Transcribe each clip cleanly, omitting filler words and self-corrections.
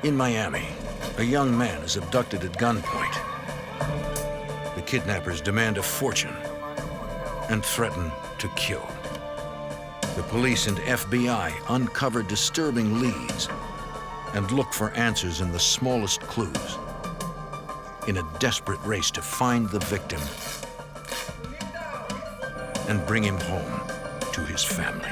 In Miami, a young man is abducted at gunpoint. The kidnappers demand a fortune and threaten to kill. The police and FBI uncover disturbing leads and look for answers in the smallest clues in a desperate race to find the victim and bring him home to his family.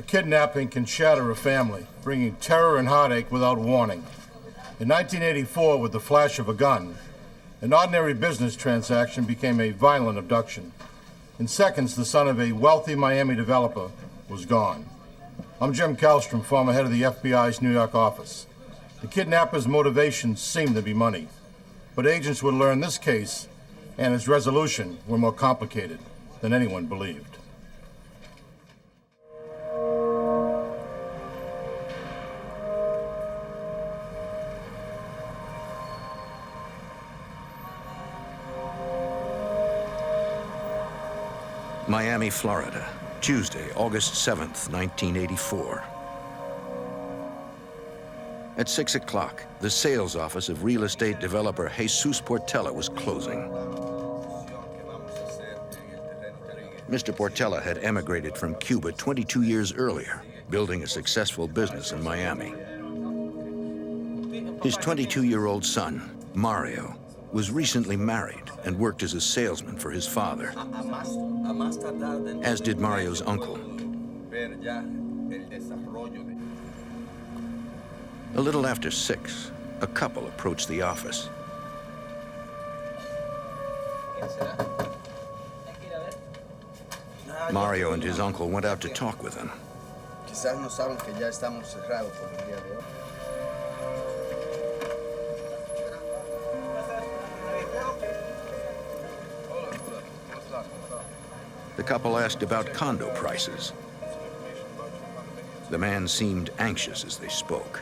Kidnapping can shatter a family, bringing terror and heartache without warning. In 1984, with the flash of a gun, an ordinary business transaction became a violent abduction. In seconds, the son of a wealthy Miami developer was gone. I'm Jim Kallstrom, former head of the FBI's New York office. The kidnappers' motivations seemed to be money, but agents would learn this case and its resolution were more complicated than anyone believed. Miami, Florida, Tuesday, August 7th, 1984. At 6 o'clock, the sales office of real estate developer Jesus Portela was closing. Mr. Portela had emigrated from Cuba 22 years earlier, building a successful business in Miami. His 22-year-old son, Mario, was recently married and worked as a salesman for his father, as did Mario's uncle. A little after 6, a couple approached the office. Mario and his uncle went out to talk with him. The couple asked about condo prices. The man seemed anxious as they spoke.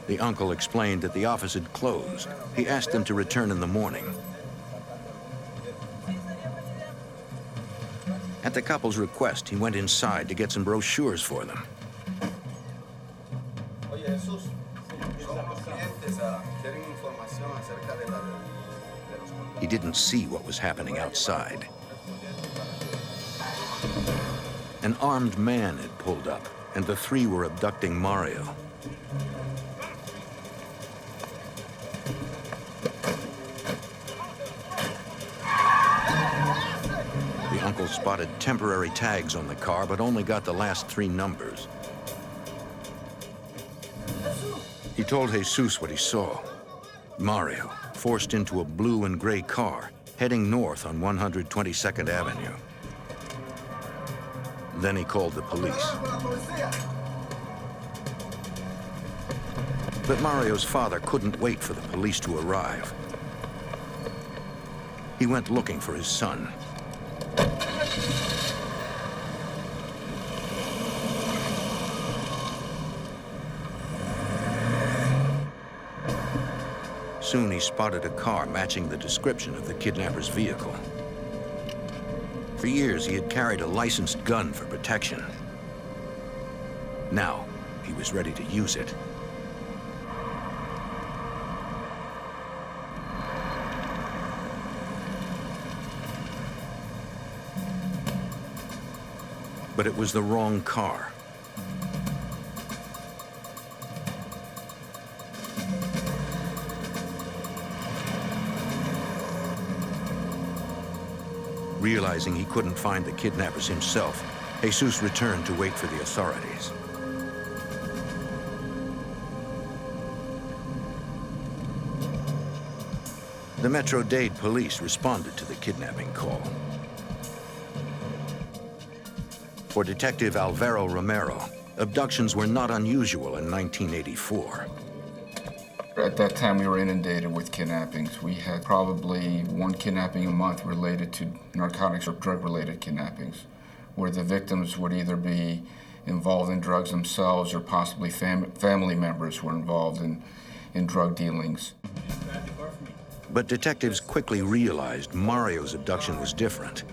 The uncle explained that the office had closed. He asked them to return in the morning. At the couple's request, he went inside to get some brochures for them. He didn't see what was happening outside. An armed man had pulled up, and the three were abducting Mario. The uncle spotted temporary tags on the car, but only got the last 3 numbers. He told Jesus what he saw. Mario, forced into a blue and gray car, heading north on 122nd Avenue. Then he called the police. But Mario's father couldn't wait for the police to arrive. He went looking for his son. Soon he spotted a car matching the description of the kidnapper's vehicle. For years, he had carried a licensed gun for protection. Now, he was ready to use it. But it was the wrong car. Realizing he couldn't find the kidnappers himself, Jesus returned to wait for the authorities. The Metro-Dade police responded to the kidnapping call. For Detective Alvaro Romero, abductions were not unusual in 1984. At that time, we were inundated with kidnappings. We had probably one kidnapping a month related to narcotics or drug-related kidnappings, where the victims would either be involved in drugs themselves or possibly family members were involved in drug dealings. But detectives quickly realized Mario's abduction was different.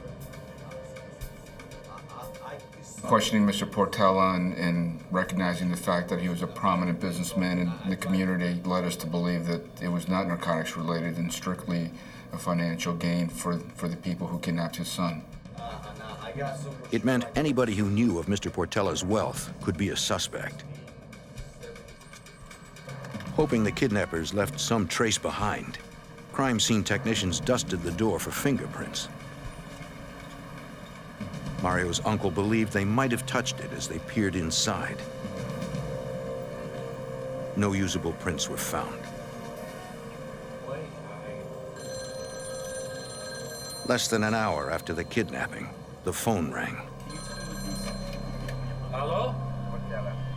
Questioning Mr. Portela and recognizing the fact that he was a prominent businessman in the community led us to believe that it was not narcotics related and strictly a financial gain for the people who kidnapped his son. It meant anybody who knew of Mr. Portela's wealth could be a suspect. Hoping the kidnappers left some trace behind, crime scene technicians dusted the door for fingerprints. Mario's uncle believed they might have touched it as they peered inside. No usable prints were found. Less than an hour after the kidnapping, the phone rang. Hello?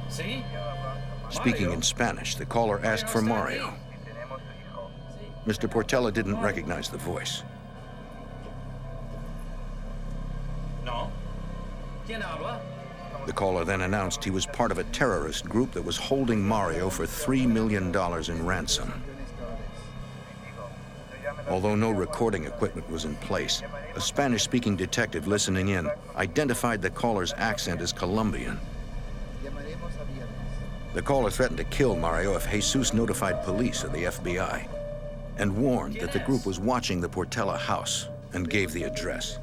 See? Speaking in Spanish, the caller asked for Mario. Mr. Portela didn't recognize the voice. No. ¿Quién habla? The caller then announced he was part of a terrorist group that was holding Mario for $3 million in ransom. Although no recording equipment was in place, a Spanish-speaking detective listening in identified the caller's accent as Colombian. The caller threatened to kill Mario if Jesus notified police or the FBI, and warned that the group was watching the Portela house and gave the address.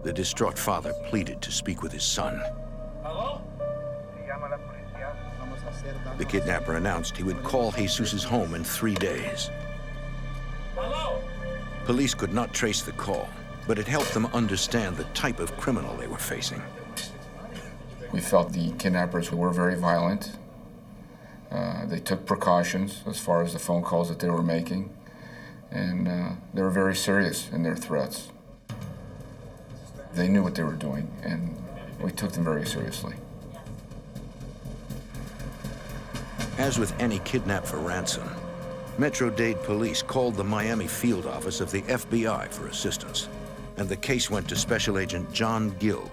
The distraught father pleaded to speak with his son. Hello? The kidnapper announced he would call Jesus's home in 3 days. Hello? Police could not trace the call, but it helped them understand the type of criminal they were facing. We felt the kidnappers were very violent. They took precautions as far as the phone calls that they were making, and they were very serious in their threats. They knew what they were doing, and we took them very seriously. As with any kidnap for ransom, Metro-Dade police called the Miami field office of the FBI for assistance, and the case went to Special Agent John Gill.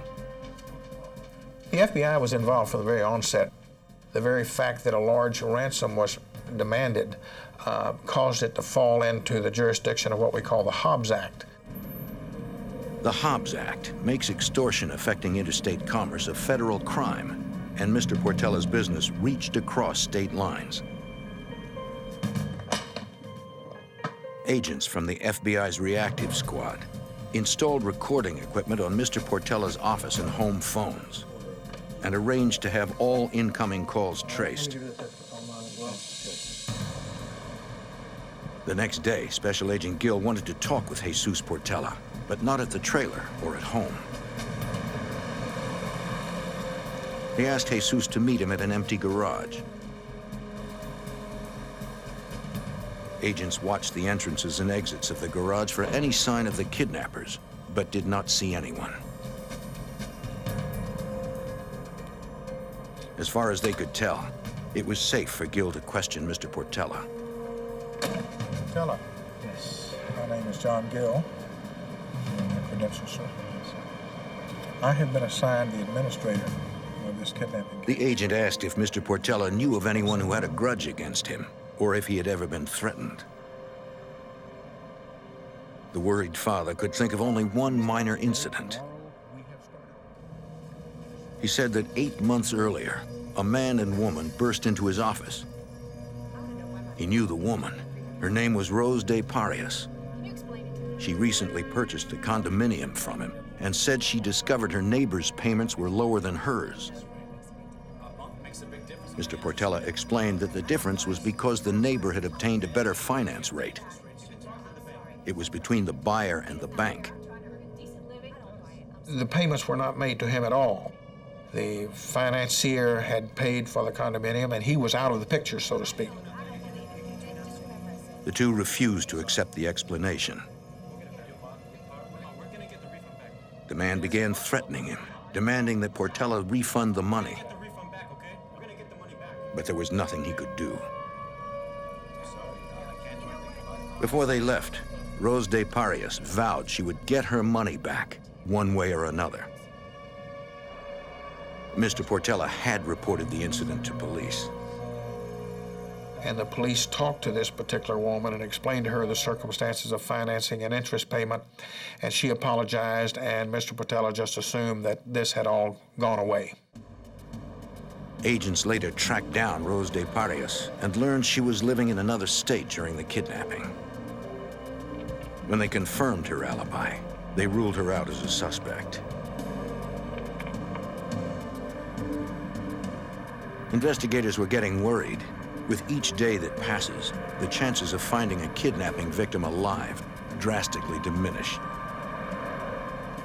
The FBI was involved from the very onset. The very fact that a large ransom was demanded caused it to fall into the jurisdiction of what we call the Hobbs Act. The Hobbs Act makes extortion affecting interstate commerce a federal crime, and Mr. Portela's business reached across state lines. Agents from the FBI's reactive squad installed recording equipment on Mr. Portela's office and home phones, and arranged to have all incoming calls traced. The next day, Special Agent Gill wanted to talk with Jesus Portela, but not at the trailer or at home. He asked Jesus to meet him at an empty garage. Agents watched the entrances and exits of the garage for any sign of the kidnappers, but did not see anyone. As far as they could tell, it was safe for Gill to question Mr. Portela. Portela. Yes. My name is John Gill. Your credentials, sir. I have been assigned the administrator of this kidnapping case. The agent asked if Mr. Portela knew of anyone who had a grudge against him, or if he had ever been threatened. The worried father could think of only one minor incident. He said that 8 months earlier, a man and woman burst into his office. He knew the woman. Her name was Rose de Parias. She recently purchased a condominium from him and said she discovered her neighbor's payments were lower than hers. Mr. Portela explained that the difference was because the neighbor had obtained a better finance rate. It was between the buyer and the bank. The payments were not made to him at all. The financier had paid for the condominium, and he was out of the picture, so to speak. The two refused to accept the explanation. the man began threatening him, demanding that Portela refund the money. But there was nothing he could do. Before they left, Rose de Parias vowed she would get her money back, one way or another. Mr. Portela had reported the incident to police. And the police talked to this particular woman and explained to her the circumstances of financing and interest payment, and she apologized, and Mr. Portela just assumed that this had all gone away. Agents later tracked down Rose de Parias and learned she was living in another state during the kidnapping. When they confirmed her alibi, they ruled her out as a suspect. Investigators were getting worried. With each day that passes, the chances of finding a kidnapping victim alive drastically diminish.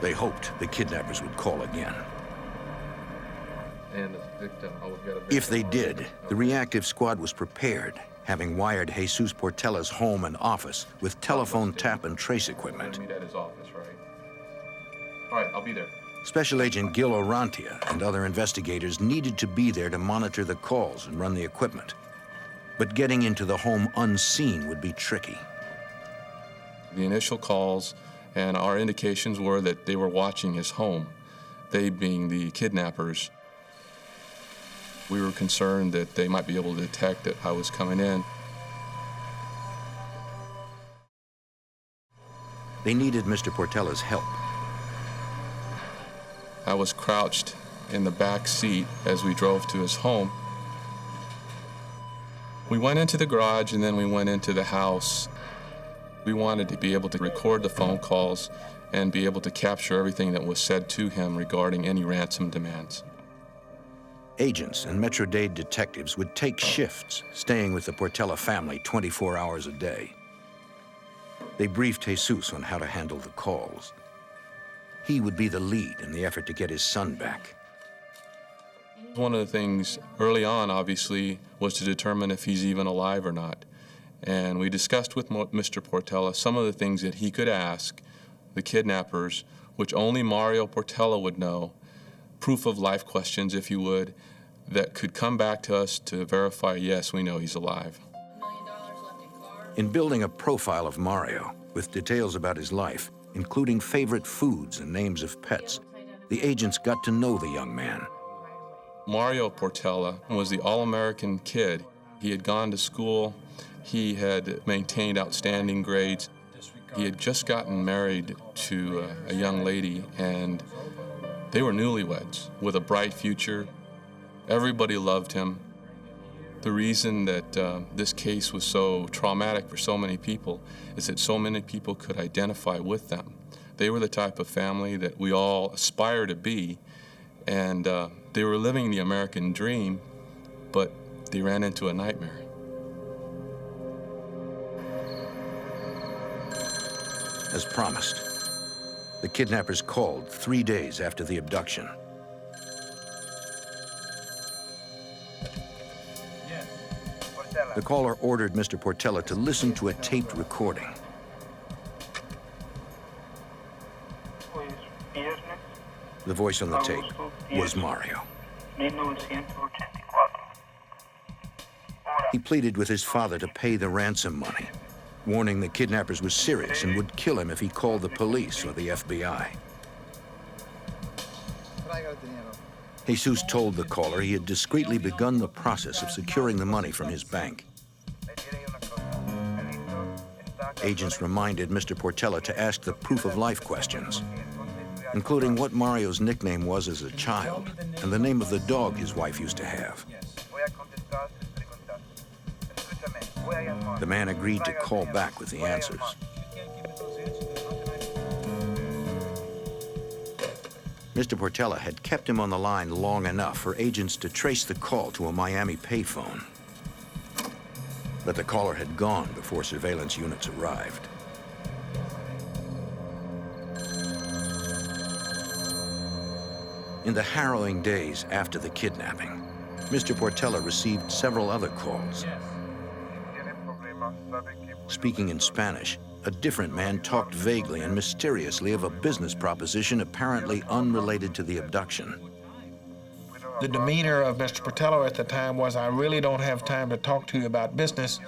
They hoped the kidnappers would call again. And the victim, If they did, the reactive squad was prepared, having wired Jesus Portela's home and office with telephone tap and trace equipment. Meet at his office, right? All right, I'll be there. Special Agent Gil Orantia and other investigators needed to be there to monitor the calls and run the equipment. But getting into the home unseen would be tricky. The initial calls and our indications were that they were watching his home, they being the kidnappers. We were concerned that they might be able to detect that I was coming in. They needed Mr. Portela's help. I was crouched in the back seat as we drove to his home. We went into the garage and then we went into the house. We wanted to be able to record the phone calls and be able to capture everything that was said to him regarding any ransom demands. Agents and Metro-Dade detectives would take shifts, staying with the Portela family 24 hours a day. They briefed Jesus on how to handle the calls. He would be the lead in the effort to get his son back. One of the things early on, obviously, was to determine if he's even alive or not. And we discussed with Mr. Portela some of the things that he could ask the kidnappers, which only Mario Portela would know, proof of life questions, if you would, that could come back to us to verify, yes, we know he's alive. In building a profile of Mario, with details about his life, including favorite foods and names of pets, the agents got to know the young man. Mario Portela was the all-American kid. He had gone to school. He had maintained outstanding grades. He had just gotten married to a young lady, and they were newlyweds with a bright future. Everybody loved him. The reason that this case was so traumatic for so many people is that so many people could identify with them. They were the type of family that we all aspire to be, and they were living the American dream, but they ran into a nightmare. As promised, the kidnappers called 3 days after the abduction. The caller ordered Mr. Portela to listen to a taped recording. The voice on the tape was Mario. He pleaded with his father to pay the ransom money, warning the kidnappers was serious and would kill him if he called the police or the FBI. Jesus told the caller he had discreetly begun the process of securing the money from his bank. Agents reminded Mr. Portela to ask the proof of life questions, including what Mario's nickname was as a child and the name of the dog his wife used to have. The man agreed to call back with the answers. Mr. Portela had kept him on the line long enough for agents to trace the call to a Miami payphone. But the caller had gone before surveillance units arrived. In the harrowing days after the kidnapping, Mr. Portela received several other calls. Speaking in Spanish, a different man talked vaguely and mysteriously of a business proposition apparently unrelated to the abduction. The demeanor of Mr. Portello at the time was, I really don't have time to talk to you about business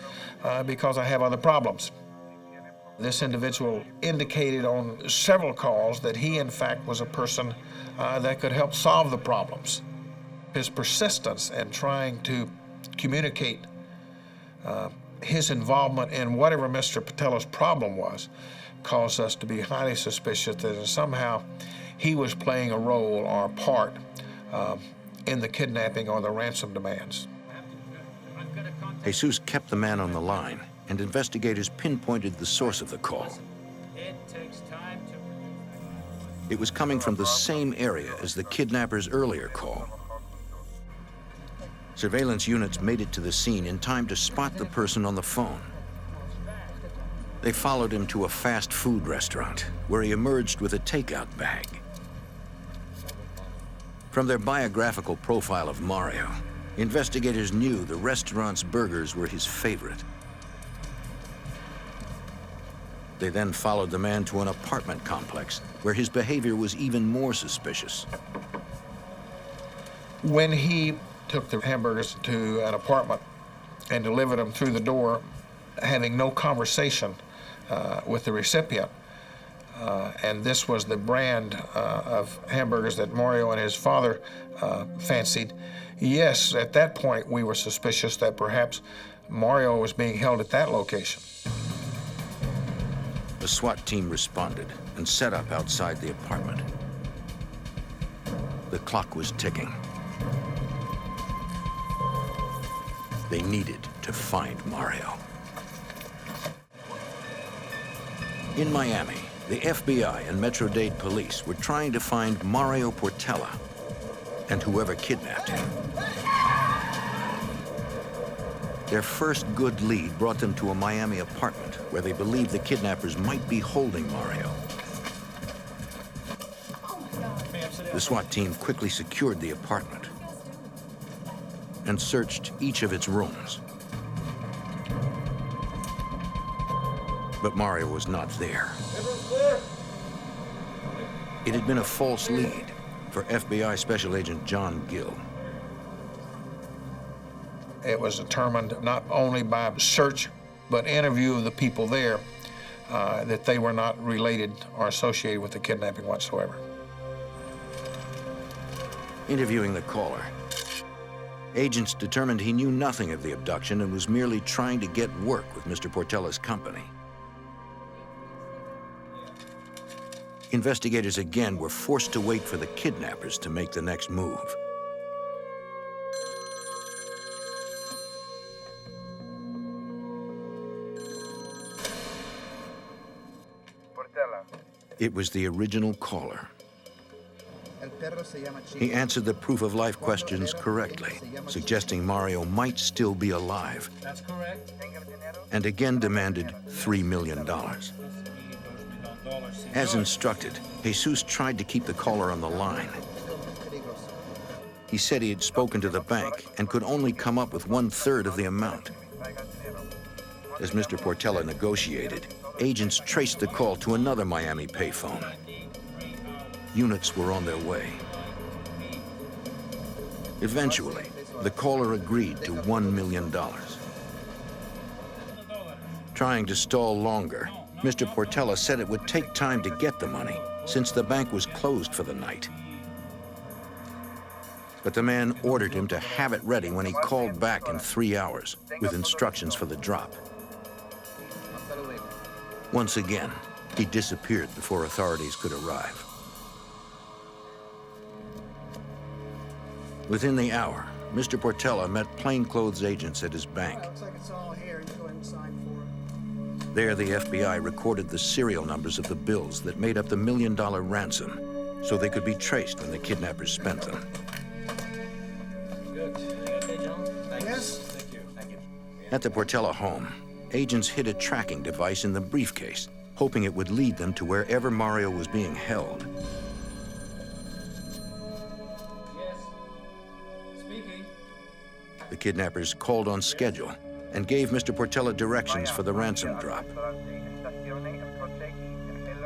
because I have other problems. This individual indicated on several calls that he, in fact, was a person that could help solve the problems. His persistence in trying to communicate his involvement in whatever Mr. Portello's problem was caused us to be highly suspicious that somehow he was playing a role or a part in the kidnapping or the ransom demands. Jesus kept the man on the line, and investigators pinpointed the source of the call. It was coming from the same area as the kidnapper's earlier call. Surveillance units made it to the scene in time to spot the person on the phone. They followed him to a fast food restaurant, where he emerged with a takeout bag. From their biographical profile of Mario, investigators knew the restaurant's burgers were his favorite. They then followed the man to an apartment complex, where his behavior was even more suspicious. When he took the hamburgers to an apartment and delivered them through the door, having no conversation with the recipient, and this was the brand of hamburgers that Mario and his father fancied, yes, at that point we were suspicious that perhaps Mario was being held at that location. The SWAT team responded and set up outside the apartment. The clock was ticking. They needed to find Mario. In Miami, the FBI and Metro-Dade police were trying to find Mario Portella and whoever kidnapped him. Their first good lead brought them to a Miami apartment where they believed the kidnappers might be holding Mario. The SWAT team quickly secured the apartment and searched each of its rooms. But Mario was not there. It had been a false lead for FBI Special Agent John Gill. It was determined not only by search, but interview of the people there that they were not related or associated with the kidnapping whatsoever. Interviewing the caller, agents determined he knew nothing of the abduction and was merely trying to get work with Mr. Portella's company. Investigators again were forced to wait for the kidnappers to make the next move. It was the original caller. He answered the proof of life questions correctly, suggesting Mario might still be alive. That's correct. And again demanded $3 million. As instructed, Jesus tried to keep the caller on the line. He said he had spoken to the bank and could only come up with 1/3 of the amount. As Mr. Portella negotiated, agents traced the call to another Miami payphone. Units were on their way. Eventually, the caller agreed to $1 million. Trying to stall longer, Mr. Portella said it would take time to get the money, since the bank was closed for the night. But the man ordered him to have it ready when he called back in 3 hours, with instructions for the drop. Once again, he disappeared before authorities could arrive. Within the hour, Mr. Portella met plainclothes agents at his bank. Looks like it's all here. You go ahead and sign for it. There, the FBI recorded the serial numbers of the bills that made up the $1 million ransom, so they could be traced when the kidnappers spent them. Good. Okay, John? Thank Yes? you. Thank you. Thank you. At the Portella home, agents hid a tracking device in the briefcase, hoping it would lead them to wherever Mario was being held. Yes. Speaking. The kidnappers called on schedule and gave Mr. Portella directions for the ransom drop.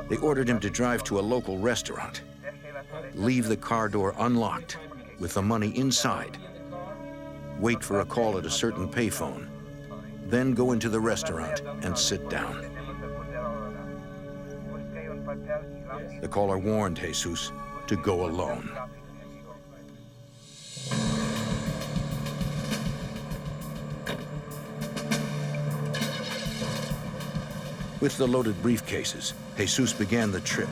They ordered him to drive to a local restaurant, leave the car door unlocked with the money inside, wait for a call at a certain payphone, then go into the restaurant and sit down. The caller warned Jesus to go alone. With the loaded briefcases, Jesus began the trip.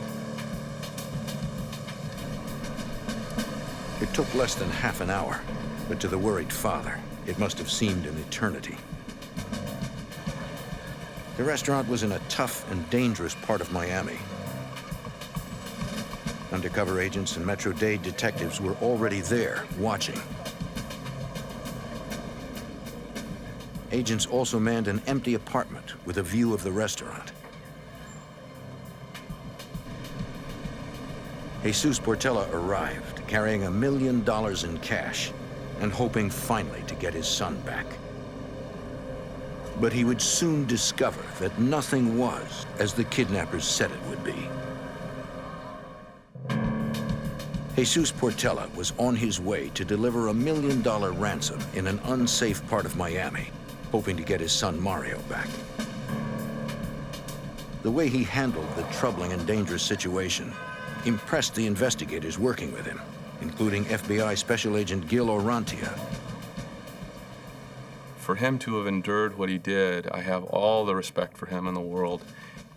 It took less than half an hour, but to the worried father, it must have seemed an eternity. The restaurant was in a tough and dangerous part of Miami. Undercover agents and Metro-Dade detectives were already there, watching. Agents also manned an empty apartment with a view of the restaurant. Jesus Portela arrived, carrying $1 million in cash and hoping finally to get his son back. But he would soon discover that nothing was as the kidnappers said it would be. Jesus Portela was on his way to deliver $1 million ransom in an unsafe part of Miami, hoping to get his son Mario back. The way he handled the troubling and dangerous situation impressed the investigators working with him, including FBI Special Agent Gil Orantia. For him to have endured what he did, I have all the respect for him in the world.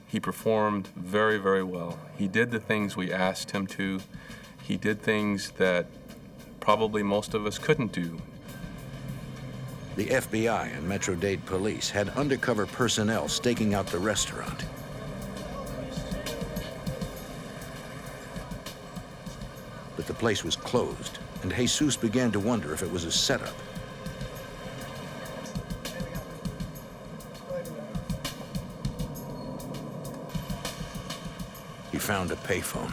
He performed very, very well. He did the things we asked him to. He did things that probably most of us couldn't do. The FBI and Metro-Dade police had undercover personnel staking out the restaurant. But the place was closed, and Jesus began to wonder if it was a setup. He found a payphone,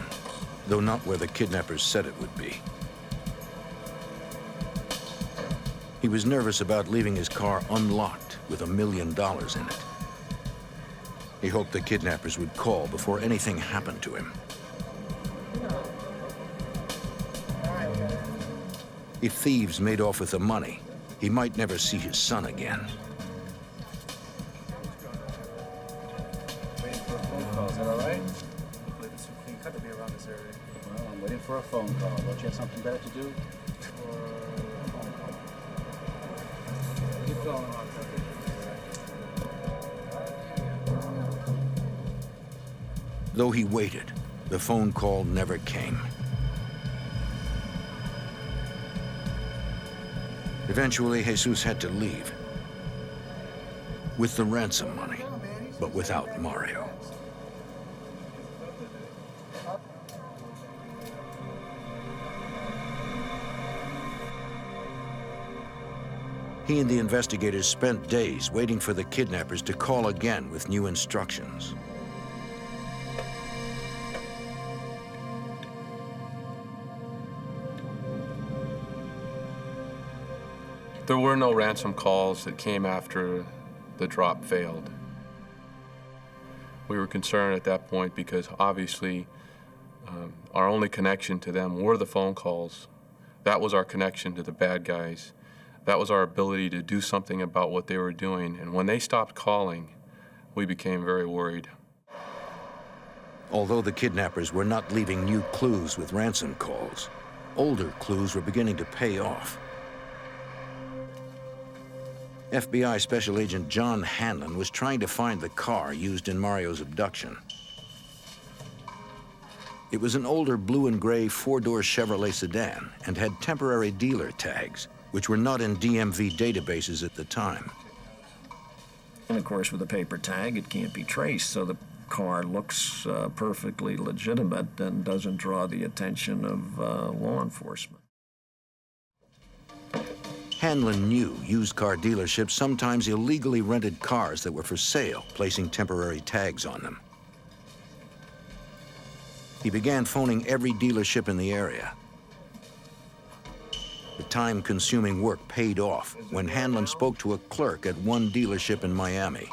though not where the kidnappers said it would be. He was nervous about leaving his car unlocked with $1 million in it. He hoped the kidnappers would call before anything happened to him. If thieves made off with the money, he might never see his son again. Waiting for a phone call, is that all right? I believe it's too clean cut to be around this area. Well, I'm waiting for a phone call. Don't you have something better to do? Keep going. Though he waited, the phone call never came. Eventually, Jesus had to leave with the ransom money, but without Mario. He and the investigators spent days waiting for the kidnappers to call again with new instructions. There were no ransom calls that came after the drop failed. We were concerned at that point because obviously our only connection to them were the phone calls. That was our connection to the bad guys. That was our ability to do something about what they were doing. And when they stopped calling, we became very worried. Although the kidnappers were not leaving new clues with ransom calls, older clues were beginning to pay off. FBI Special Agent John Hanlon was trying to find the car used in Mario's abduction. It was an older blue and gray four-door Chevrolet sedan and had temporary dealer tags, which were not in DMV databases at the time. And of course, with a paper tag, it can't be traced, so the car looks perfectly legitimate and doesn't draw the attention of law enforcement. Hanlon knew used car dealerships sometimes illegally rented cars that were for sale, placing temporary tags on them. He began phoning every dealership in the area. The time-consuming work paid off when Hanlon spoke to a clerk at one dealership in Miami.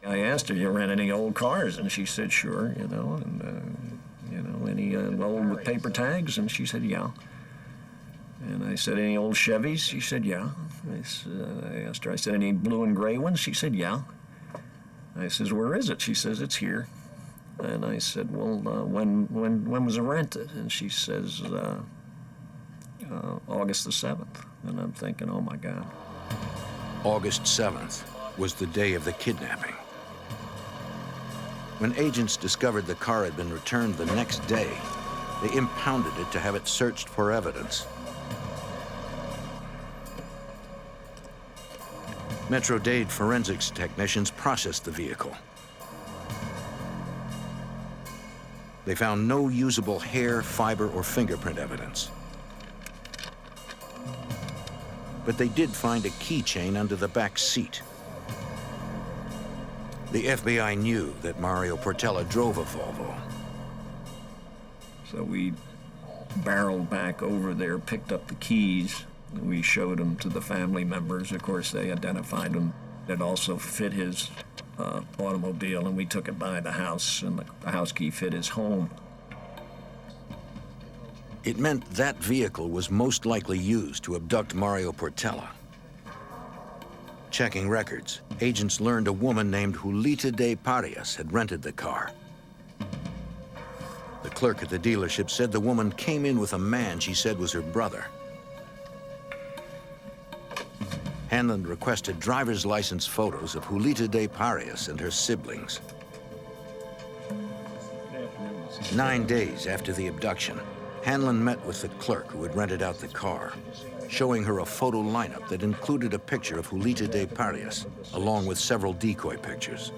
I asked her, you rent any old cars? And she said, sure, you know, and, any old with paper tags? And she said, yeah. And I said, any old Chevys? She said, yeah. I asked her, I said, any blue and gray ones? She said, yeah. I says, where is it? She says, it's here. And I said, well, when was it rented? And she says, August the 7th. And I'm thinking, oh my God. August 7th was the day of the kidnapping. When agents discovered the car had been returned the next day, they impounded it to have it searched for evidence. Metro-Dade forensics technicians processed the vehicle. They found no usable hair, fiber, or fingerprint evidence. But they did find a keychain under the back seat. The FBI knew that Mario Portella drove a Volvo. So we barreled back over there, picked up the keys. We showed them to the family members. Of course, they identified them. It also fit his automobile, and we took it by the house, and the house key fit his home. It meant that vehicle was most likely used to abduct Mario Portella. Checking records, agents learned a woman named Julita de Parias had rented the car. The clerk at the dealership said the woman came in with a man she said was her brother. Hanlon requested driver's license photos of Julita de Parias and her siblings. 9 days after the abduction, Hanlon met with the clerk who had rented out the car, showing her a photo lineup that included a picture of Julita de Parias, along with several decoy pictures.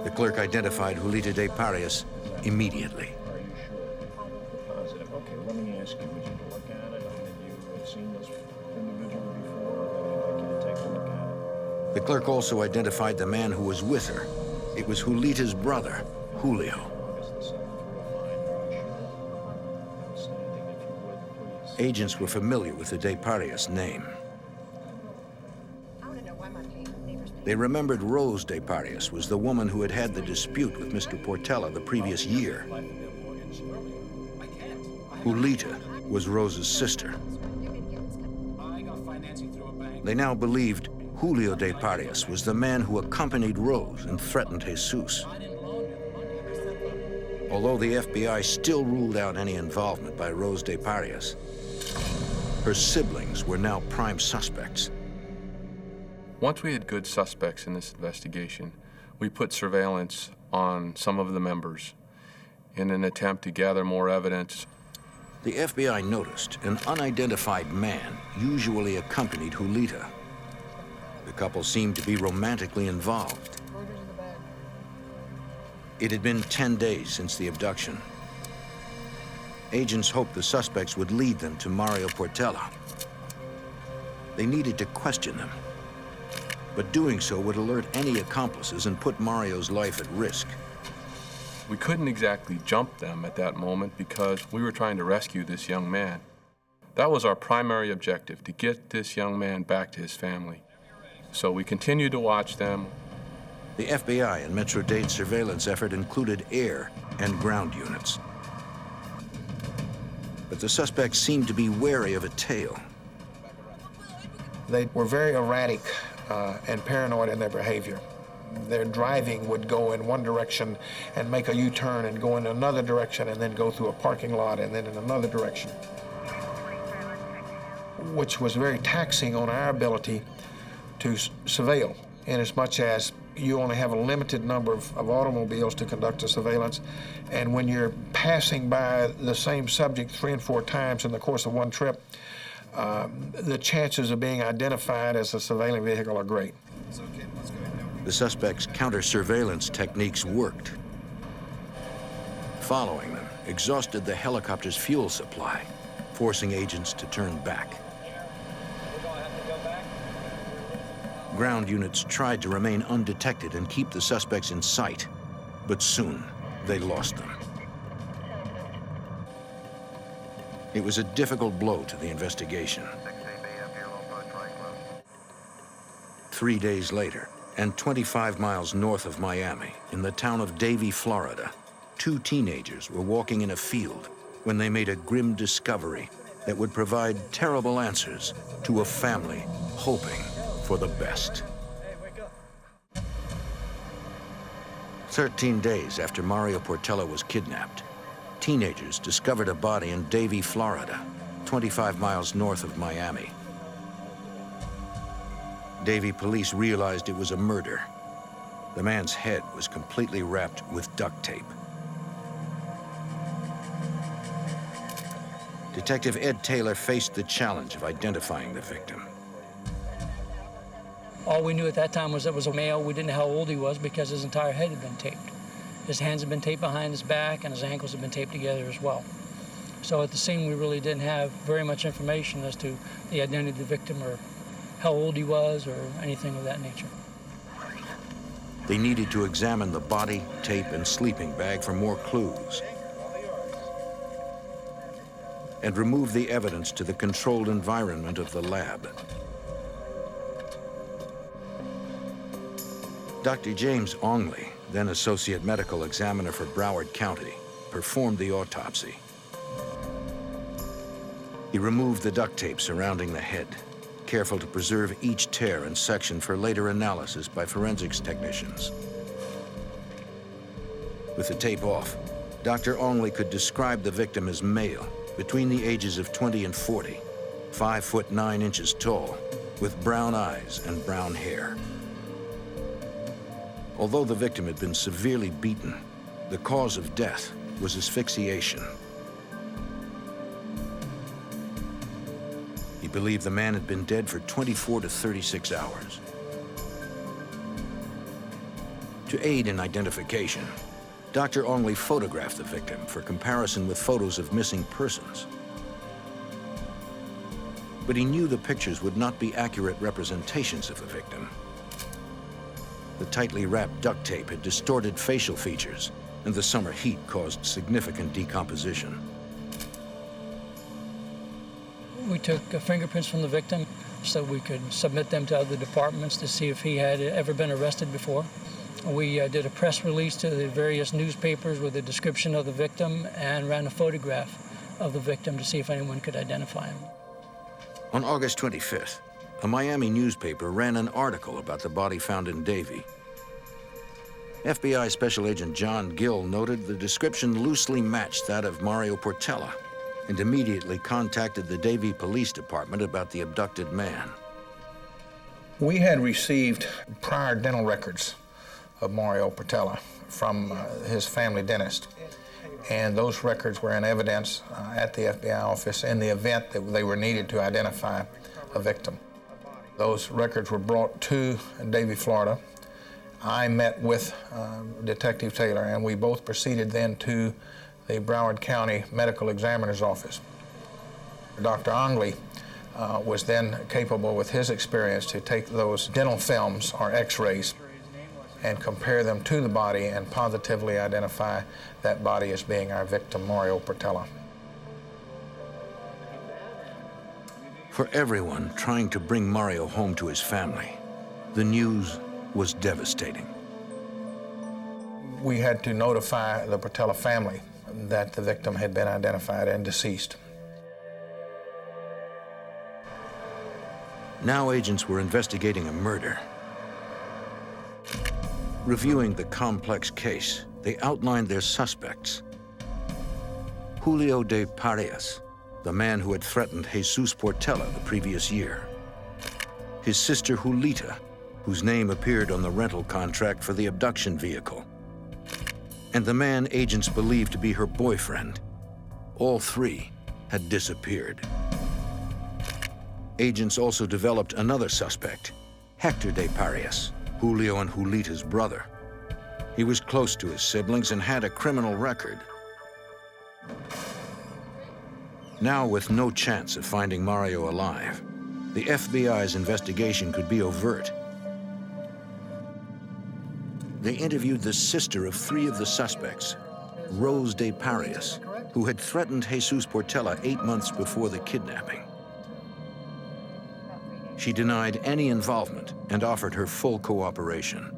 The clerk identified Julita de Parias immediately. Are you sure? Positive. Okay, let me ask you, would you look at it? I mean, you had seen this individual before, I'd like you to take a look at it. The clerk also identified the man who was with her. It was Julita's brother, Julio. Agents were familiar with the De Parias name. They remembered Rose De Parias was the woman who had had the dispute with Mr. Portella the previous year. Julita was Rose's sister. They now believed Julio De Parias was the man who accompanied Rose and threatened Jesus. Although the FBI still ruled out any involvement by Rose De Parias, her siblings were now prime suspects. Once we had good suspects in this investigation, we put surveillance on some of the members in an attempt to gather more evidence. The FBI noticed an unidentified man usually accompanied Julita. The couple seemed to be romantically involved. It had been 10 days since the abduction. Agents hoped the suspects would lead them to Mario Portella. They needed to question them, but doing so would alert any accomplices and put Mario's life at risk. We couldn't exactly jump them at that moment because we were trying to rescue this young man. That was our primary objective, to get this young man back to his family. So we continued to watch them. The FBI and Metro-Dade surveillance effort included air and ground units. But the suspects seemed to be wary of a tail. They were very erratic and paranoid in their behavior. Their driving would go in one direction and make a U-turn and go in another direction and then go through a parking lot and then in another direction, which was very taxing on our ability to surveil, in as much as you only have a limited number of automobiles to conduct a surveillance, and when you're passing by the same subject 3 and 4 times in the course of one trip, the chances of being identified as a surveilling vehicle are great. The suspects' counter-surveillance techniques worked. Following them exhausted the helicopter's fuel supply, forcing agents to turn back. Ground units tried to remain undetected and keep the suspects in sight, but soon they lost them. It was a difficult blow to the investigation. 3 days later, And 25 miles north of Miami, in the town of Davie, Florida, two teenagers were walking in a field when they made a grim discovery that would provide terrible answers to a family hoping for the best. 13 days after Mario Portela was kidnapped, teenagers discovered a body in Davie, Florida, 25 miles north of Miami. Davie police realized it was a murder. The man's head was completely wrapped with duct tape. Detective Ed Taylor faced the challenge of identifying the victim. All we knew at that time was it was a male. We didn't know how old he was because his entire head had been taped. His hands had been taped behind his back and his ankles had been taped together as well. So at the scene, we really didn't have very much information as to the identity of the victim or how old he was or anything of that nature. They needed to examine the body, tape, and sleeping bag for more clues and remove the evidence to the controlled environment of the lab. Dr. James Ongley, then Associate Medical Examiner for Broward County, performed the autopsy. He removed the duct tape surrounding the head, careful to preserve each tear and section for later analysis by forensics technicians. With the tape off, Dr. Ongley could describe the victim as male, between the ages of 20 and 40, 5 foot 9 inches tall, with brown eyes and brown hair. Although the victim had been severely beaten, the cause of death was asphyxiation. He believed the man had been dead for 24 to 36 hours. To aid in identification, Dr. Ongley photographed the victim for comparison with photos of missing persons. But he knew the pictures would not be accurate representations of the victim. The tightly wrapped duct tape had distorted facial features, and the summer heat caused significant decomposition. We took fingerprints from the victim so we could submit them to other departments to see if he had ever been arrested before. We did a press release to the various newspapers with a description of the victim and ran a photograph of the victim to see if anyone could identify him. On August 25th, a Miami newspaper ran an article about the body found in Davie. FBI Special Agent John Gill noted the description loosely matched that of Mario Portela and immediately contacted the Davie Police Department about the abducted man. We had received prior dental records of Mario Portela from his family dentist, and those records were in evidence at the FBI office in the event that they were needed to identify a victim. Those records were brought to Davie, Florida. I met with Detective Taylor, and we both proceeded then to the Broward County Medical Examiner's office. Dr. Ongley was then capable, with his experience, to take those dental films or x-rays and compare them to the body and positively identify that body as being our victim, Mario Portela. For everyone trying to bring Mario home to his family, the news was devastating. We had to notify the Portela family that the victim had been identified and deceased. Now agents were investigating a murder. Reviewing the complex case, they outlined their suspects. Julio de Parias, the man who had threatened Jesus Portela the previous year. His sister Julita, whose name appeared on the rental contract for the abduction vehicle. And the man agents believed to be her boyfriend. All three had disappeared. Agents also developed another suspect, Hector de Parias, Julio and Julita's brother. He was close to his siblings and had a criminal record. Now, with no chance of finding Mario alive, the FBI's investigation could be overt. They interviewed the sister of three of the suspects, Rose de Parias, who had threatened Jesus Portela 8 months before the kidnapping. She denied any involvement and offered her full cooperation.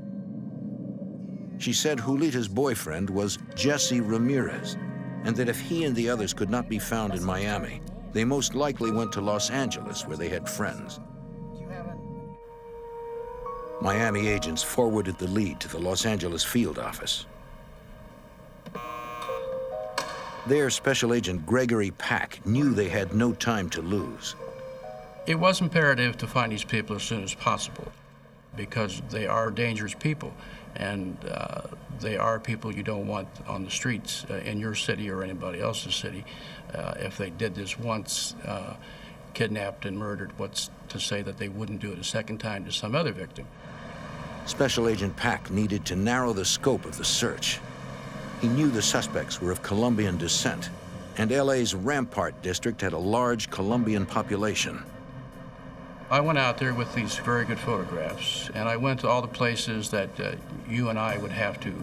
She said Julita's boyfriend was Jesse Ramirez, and that if he and the others could not be found in Miami, they most likely went to Los Angeles, where they had friends. Miami agents forwarded the lead to the Los Angeles field office. There, Special Agent Gregory Pack knew they had no time to lose. It was imperative to find these people as soon as possible, because they are dangerous people, and they are people you don't want on the streets in your city or anybody else's city. If they did this once, kidnapped and murdered, what's to say that they wouldn't do it a second time to some other victim? Special Agent Pack needed to narrow the scope of the search. He knew the suspects were of Colombian descent, and LA's Rampart district had a large Colombian population. I went out there with these very good photographs, and I went to all the places that you and I would have to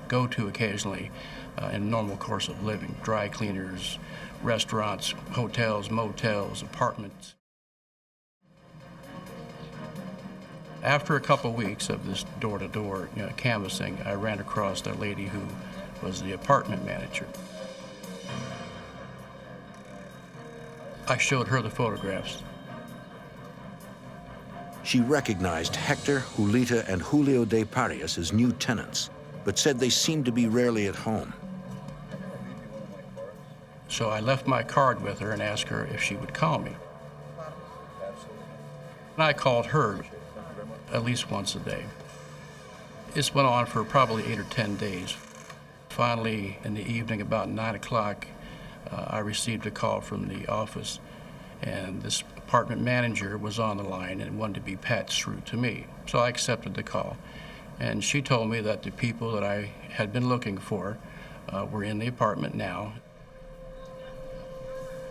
go to occasionally in a normal course of living: dry cleaners, restaurants, hotels, motels, apartments. After a couple weeks of this door-to-door canvassing, I ran across a lady who was the apartment manager. I showed her the photographs. She recognized Hector, Julita, and Julio de Parias as new tenants, but said they seemed to be rarely at home. So I left my card with her and asked her if she would call me. And I called her at least once a day. This went on for probably 8 or 10 days. Finally, in the evening, about 9 o'clock, I received a call from the office, and this apartment manager was on the line and wanted to be patched through to me. So I accepted the call, and she told me that the people that I had been looking for were in the apartment now.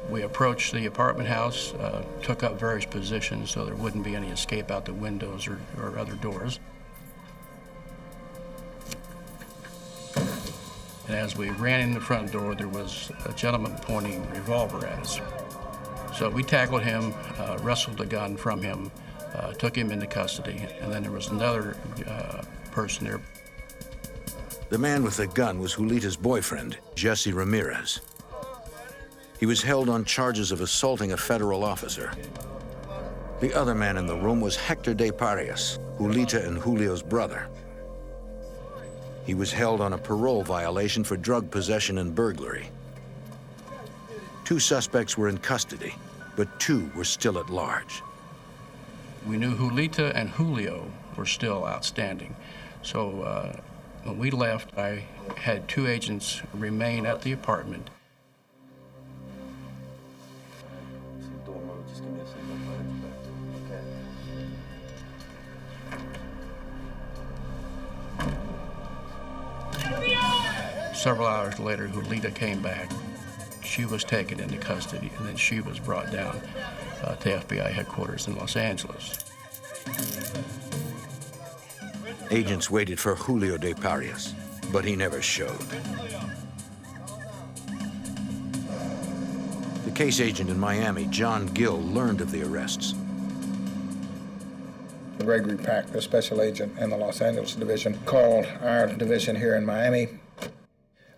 We approached the apartment house, took up various positions so there wouldn't be any escape out the windows or other doors. And as we ran in the front door, there was a gentleman pointing a revolver at us. So we tackled him, wrestled the gun from him, took him into custody, and then there was another person there. The man with the gun was Julita's boyfriend, Jesse Ramirez. He was held on charges of assaulting a federal officer. The other man in the room was Hector de Parias, Julita and Julio's brother. He was held on a parole violation for drug possession and burglary. 2 suspects were in custody, but 2 were still at large. We knew Julita and Julio were still outstanding. So when we left, I had 2 agents remain at the apartment. Several hours later, Julita came back. She was taken into custody, and then she was brought down to FBI headquarters in Los Angeles. Agents waited for Julio de Parias, but he never showed. The case agent in Miami, John Gill, learned of the arrests. Gregory Pack, the special agent in the Los Angeles division, called our division here in Miami.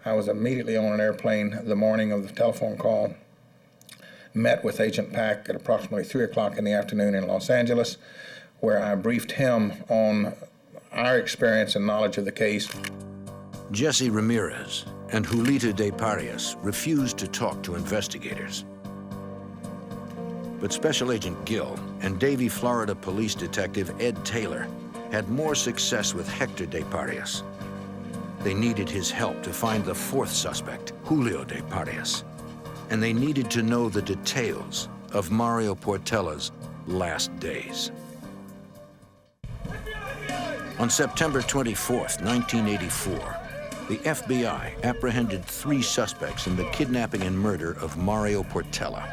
I was immediately on an airplane the morning of the telephone call, met with Agent Pack at approximately 3 o'clock in the afternoon in Los Angeles, where I briefed him on our experience and knowledge of the case. Jesse Ramirez and Julita de Parias refused to talk to investigators. But Special Agent Gill and Davie, Florida Police Detective Ed Taylor had more success with Hector de Parias. They needed his help to find the 4th suspect, Julio de Parias. And they needed to know the details of Mario Portella's last days. On September 24th, 1984, the FBI apprehended 3 suspects in the kidnapping and murder of Mario Portella.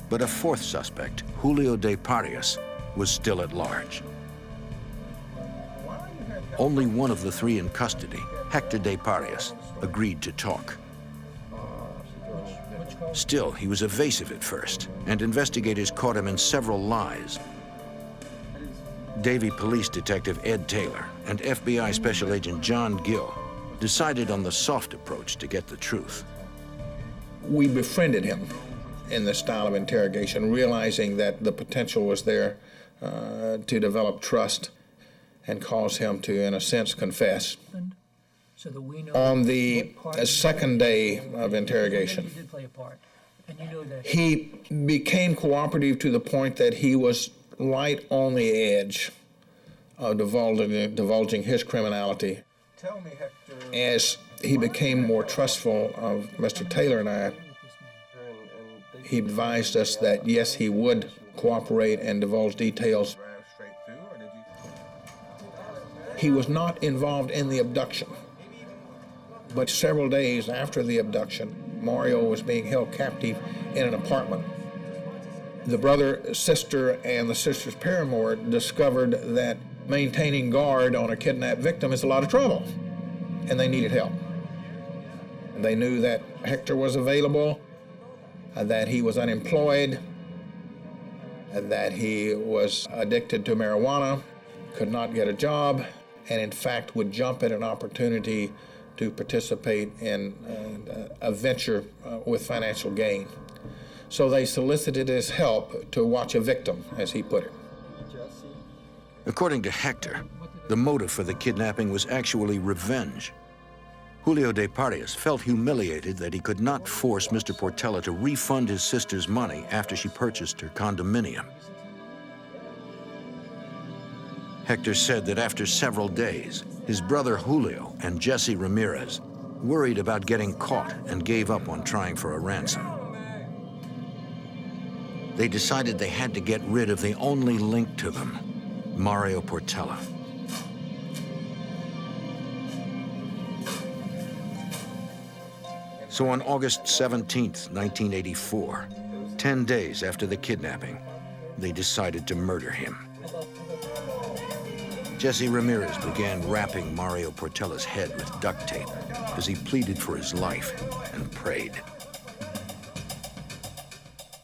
But a 4th suspect, Julio de Parias, was still at large. Only one of the 3 in custody, Hector de Parias, agreed to talk. Still, he was evasive at first, and investigators caught him in several lies. Davie Police Detective Ed Taylor and FBI Special Agent John Gill decided on the soft approach to get the truth. We befriended him in this style of interrogation, realizing that the potential was there to develop trust and cause him to, in a sense, confess. So that we know On the second day of interrogation, you did play a part, and you know that he became cooperative to the point that he was right on the edge of divulging his criminality. Tell me, Hector. As he became more trustful of Mr. Taylor and I, he advised us that, yes, he would cooperate and divulge details. He was not involved in the abduction, but several days after the abduction, Mario was being held captive in an apartment. The brother, sister, and the sister's paramour discovered that maintaining guard on a kidnapped victim is a lot of trouble, and they needed help. And they knew that Hector was available, that he was unemployed, that he was addicted to marijuana, could not get a job, and in fact would jump at an opportunity to participate in a venture with financial gain. So they solicited his help to watch a victim, as he put it. According to Hector, the motive for the kidnapping was actually revenge. Julio de Parias felt humiliated that he could not force Mr. Portela to refund his sister's money after she purchased her condominium. Hector said that after several days, his brother Julio and Jesse Ramirez worried about getting caught and gave up on trying for a ransom. They decided they had to get rid of the only link to them, Mario Portela. So on August 17th, 1984, 10 days after the kidnapping, they decided to murder him. Jesse Ramirez began wrapping Mario Portela's head with duct tape as he pleaded for his life and prayed.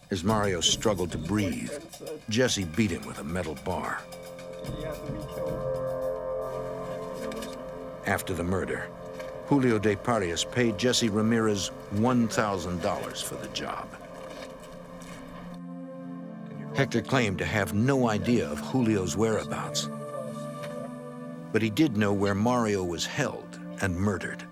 As Mario struggled to breathe, Jesse beat him with a metal bar. After the murder, Julio de Parias paid Jesse Ramirez $1,000 for the job. Hector claimed to have no idea of Julio's whereabouts, but he did know where Mario was held and murdered.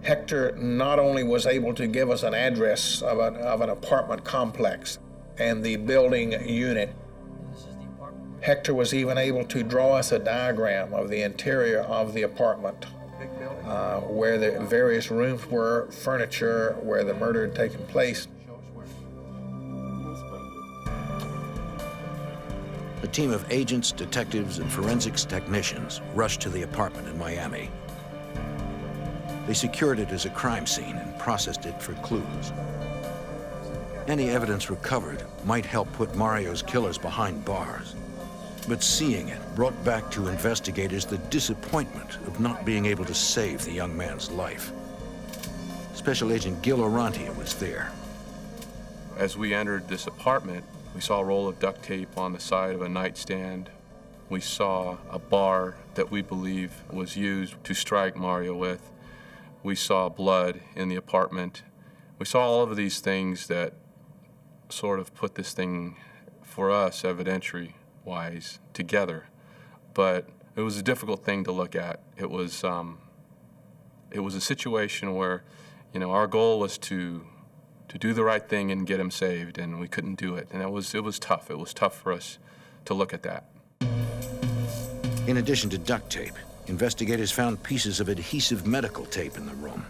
Hector not only was able to give us an address of an apartment complex and the building unit, Hector was even able to draw us a diagram of the interior of the apartment, where the various rooms were, furniture, where the murder had taken place. A team of agents, detectives, and forensics technicians rushed to the apartment in Miami. They secured it as a crime scene and processed it for clues. Any evidence recovered might help put Mario's killers behind bars. But seeing it brought back to investigators the disappointment of not being able to save the young man's life. Special Agent Gil Orantia was there. As we entered this apartment, we saw a roll of duct tape on the side of a nightstand. We saw a bar that we believe was used to strike Mario with. We saw blood in the apartment. We saw all of these things that sort of put this thing, for us, evidentiary-wise, together. But it was a difficult thing to look at. It was a situation where, our goal was to do the right thing and get him saved, and we couldn't do it. And it was tough. It was tough for us to look at that. In addition to duct tape, investigators found pieces of adhesive medical tape in the room.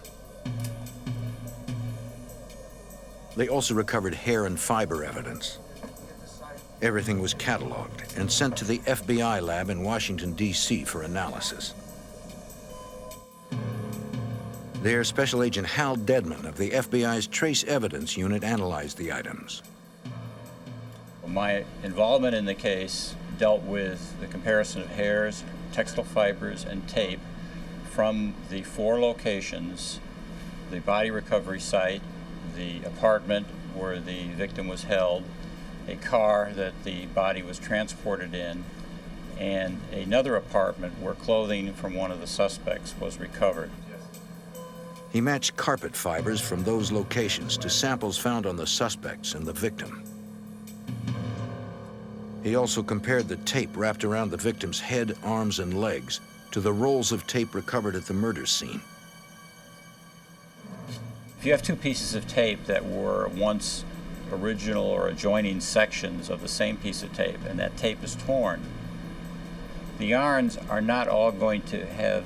They also recovered hair and fiber evidence. Everything was cataloged and sent to the FBI lab in Washington, D.C. for analysis. There, Special Agent Hal Dedman of the FBI's Trace Evidence Unit analyzed the items. My involvement in the case dealt with the comparison of hairs, textile fibers, and tape from the 4 locations: the body recovery site, the apartment where the victim was held, a car that the body was transported in, and another apartment where clothing from one of the suspects was recovered. He matched carpet fibers from those locations to samples found on the suspects and the victim. He also compared the tape wrapped around the victim's head, arms, and legs to the rolls of tape recovered at the murder scene. If you have two pieces of tape that were once original or adjoining sections of the same piece of tape, and that tape is torn, the yarns are not all going to have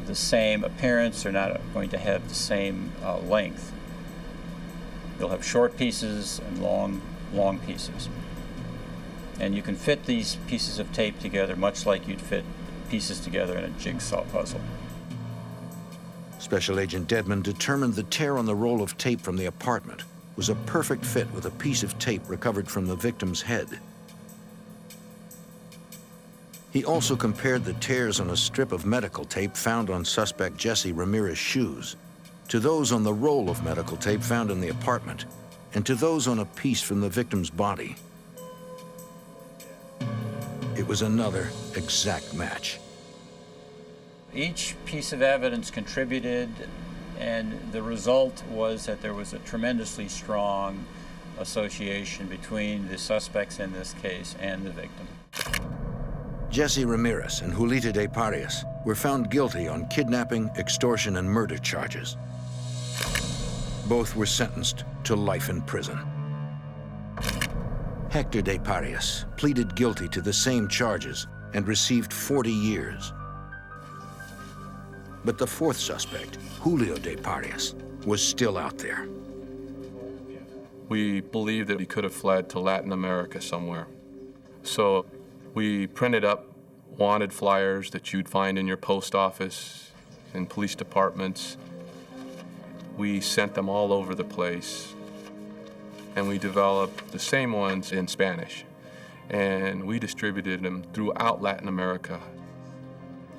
the same appearance, they're not going to have the same length. You'll have short pieces and long pieces. And you can fit these pieces of tape together much like you'd fit pieces together in a jigsaw puzzle. Special Agent Dedman determined the tear on the roll of tape from the apartment was a perfect fit with a piece of tape recovered from the victim's head. He also compared the tears on a strip of medical tape found on suspect Jesse Ramirez's shoes to those on the roll of medical tape found in the apartment and to those on a piece from the victim's body. It was another exact match. Each piece of evidence contributed, and the result was that there was a tremendously strong association between the suspects in this case and the victim. Jesse Ramirez and Julita de Parias were found guilty on kidnapping, extortion, and murder charges. Both were sentenced to life in prison. Hector de Parias pleaded guilty to the same charges and received 40 years. But the fourth suspect, Julio de Parias, was still out there. We believed that he could have fled to Latin America somewhere. So we printed up wanted flyers that you'd find in your post office, in police departments. We sent them all over the place. And we developed the same ones in Spanish. And we distributed them throughout Latin America.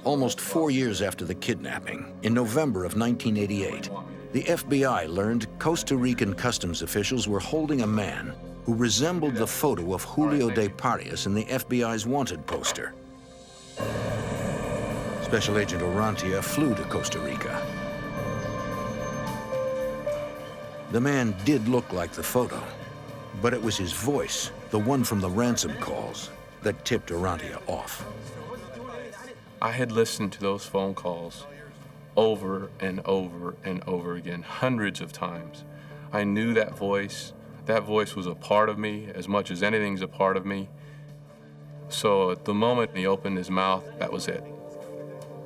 Almost 4 years after the kidnapping, in November of 1988, the FBI learned Costa Rican customs officials were holding a man who resembled the photo of Julio de Parias in the FBI's wanted poster. Special Agent Orantia flew to Costa Rica. The man did look like the photo, but it was his voice, the one from the ransom calls, that tipped Orantia off. I had listened to those phone calls over and over and over again, hundreds of times. I knew that voice. That voice was a part of me as much as anything's a part of me. So at the moment he opened his mouth, that was it.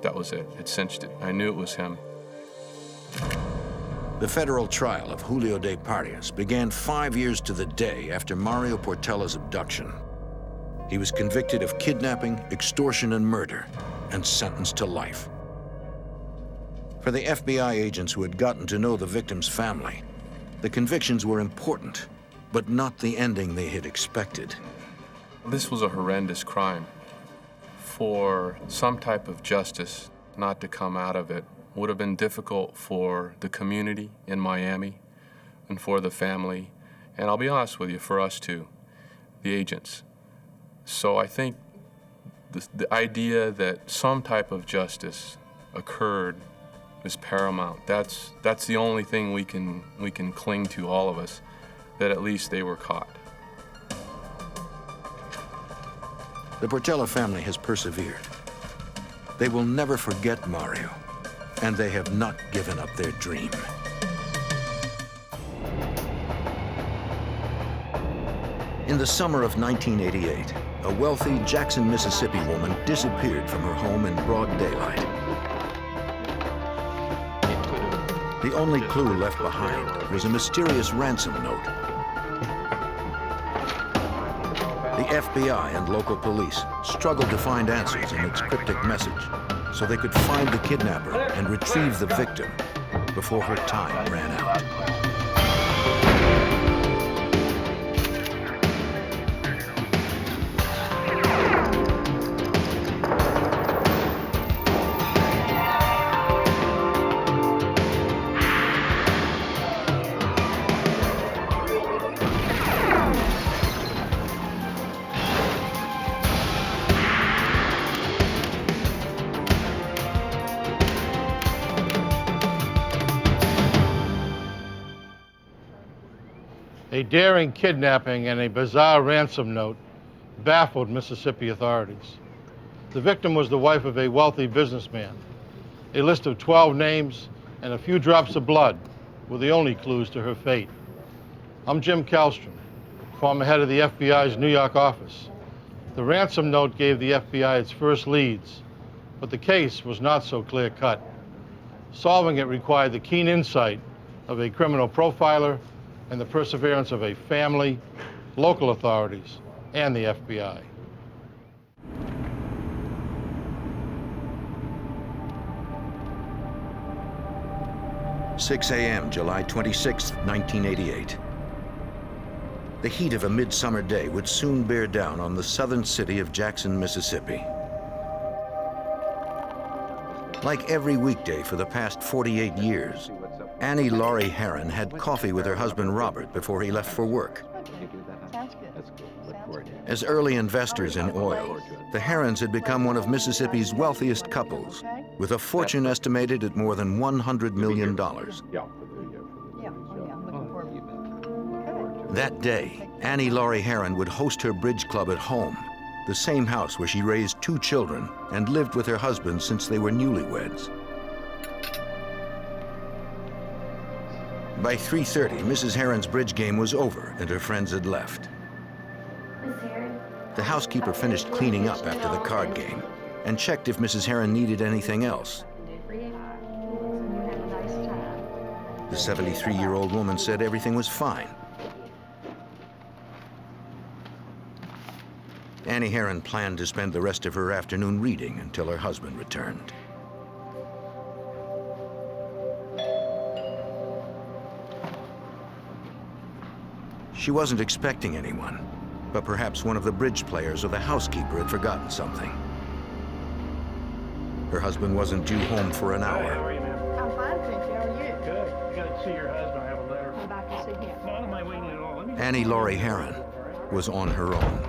That was it. It cinched it. I knew it was him. The federal trial of Julio de Parias began 5 years to the day after Mario Portella's abduction. He was convicted of kidnapping, extortion, and murder, and sentenced to life. For the FBI agents who had gotten to know the victim's family, the convictions were important, but not the ending they had expected. This was a horrendous crime. For some type of justice not to come out of it would have been difficult for the community in Miami and for the family, and I'll be honest with you, for us too, the agents. So I think the idea that some type of justice occurred is paramount. That's the only thing we can cling to, all of us, that at least they were caught. The Portella family has persevered. They will never forget Mario, and they have not given up their dream. In the summer of 1988, a wealthy Jackson, Mississippi woman disappeared from her home in broad daylight. The only clue left behind was a mysterious ransom note. The FBI and local police struggled to find answers in its cryptic message so they could find the kidnapper and retrieve the victim before her time ran out. A daring kidnapping and a bizarre ransom note baffled Mississippi authorities. The victim was the wife of a wealthy businessman. A list of 12 names and a few drops of blood were the only clues to her fate. I'm Jim Kallstrom, former head of the FBI's New York office. The ransom note gave the FBI its first leads, but the case was not so clear-cut. Solving it required the keen insight of a criminal profiler and the perseverance of a family, local authorities, and the FBI. – 6 a.m., July 26, 1988. The heat of a midsummer day would soon bear down on the southern city of Jackson, Mississippi. Like every weekday for the past 48 years, Annie Laurie Herron had coffee with her husband Robert before he left for work. As early investors in oil, the Herrons had become one of Mississippi's wealthiest couples, with a fortune estimated at more than $100 million. That day, Annie Laurie Herron would host her bridge club at home, the same house where she raised 2 children and lived with her husband since they were newlyweds. By 3:30, Mrs. Herron's bridge game was over and her friends had left. The housekeeper finished cleaning up after the card game and checked if Mrs. Herron needed anything else. The 73-year-old woman said everything was fine. Annie Herron planned to spend the rest of her afternoon reading until her husband returned. She wasn't expecting anyone, but perhaps one of the bridge players or the housekeeper had forgotten something. Her husband wasn't due home for an hour. How are you, ma'am? I'm fine, thank you. How are you? Good. I got to see your husband. I have a letter. I'm back to see him. No, I don't mind waiting at all. Annie Laurie Herron was on her own.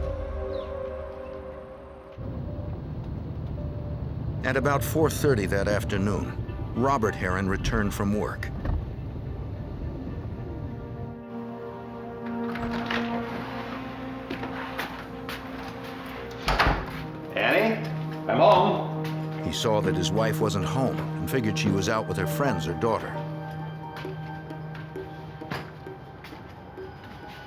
At about 4:30 that afternoon, Robert Herron returned from work. Annie, I'm home. He saw that his wife wasn't home and figured she was out with her friends or daughter.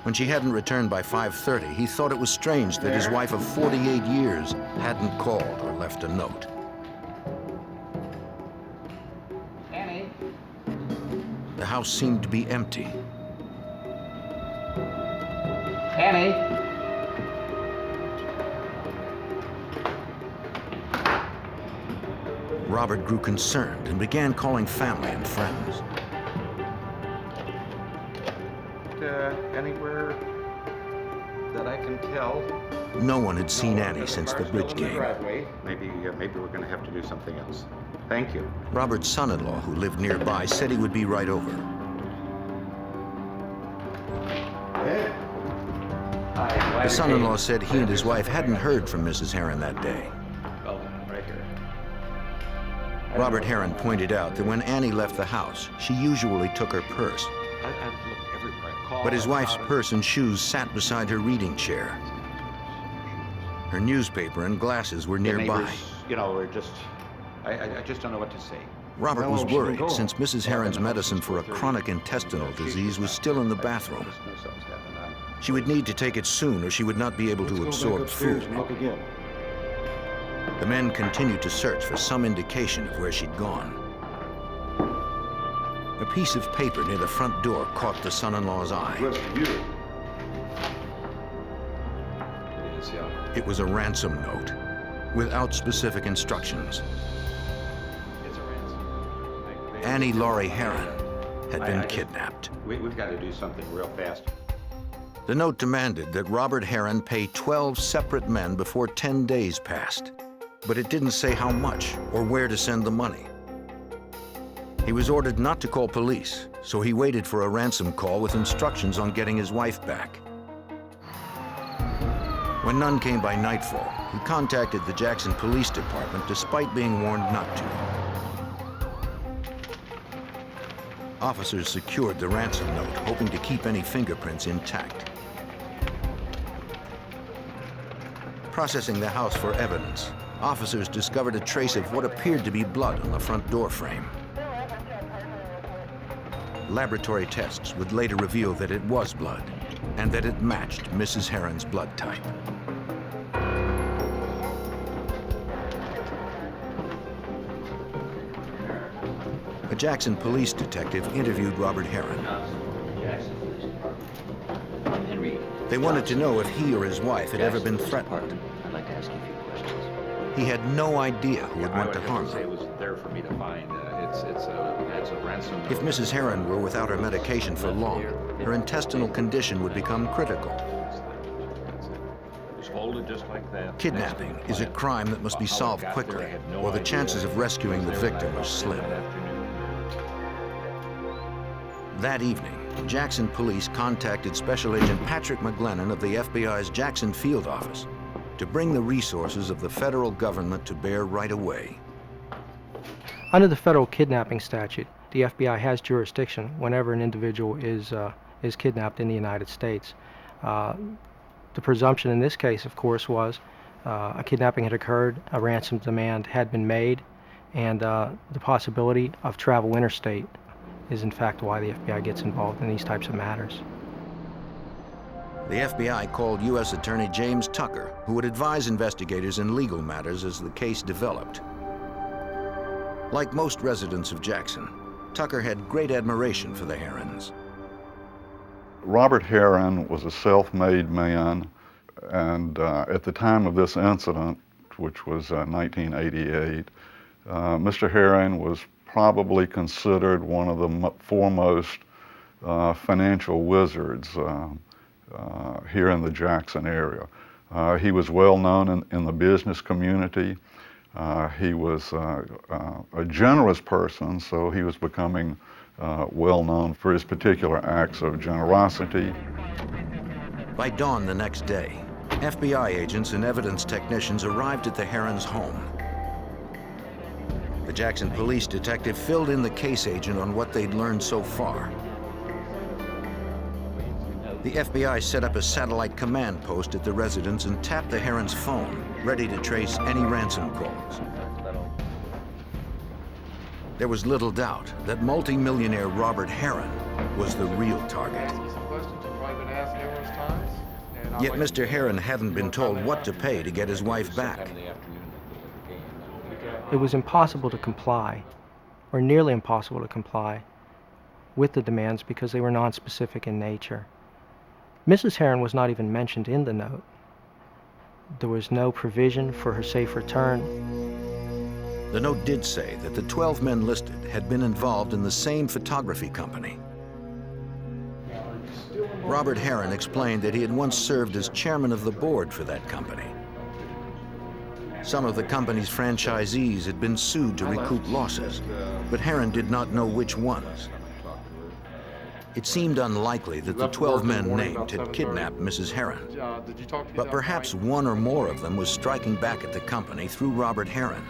When she hadn't returned by 5:30, he thought it was strange that his wife of 48 years hadn't called or left a note. Annie. The house seemed to be empty. Annie. Robert grew concerned and began calling family and friends. Anywhere that I can tell? No one had seen Annie since the bridge game. Maybe we're going to have to do something else. Thank you. Robert's son-in-law, who lived nearby, said he would be right over. The son-in-law said he and his wife hadn't heard from Mrs. Herron that day. Right here. Robert Herron pointed out that when Annie left the house, she usually took her purse. But his wife's purse and shoes sat beside her reading chair. Her newspaper and glasses were nearby. Neighbors, you know, we're just, I just don't know what to say. Robert was worried since Mrs. Herron's medicine for a chronic intestinal disease was still in the bathroom. She would need to take it soon or she would not be able to absorb food. The men continued to search for some indication of where she'd gone. A piece of paper near the front door caught the son-in-law's eye. It was a ransom note without specific instructions. Annie Laurie Herron had been kidnapped. We've got to do something real fast. The note demanded that Robert Herron pay 12 separate men before 10 days passed, but it didn't say how much or where to send the money. He was ordered not to call police, so he waited for a ransom call with instructions on getting his wife back. When none came by nightfall, he contacted the Jackson Police Department despite being warned not to. Officers secured the ransom note, hoping to keep any fingerprints intact. Processing the house for evidence, officers discovered a trace of what appeared to be blood on the front door frame. Laboratory tests would later reveal that it was blood and that it matched Mrs. Herron's blood type. A Jackson police detective interviewed Robert Herron. They wanted to know if he or his wife had ever been threatened. I'd like to ask you a few questions. He had no idea who would want to harm Say it them. was there for me to find. It's a ransom. If Mrs. Herron were without her medication for long, her intestinal condition would become critical. It was folded just like that. Kidnapping is a crime that must be solved quickly, or the chances of rescuing the victim are slim. That evening, Jackson police contacted Special Agent Patrick McGlennon of the FBI's Jackson field office to bring the resources of the federal government to bear right away. Under the federal kidnapping statute, the FBI has jurisdiction whenever an individual is kidnapped in the United States. The presumption in this case, of course, was a kidnapping had occurred, a ransom demand had been made, and the possibility of travel interstate is in fact why the FBI gets involved in these types of matters. The FBI called U.S. Attorney James Tucker, who would advise investigators in legal matters as the case developed. Like most residents of Jackson, Tucker had great admiration for the Herrons. Robert Herron was a self-made man, and at the time of this incident, which was 1988, Mr. Herron was probably considered one of the foremost financial wizards here in the Jackson area. He was well known in the business community. He was a generous person, so he was becoming well known for his particular acts of generosity. By dawn the next day, FBI agents and evidence technicians arrived at the Herrons' home. The Jackson police detective filled in the case agent on what they'd learned so far. The FBI set up a satellite command post at the residence and tapped the Herrons' phone, ready to trace any ransom calls. There was little doubt that multimillionaire Robert Herron was the real target. Yet Mr. Herron hadn't been told what to pay to get his wife back. It was impossible to comply, or nearly impossible to comply, with the demands because they were nonspecific in nature. Mrs. Herron was not even mentioned in the note. There was no provision for her safe return. The note did say that the 12 men listed had been involved in the same photography company. Robert Herron explained that he had once served as chairman of the board for that company. Some of the company's franchisees had been sued to recoup losses, but Herron did not know which ones. It seemed unlikely that the 12 men named had kidnapped Mrs. Herron, but perhaps one or more of them was striking back at the company through Robert Herron.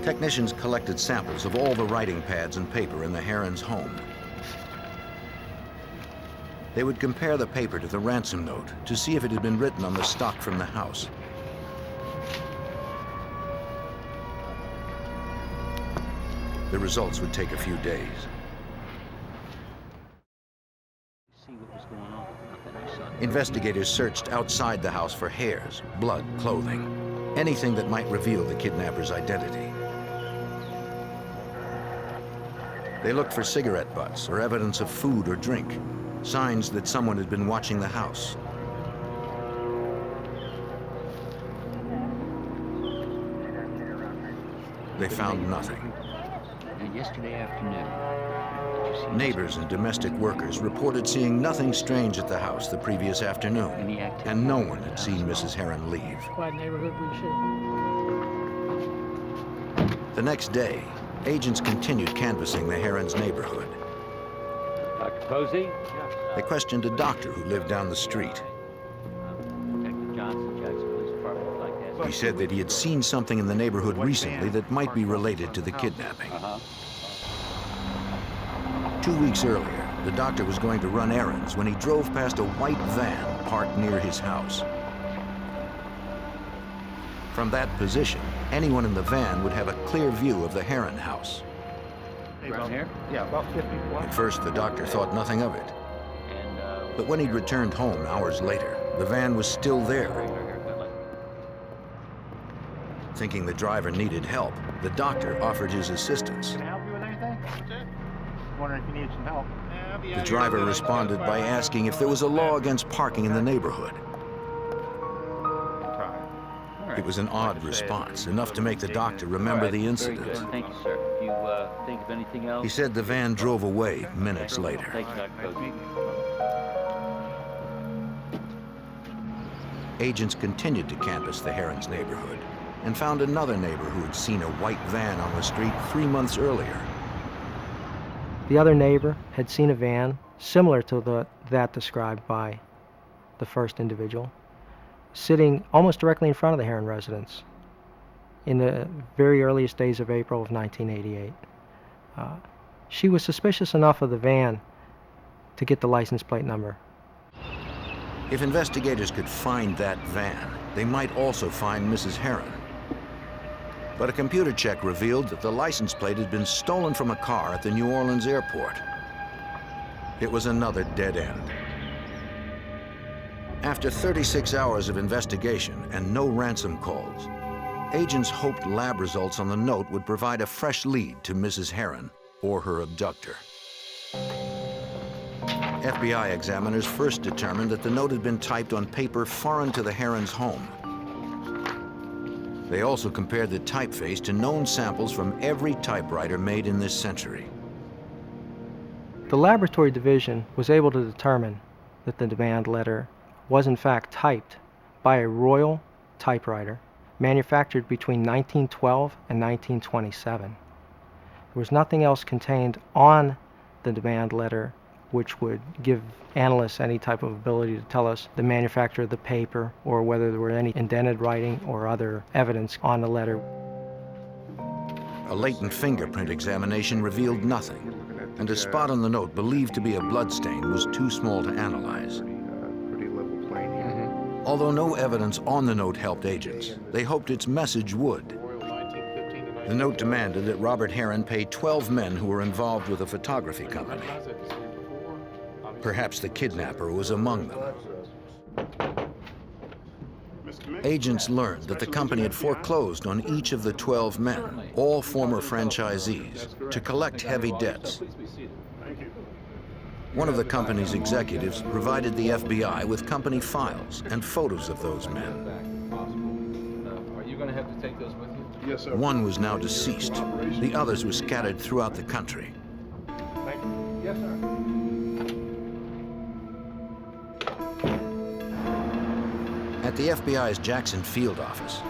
Technicians collected samples of all the writing pads and paper in the Herrons' home. They would compare the paper to the ransom note to see if it had been written on the stock from the house. The results would take a few days. Investigators searched outside the house for hairs, blood, clothing, anything that might reveal the kidnapper's identity. They looked for cigarette butts or evidence of food or drink, signs that someone had been watching the house. They found nothing. Yesterday afternoon. Neighbors and domestic workers reported seeing nothing strange at the house the previous afternoon, and no one had seen Mrs. Herron leave. Quiet neighborhood, we should. The next day, agents continued canvassing the Herrons' neighborhood. Dr. Posey? They questioned a doctor who lived down the street. He said that he had seen something in the neighborhood recently that might be related to the kidnapping. 2 weeks earlier, the doctor was going to run errands when he drove past a white van parked near his house. From that position, anyone in the van would have a clear view of the Heron house. Around here? Yeah, about 50 blocks. At first, the doctor thought nothing of it. But when he'd returned home hours later, the van was still there. Thinking the driver needed help, the doctor offered his assistance. Can I help you with anything? Wondering if you need some help. The driver responded by asking if there was a law against parking in the neighborhood. It was an odd response, enough to make the doctor remember the incident. Thank you, sir. If you think of anything else... He said the van drove away minutes later. Thank you, Dr. Posey. Agents continued to canvass the Herons neighborhood and found another neighbor who had seen a white van on the street 3 months earlier. The other neighbor had seen a van similar to that described by the first individual, sitting almost directly in front of the Heron residence in the very earliest days of April of 1988. She was suspicious enough of the van to get the license plate number. If investigators could find that van, they might also find Mrs. Heron. But a computer check revealed that the license plate had been stolen from a car at the New Orleans airport. It was another dead end. After 36 hours of investigation and no ransom calls, agents hoped lab results on the note would provide a fresh lead to Mrs. Heron or her abductor. FBI examiners first determined that the note had been typed on paper foreign to the Herons' home. They also compared the typeface to known samples from every typewriter made in this century. The laboratory division was able to determine that the demand letter was in fact typed by a Royal typewriter manufactured between 1912 and 1927. There was nothing else contained on the demand letter which would give analysts any type of ability to tell us the manufacturer of the paper or whether there were any indented writing or other evidence on the letter. A latent fingerprint examination revealed nothing, and a spot on the note believed to be a bloodstain was too small to analyze. Although no evidence on the note helped agents, they hoped its message would. The note demanded that Robert Heron pay 12 men who were involved with a photography company. Perhaps the kidnapper was among them. Agents learned that the company had foreclosed on each of the 12 men, all former franchisees, to collect heavy debts. One of the company's executives provided the FBI with company files and photos of those men. Are you going to have to take those with you? Yes, sir. One was now deceased. The others were scattered throughout the country. Thank you. Yes, sir. At the FBI's Jackson field office,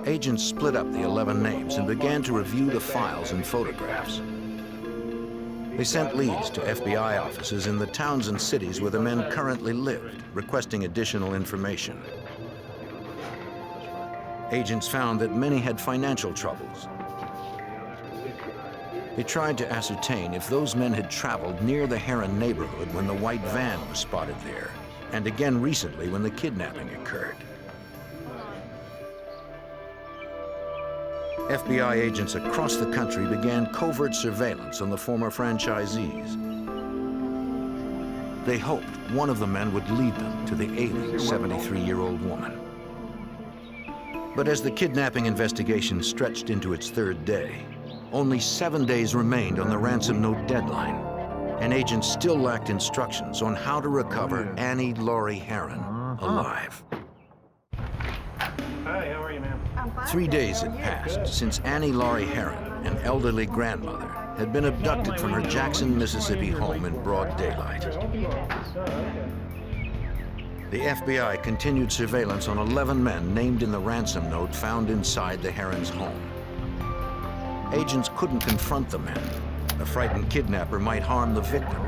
agents split up the 11 names and began to review the files and photographs. They sent leads to FBI offices in the towns and cities where the men currently lived, requesting additional information. Agents found that many had financial troubles. They tried to ascertain if those men had traveled near the Heron neighborhood when the white van was spotted there, and again recently when the kidnapping occurred. FBI agents across the country began covert surveillance on the former franchisees. They hoped one of the men would lead them to the ailing 73-year-old woman. But as the kidnapping investigation stretched into its third day, only 7 days remained on the ransom note deadline, and agents still lacked instructions on how to recover Annie Laurie Heron alive. Hi, how are you, ma'am? 3 days had passed since Annie Laurie Heron, an elderly grandmother, had been abducted from her Jackson, Mississippi home in broad daylight. The FBI continued surveillance on 11 men named in the ransom note found inside the Herons' home. Agents couldn't confront the men. A frightened kidnapper might harm the victim.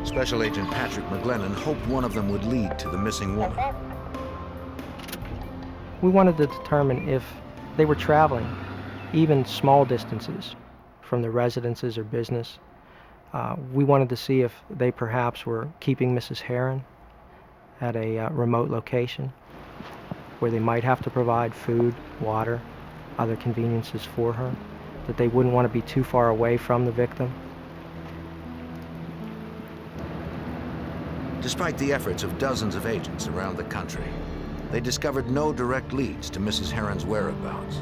Special Agent Patrick McGlennon hoped one of them would lead to the missing woman. We wanted to determine if they were traveling even small distances from their residences or business. We wanted to see if they perhaps were keeping Mrs. Heron at a remote location where they might have to provide food, water, other conveniences for her, that they wouldn't want to be too far away from the victim. Despite the efforts of dozens of agents around the country, they discovered no direct leads to Mrs. Heron's whereabouts.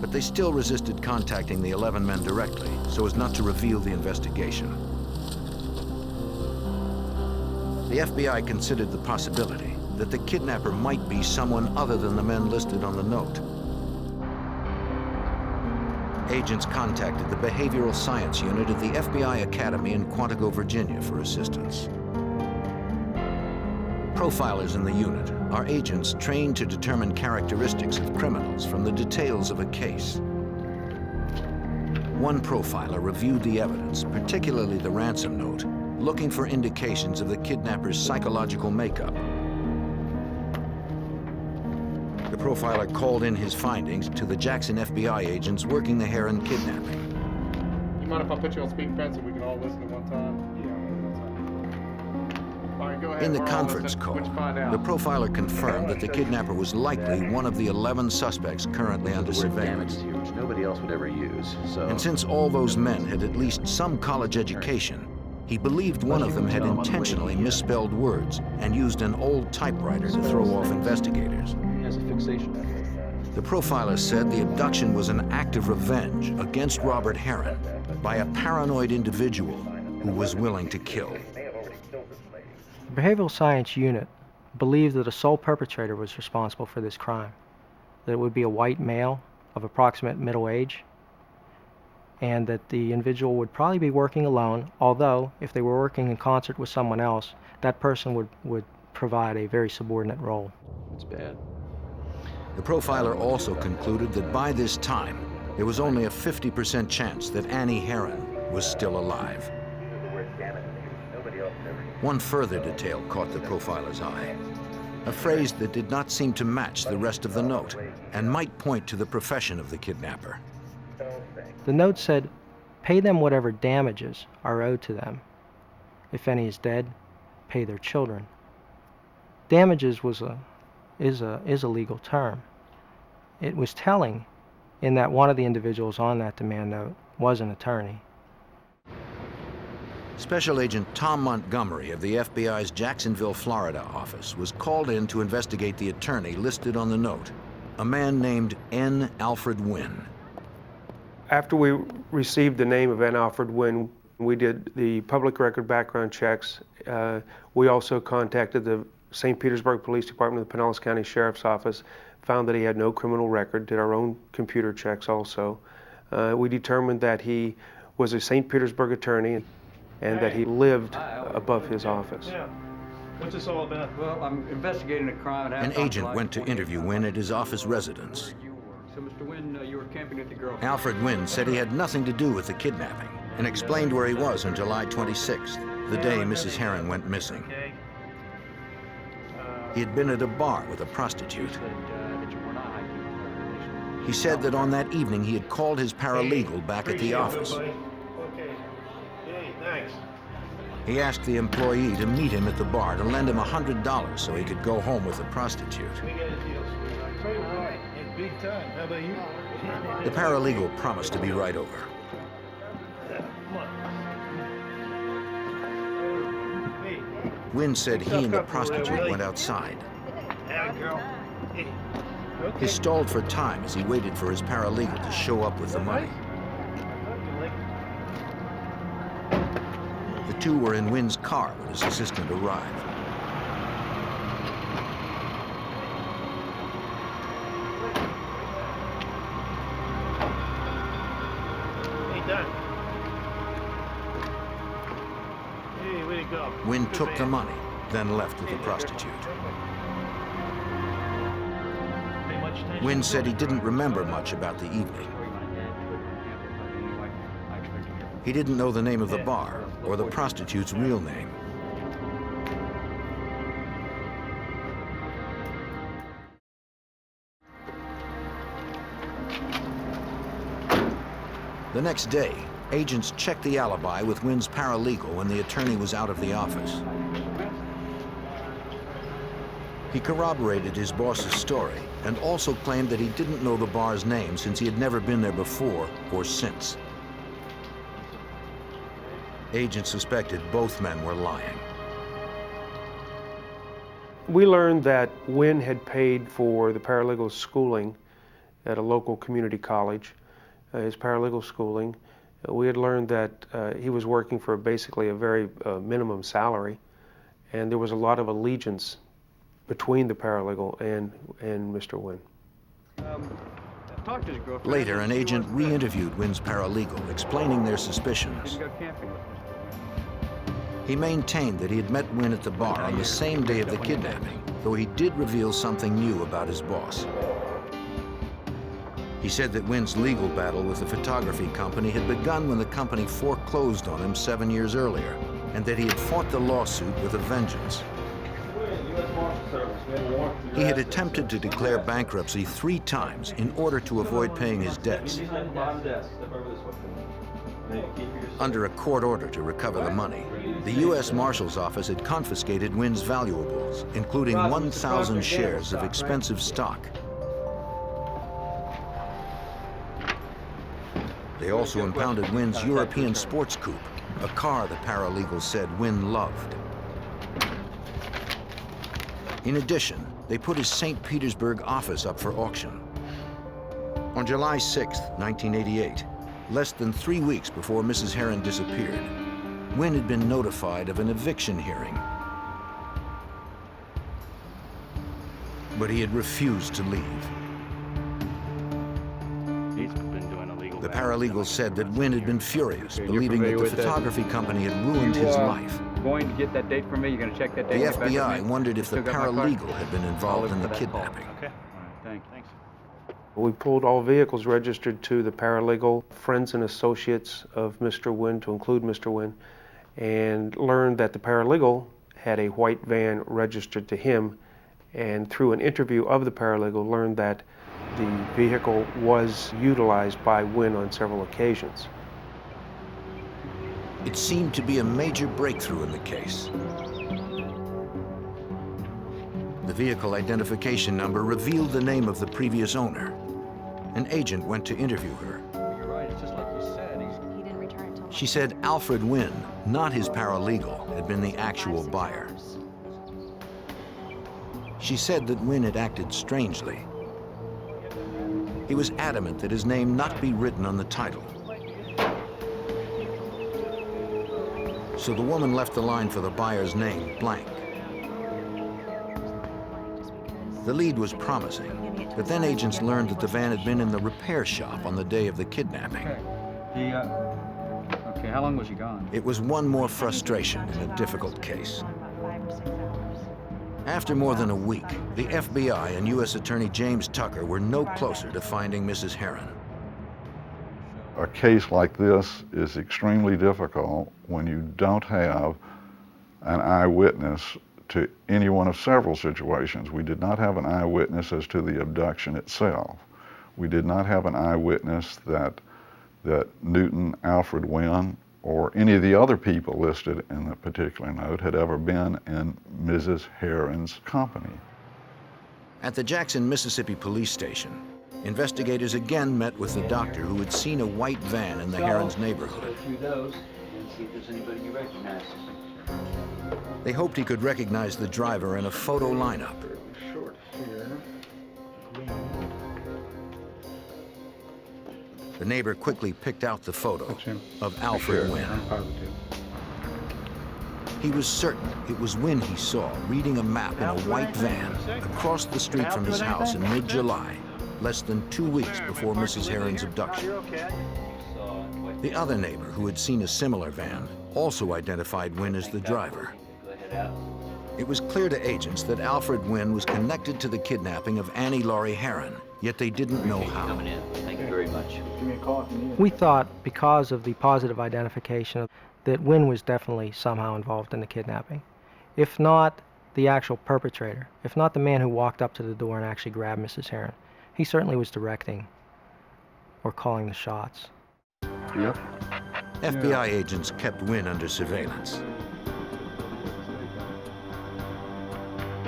But they still resisted contacting the 11 men directly so as not to reveal the investigation. The FBI considered the possibility that the kidnapper might be someone other than the men listed on the note. Agents contacted the Behavioral Science Unit at the FBI Academy in Quantico, Virginia for assistance. Profilers in the unit are agents trained to determine characteristics of criminals from the details of a case. One profiler reviewed the evidence, particularly the ransom note, looking for indications of the kidnapper's psychological makeup. The profiler called in his findings to the Jackson FBI agents working the Heron kidnapping. You mind if I put you on speakerphone so we can all listen at one time? All right, go ahead. In the conference call, the profiler confirmed that the kidnapper was likely one of the 11 suspects currently under surveillance. Which nobody else would ever use. So. And since all those men had at least some college education, he believed one of them had intentionally misspelled words and used an old typewriter to throw off investigators. He has a fixation. The profiler said the abduction was an act of revenge against Robert Heron by a paranoid individual who was willing to kill. The Behavioral Science Unit believed that a sole perpetrator was responsible for this crime, that it would be a white male of approximate middle age, and that the individual would probably be working alone, although if they were working in concert with someone else, that person would provide a very subordinate role. It's bad. The profiler also concluded that by this time, there was only a 50% chance that Annie Heron was still alive. One further detail caught the profiler's eye, a phrase that did not seem to match the rest of the note and might point to the profession of the kidnapper. The note said, "Pay them whatever damages are owed to them. If any is dead, pay their children." Damages is a legal term. It was telling in that one of the individuals on that demand note was an attorney. Special Agent Tom Montgomery of the FBI's Jacksonville, Florida office was called in to investigate the attorney listed on the note, a man named N. Alfred Wynn. After we received the name of N. Alfred Wynn, we did the public record background checks. We also contacted the St. Petersburg Police Department, the Pinellas County Sheriff's Office, found that he had no criminal record, did our own computer checks also. We determined that he was a St. Petersburg attorney and that he lived above his office. Yeah. What's this all about? Well, I'm investigating a crime. An agent went to interview Wynn at his office residence. So, Mr. Wynn, you were camping with your girlfriend. Alfred Wynn said he had nothing to do with the kidnapping and explained where he was on July 26th, the day Mrs. Heron went missing. He had been at a bar with a prostitute. He said that on that evening he had called his paralegal back at the office. Thanks. He asked the employee to meet him at the bar to lend him $100 so he could go home with the prostitute. Big time. How about you? The paralegal promised to be right over. Wynn said he and the prostitute went outside. He stalled for time as he waited for his paralegal to show up with the money. The two were in Wynn's car when his assistant arrived. Wynn took the money, then left with the prostitute. Wynn said he didn't remember much about the evening. He didn't know the name of the bar or the prostitute's real name. The next day, agents checked the alibi with Wynn's paralegal when the attorney was out of the office. He corroborated his boss's story and also claimed that he didn't know the bar's name since he had never been there before or since. Agents suspected both men were lying. We learned that Wynn had paid for the paralegal schooling at a local community college, his paralegal schooling. We had learned that he was working for basically a very minimum salary, and there was a lot of allegiance between the paralegal and Mr. Wynn. Later, an agent re-interviewed Wynn's paralegal, explaining their suspicions. He maintained that he had met Wynn at the bar on the same day of the kidnapping, though he did reveal something new about his boss. He said that Wynn's legal battle with the photography company had begun when the company foreclosed on him 7 years earlier, and that he had fought the lawsuit with a vengeance. He had attempted to declare bankruptcy 3 times in order to avoid paying his debts. Under a court order to recover the money, the U.S. Marshal's Office had confiscated Wynn's valuables, including 1,000 shares of expensive stock. They also impounded Wynn's European sports coupe, a car the paralegal said Wynn loved. In addition, they put his St. Petersburg office up for auction. On July 6, 1988, less than 3 weeks before Mrs. Heron disappeared, Wynn had been notified of an eviction hearing. But he had refused to leave. The paralegal said that Wynn had been furious, believing that the photography company had ruined his life. Going to get that date for me? You're going to check that The date? FBI wondered if the paralegal had been involved in the kidnapping. Okay. All right, thanks. We pulled all vehicles registered to the paralegal, friends and associates of Mr. Wynn, to include Mr. Wynn, and learned that the paralegal had a white van registered to him, and through an interview of the paralegal learned that the vehicle was utilized by Wynn on several occasions. It seemed to be a major breakthrough in the case. The vehicle identification number revealed the name of the previous owner. An agent went to interview her. You're right, it's just like you said. He didn't return until... She said Alfred Wynn, not his paralegal, had been the actual buyer. She said that Wynn had acted strangely. He was adamant that his name not be written on the title. So the woman left the line for the buyer's name blank. The lead was promising, but then agents learned that the van had been in the repair shop on the day of the kidnapping. Okay, how long was he gone? It was one more frustration in a difficult case. After more than a week, the FBI and U.S. Attorney James Tucker were no closer to finding Mrs. Heron. A case like this is extremely difficult when you don't have an eyewitness to any one of several situations. We did not have an eyewitness as to the abduction itself. We did not have an eyewitness that Newton Alfred Wynn or any of the other people listed in the particular note had ever been in Mrs. Heron's company. At the Jackson, Mississippi police station, investigators again met with the doctor who had seen a white van in the Herons' neighborhood. Go through those and see if there's anybody you recognize. They hoped he could recognize the driver in a photo lineup. Short here. The neighbor quickly picked out the photo of Alfred Wynn. I'm positive. He was certain it was Wynn he saw reading a map in a white van across the street from his house in mid-July, less than 2 weeks before Mrs. Heron's abduction. The other neighbor, who had seen a similar van, also identified Wynn as the driver. It was clear to agents that Alfred Wynn was connected to the kidnapping of Annie Laurie Heron, yet they didn't know how. Thank you very much. Give me a call if you need it. We thought, because of the positive identification, that Wynn was definitely somehow involved in the kidnapping. If not the actual perpetrator, if not the man who walked up to the door and actually grabbed Mrs. Heron, he certainly was directing or calling the shots. Yep. FBI agents kept Wynn under surveillance.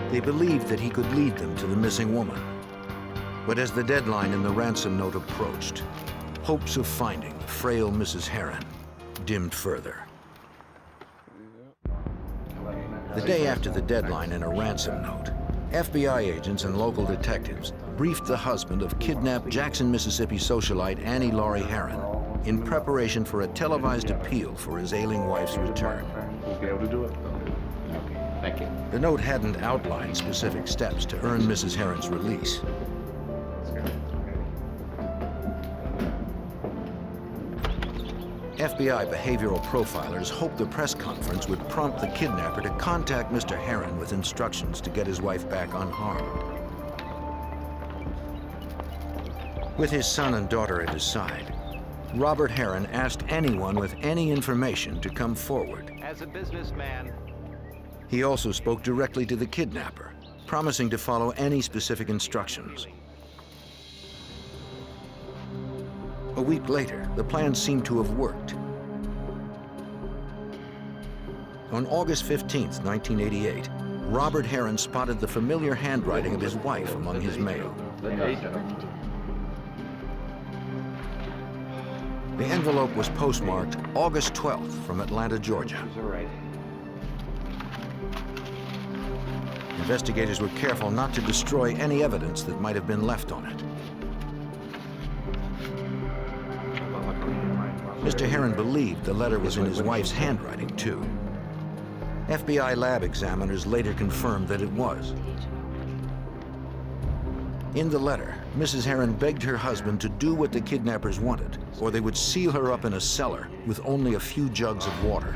They believed that he could lead them to the missing woman. But as the deadline in the ransom note approached, hopes of finding the frail Mrs. Heron dimmed further. The day after the deadline in a ransom note, FBI agents and local detectives briefed the husband of kidnapped Jackson, Mississippi socialite Annie Laurie Heron in preparation for a televised appeal for his ailing wife's return. We'll be able to do it. Okay, thank you. The note hadn't outlined specific steps to earn Mrs. Heron's release. FBI behavioral profilers hoped the press conference would prompt the kidnapper to contact Mr. Heron with instructions to get his wife back unharmed. With his son and daughter at his side, Robert Heron asked anyone with any information to come forward. As a businessman, He also spoke directly to the kidnapper, promising to follow any specific instructions. A week later, the plan seemed to have worked. On August 15th, 1988, Robert Heron spotted the familiar handwriting of his wife among his mail. The envelope was postmarked August 12th from Atlanta, Georgia. Investigators were careful not to destroy any evidence that might have been left on it. Mr. Heron believed the letter was in his wife's handwriting, too. FBI lab examiners later confirmed that it was. In the letter, Mrs. Heron begged her husband to do what the kidnappers wanted, or they would seal her up in a cellar with only a few jugs of water.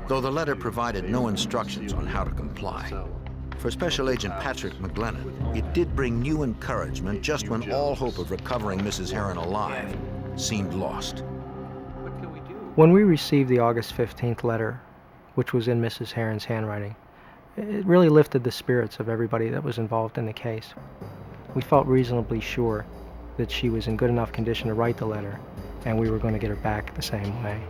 Though the letter provided no instructions on how to comply, for Special Agent Patrick McGlennon, it did bring new encouragement just when all hope of recovering Mrs. Heron alive seemed lost. When we received the August 15th letter, which was in Mrs. Heron's handwriting, it really lifted the spirits of everybody that was involved in the case. We felt reasonably sure that she was in good enough condition to write the letter, and we were going to get her back the same way.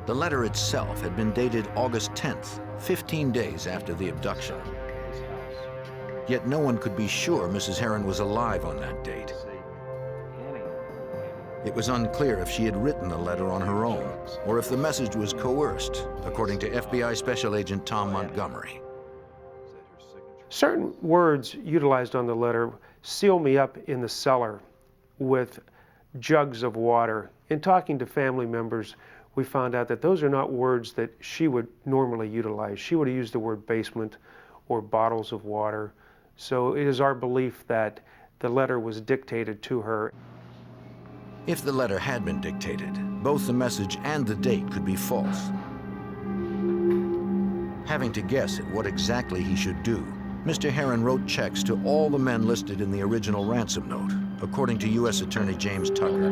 The letter itself had been dated August 10th, 15 days after the abduction. Yet no one could be sure Mrs. Heron was alive on that date. It was unclear if she had written the letter on her own, or if the message was coerced, according to FBI Special Agent Tom Montgomery. Certain words utilized on the letter seal me up in the cellar with jugs of water. In talking to family members, we found out that those are not words that she would normally utilize. She would have used the word basement or bottles of water. So it is our belief that the letter was dictated to her. If the letter had been dictated, both the message and the date could be false. Having to guess at what exactly he should do, Mr. Heron wrote checks to all the men listed in the original ransom note, according to U.S. Attorney James Tucker.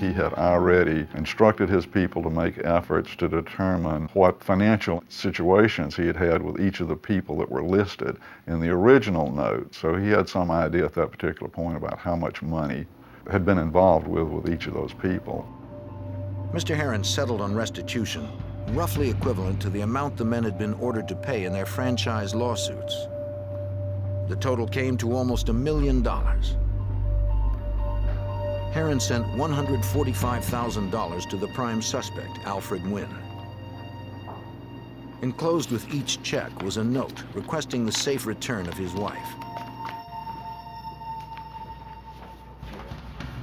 He had already instructed his people to make efforts to determine what financial situations he had had with each of the people that were listed in the original note. So he had some idea at that particular point about how much money had been involved with each of those people. Mr. Heron settled on restitution, roughly equivalent to the amount the men had been ordered to pay in their franchise lawsuits. The total came to almost $1 million. Heron sent $145,000 to the prime suspect, Alfred Wynn. Enclosed with each check was a note requesting the safe return of his wife.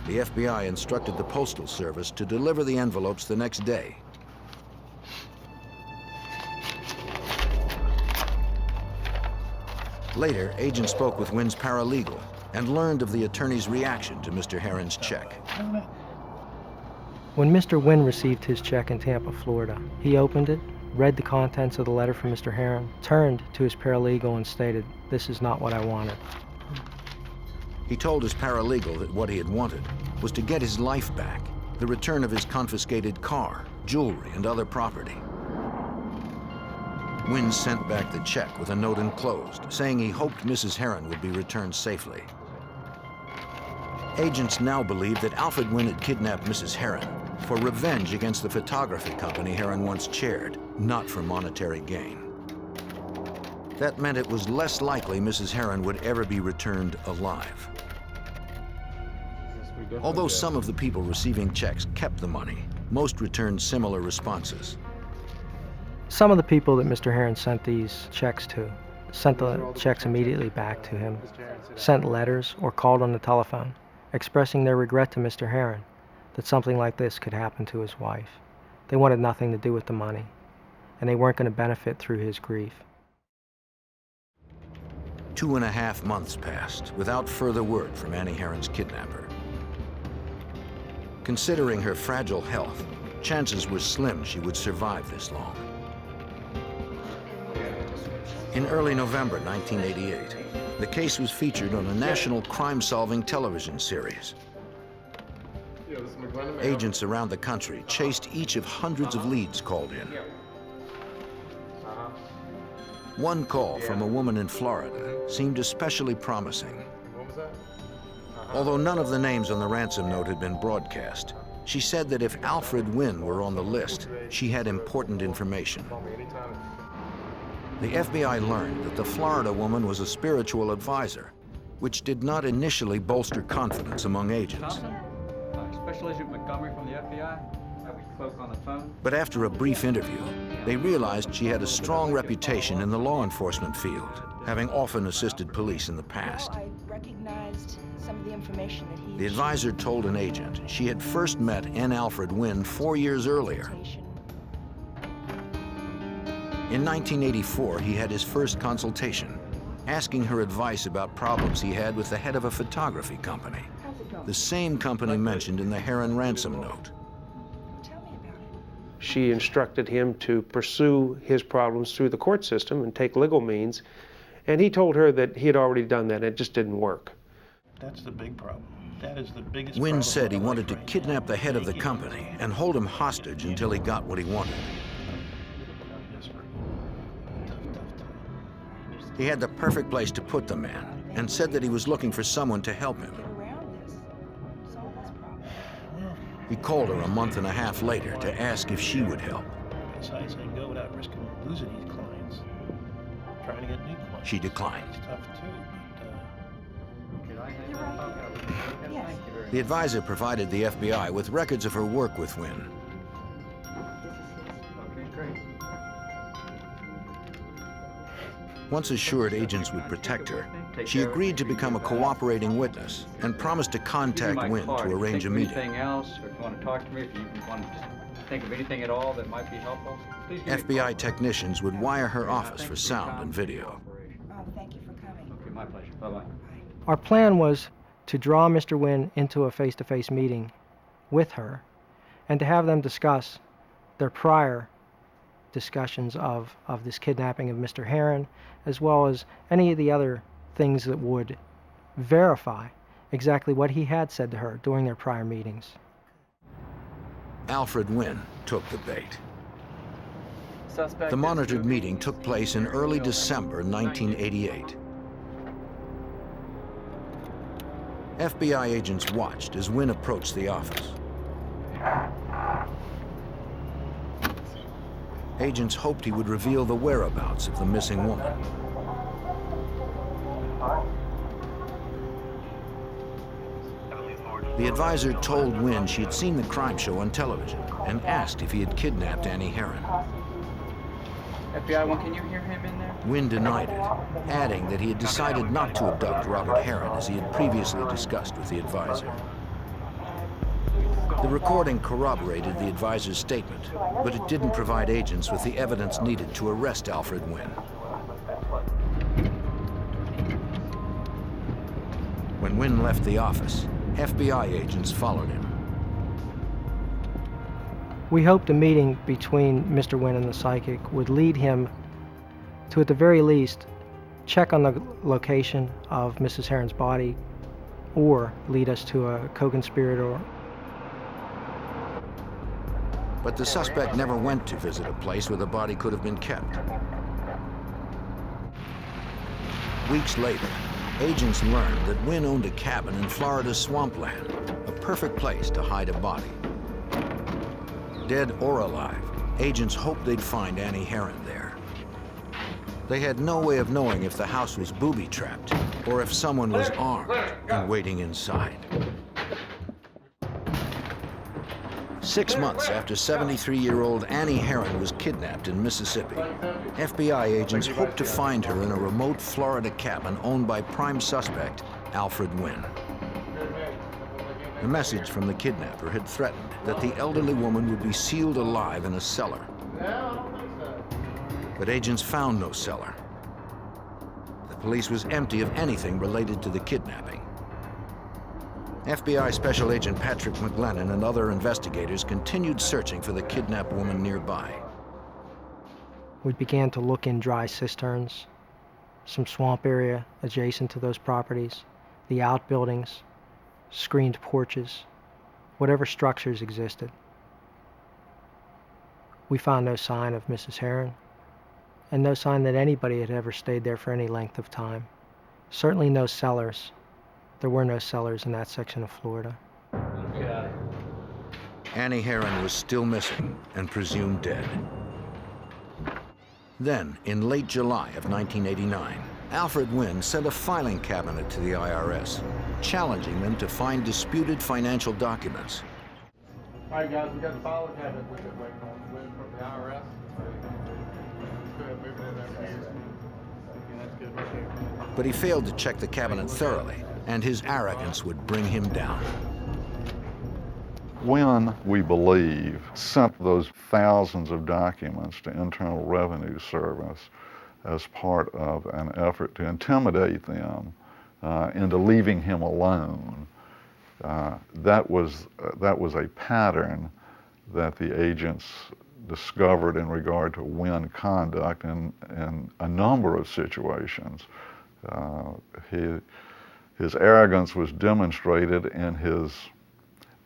The FBI instructed the Postal Service to deliver the envelopes the next day. Later, agents spoke with Wynn's paralegal and learned of the attorney's reaction to Mr. Heron's check. When Mr. Wynn received his check in Tampa, Florida, he opened it, read the contents of the letter from Mr. Heron, turned to his paralegal and stated, "This is not what I wanted." He told his paralegal that what he had wanted was to get his life back, the return of his confiscated car, jewelry, and other property. Wynn sent back the check with a note enclosed, saying he hoped Mrs. Heron would be returned safely. Agents now believe that Alfred Wynn had kidnapped Mrs. Heron for revenge against the photography company Heron once chaired, not for monetary gain. That meant it was less likely Mrs. Heron would ever be returned alive. Although some of the people receiving checks kept the money, most returned similar responses. Some of the people that Mr. Heron sent these checks to sent the checks immediately back to him, sent letters or called on the telephone, expressing their regret to Mr. Heron that something like this could happen to his wife. They wanted nothing to do with the money, and they weren't going to benefit through his grief. 2.5 months passed without further word from Annie Heron's kidnapper. Considering her fragile health, chances were slim she would survive this long. In early November 1988, the case was featured on a national crime-solving television series. Agents around the country chased each of hundreds of leads called in. One call from a woman in Florida seemed especially promising. Although none of the names on the ransom note had been broadcast, she said that if Alfred Wynn were on the list, she had important information. The FBI learned that the Florida woman was a spiritual advisor, which did not initially bolster confidence among agents. Special Agent Montgomery from the FBI. We spoke on the phone. But after a brief interview, they realized she had a strong reputation in the law enforcement field, having often assisted police in the past. I recognized some of the information that he... The advisor told an agent she had first met N. Alfred Wynn 4 years earlier. In 1984, he had his first consultation, asking her advice about problems he had with the head of a photography company, the same company mentioned in the Heron ransom note. She instructed him to pursue his problems through the court system and take legal means, and he told her that he had already done that, and it just didn't work. That's the big problem. That is the biggest Wynn problem. said he wanted to kidnap the head of the company and hold him hostage until he got what he wanted. He had the perfect place to put the man and said that he was looking for someone to help him. He called her a month and a half later to ask if she would help. I say go without risking losing these clients. Trying to get new clients. She declined. It's tough too, The advisor provided the FBI with records of her work with Wynn. Once assured agents would protect her, she agreed to become a cooperating witness and promised to contact Wynn to arrange a meeting. Anything else, or if you want to talk to me, if you want to think of anything at all that might be helpful, please give me a FBI technicians would wire her office for sound and video. Oh, thank you for coming. Okay, my pleasure. Bye-bye. Our plan was to draw Mr. Wynn into a face-to-face meeting with her and to have them discuss their prior discussions of this kidnapping of Mr. Heron, as well as any of the other things that would verify exactly what he had said to her during their prior meetings. Alfred Wynn took the bait. The monitored meeting took place in early December 1988. FBI agents watched as Wynn approached the office. Agents hoped he would reveal the whereabouts of the missing woman. The advisor told Wynn she had seen the crime show on television and asked if he had kidnapped Annie Heron. FBI one, can you hear him in there? Wynn denied it, adding that he had decided not to abduct Robert Heron as he had previously discussed with the advisor. The recording corroborated the advisor's statement, but it didn't provide agents with the evidence needed to arrest Alfred Wynn. When Wynn left the office, FBI agents followed him. We hoped a meeting between Mr. Wynn and the psychic would lead him to, at the very least, check on the location of Mrs. Heron's body or lead us to a co-conspirator. But the suspect never went to visit a place where the body could have been kept. Weeks later, agents learned that Wynn owned a cabin in Florida's swampland, a perfect place to hide a body. Dead or alive, agents hoped they'd find Annie Herron there. They had no way of knowing if the house was booby-trapped or if someone was armed and waiting inside. 6 months after 73-year-old Annie Herron was kidnapped in Mississippi, FBI agents hoped to find her in a remote Florida cabin owned by prime suspect Alfred Wynn. A message from the kidnapper had threatened that the elderly woman would be sealed alive in a cellar. But agents found no cellar. The police was empty of anything related to the kidnapping. FBI Special Agent Patrick McGlennon and other investigators continued searching for the kidnapped woman nearby. We began to look in dry cisterns, some swamp area adjacent to those properties, the outbuildings, screened porches, whatever structures existed. We found no sign of Mrs. Herron, and no sign that anybody had ever stayed there for any length of time. Certainly no cellars. There were no cellars in that section of Florida. Annie Herron was still missing and presumed dead. Then, in late July of 1989, Alfred Wynn sent a filing cabinet to the IRS, challenging them to find disputed financial documents. All right, guys, we got the filing cabinet waiting on Wynn from the IRS. Let's go ahead and move it in there, please. Okay, that's good right here. But he failed to check the cabinet thoroughly, and his arrogance would bring him down. Wynn, we believe, sent those thousands of documents to Internal Revenue Service as part of an effort to intimidate them into leaving him alone. That was a pattern that the agents discovered in regard to Wynn conduct in a number of situations. His arrogance was demonstrated in his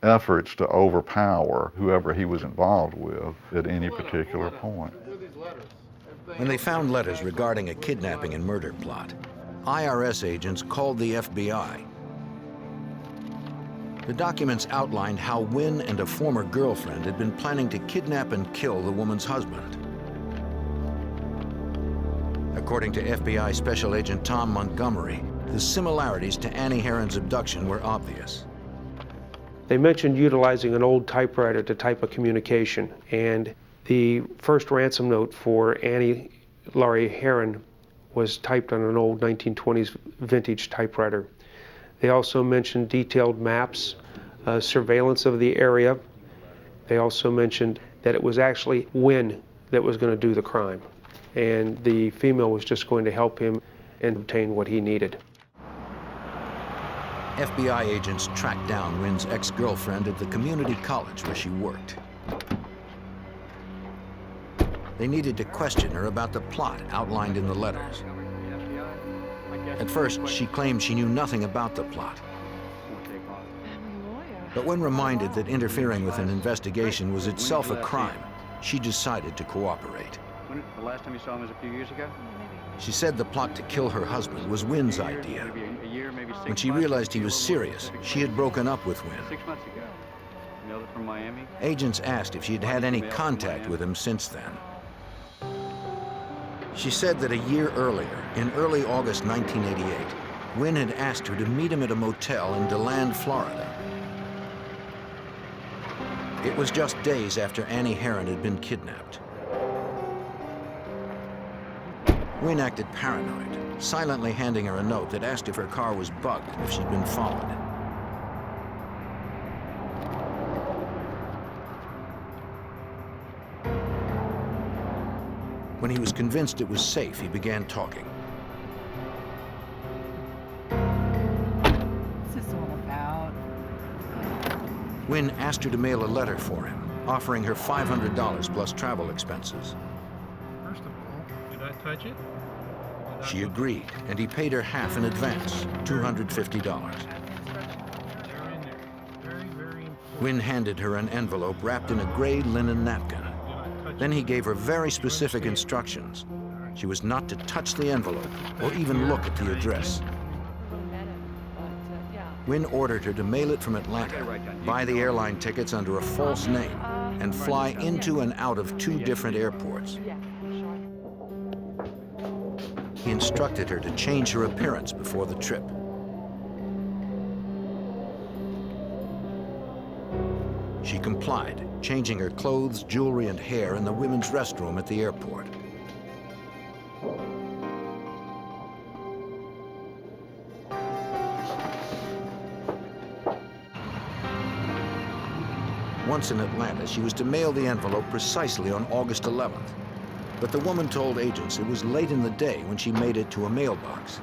efforts to overpower whoever he was involved with at any particular point. When they found letters regarding a kidnapping and murder plot, IRS agents called the FBI. The documents outlined how Wynn and a former girlfriend had been planning to kidnap and kill the woman's husband. According to FBI Special Agent Tom Montgomery, the similarities to Annie Herron's abduction were obvious. They mentioned utilizing an old typewriter to type a communication, and the first ransom note for Annie Laurie Herron was typed on an old 1920s vintage typewriter. They also mentioned detailed maps, surveillance of the area. They also mentioned that it was actually Wynn that was going to do the crime, and the female was just going to help him and obtain what he needed. FBI agents tracked down Wynn's ex-girlfriend at the community college where she worked. They needed to question her about the plot outlined in the letters. At first, she claimed she knew nothing about the plot. But when reminded that interfering with an investigation was itself a crime, she decided to cooperate. The last time you saw him was a few years ago? She said the plot to kill her husband was Wynn's idea. Maybe a year, maybe 6 months. When she realized he was serious, she had broken up with Wynn. 6 months ago. Mailed it from Miami. Agents asked if she had had any contact with him since then. She said that a year earlier, in early August 1988, Wynn had asked her to meet him at a motel in DeLand, Florida. It was just days after Annie Herron had been kidnapped. Wynn acted paranoid, silently handing her a note that asked if her car was bugged and if she'd been followed. When he was convinced it was safe, he began talking. What's this all about? Wynn asked her to mail a letter for him, offering her $500 plus travel expenses. First of all, did I touch it? She agreed, and he paid her half in advance, $250. Wynn handed her an envelope wrapped in a gray linen napkin. Then he gave her very specific instructions. She was not to touch the envelope or even look at the address. Wynn ordered her to mail it from Atlanta, buy the airline tickets under a false name, and fly into and out of 2 different airports. He instructed her to change her appearance before the trip. She complied, changing her clothes, jewelry, and hair in the women's restroom at the airport. Once in Atlanta, she was to mail the envelope precisely on August 11th. But the woman told agents it was late in the day when she made it to a mailbox.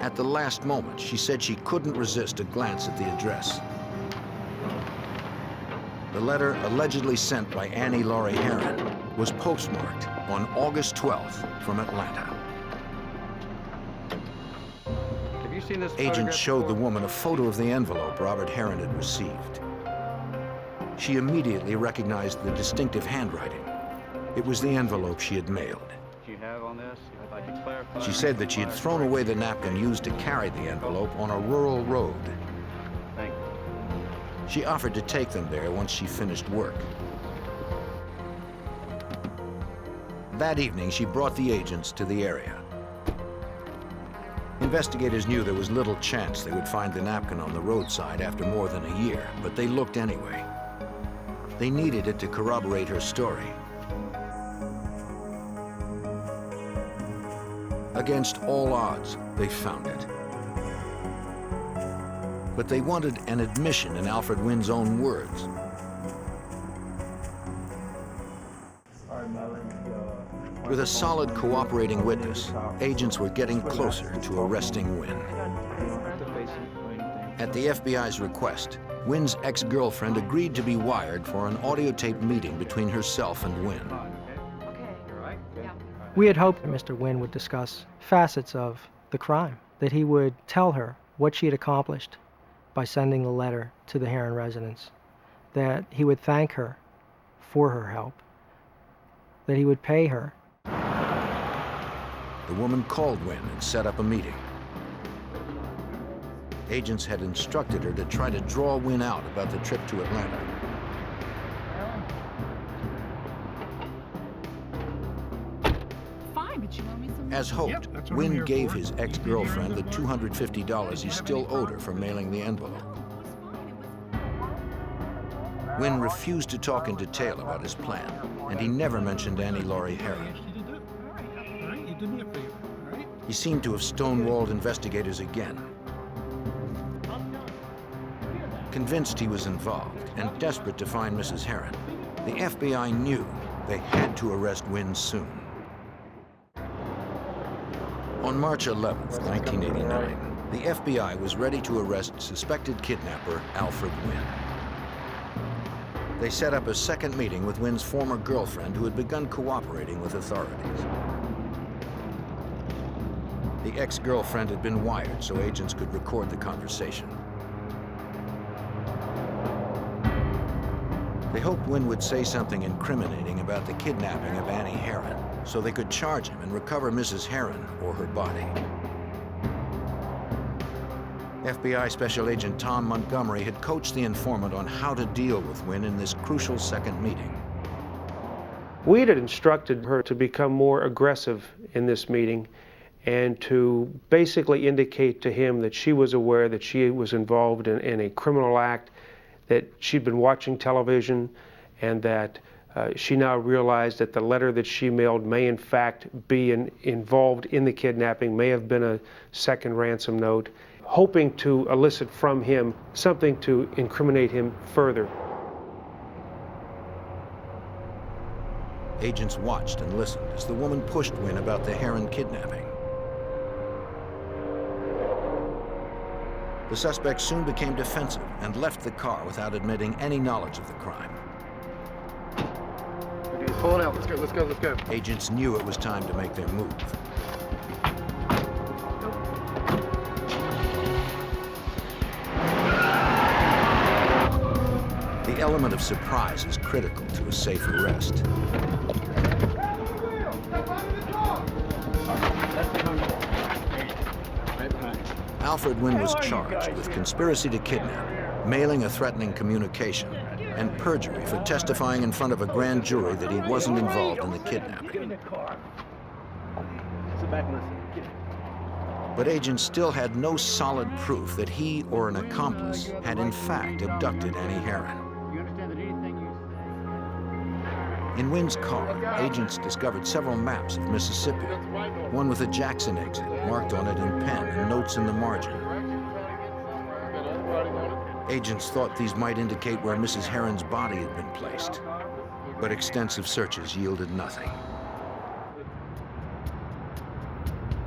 At the last moment, she said she couldn't resist a glance at the address. The letter, allegedly sent by Annie Laurie Herron, was postmarked on August 12th from Atlanta. Have you seen this Agents showed the woman a photo of the envelope Robert Herron had received. She immediately recognized the distinctive handwriting. It was the envelope she had mailed. Do you have on this? I'd like to clarify. She said that she had thrown away the napkin used to carry the envelope on a rural road. Thank you. She offered to take them there once she finished work. That evening, she brought the agents to the area. Investigators knew there was little chance they would find the napkin on the roadside after more than a year, but they looked anyway. They needed it to corroborate her story. Against all odds, they found it. But they wanted an admission in Alfred Wynn's own words. With a solid cooperating witness, agents were getting closer to arresting Wynn. At the FBI's request, Wynn's ex-girlfriend agreed to be wired for an audio-tape meeting between herself and Wynn. We had hoped that Mr. Wynn would discuss facets of the crime, that he would tell her what she had accomplished by sending the letter to the Herron residence, that he would thank her for her help, that he would pay her. The woman called Wynn and set up a meeting. Agents had instructed her to try to draw Wynn out about the trip to Atlanta. As hoped, Wynn gave his ex-girlfriend the $250 he still owed her for mailing the envelope. Wynn refused to talk in detail about his plan, and he never mentioned Annie Laurie Herron. He seemed to have stonewalled investigators again. Convinced he was involved and desperate to find Mrs. Herron, the FBI knew they had to arrest Wynn soon. On March 11th, 1989, the FBI was ready to arrest suspected kidnapper Alfred Wynn. They set up a second meeting with Wynn's former girlfriend who had begun cooperating with authorities. The ex-girlfriend had been wired so agents could record the conversation. They hoped Wynn would say something incriminating about the kidnapping of Annie Herron so they could charge him and recover Mrs. Herron or her body. FBI Special Agent Tom Montgomery had coached the informant on how to deal with Wynn in this crucial second meeting. We had instructed her to become more aggressive in this meeting and to basically indicate to him that she was aware that she was involved in a criminal act, that she'd been watching television, and that she now realized that the letter that she mailed may in fact be involved in the kidnapping, may have been a second ransom note, hoping to elicit from him something to incriminate him further. Agents watched and listened as the woman pushed Wynn about the Herron kidnapping. The suspect soon became defensive and left the car without admitting any knowledge of the crime. Okay, pull it out. Let's go, let's go, let's go. Agents knew it was time to make their move. The element of surprise is critical to a safe arrest. Alfred Wynn was charged with conspiracy to kidnap, mailing a threatening communication, and perjury for testifying in front of a grand jury that he wasn't involved in the kidnapping. Sit back and listen. But agents still had no solid proof that he or an accomplice had in fact abducted Annie Herron. You understand that anything you In Wynn's car, agents discovered several maps of Mississippi, one with a Jackson exit marked on it in pen and notes in the margin. Agents thought these might indicate where Mrs. Herron's body had been placed, but extensive searches yielded nothing.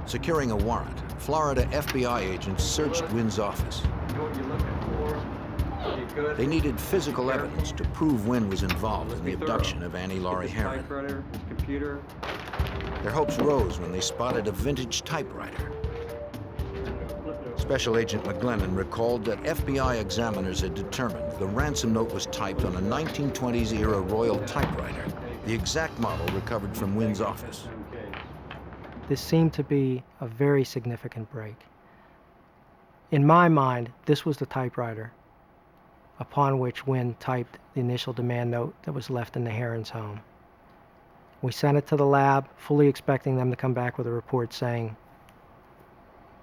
Securing a warrant, Florida FBI agents searched Wynn's office. They needed physical evidence to prove Wynn was involved in the abduction of Annie Laurie Herron. Their hopes rose when they spotted a vintage typewriter. Special Agent McGlennon recalled that FBI examiners had determined the ransom note was typed on a 1920s-era Royal typewriter, the exact model recovered from Wynn's office. This seemed to be a very significant break. In my mind, this was the typewriter upon which Wynn typed the initial demand note that was left in the Herron's home. We sent it to the lab, fully expecting them to come back with a report saying,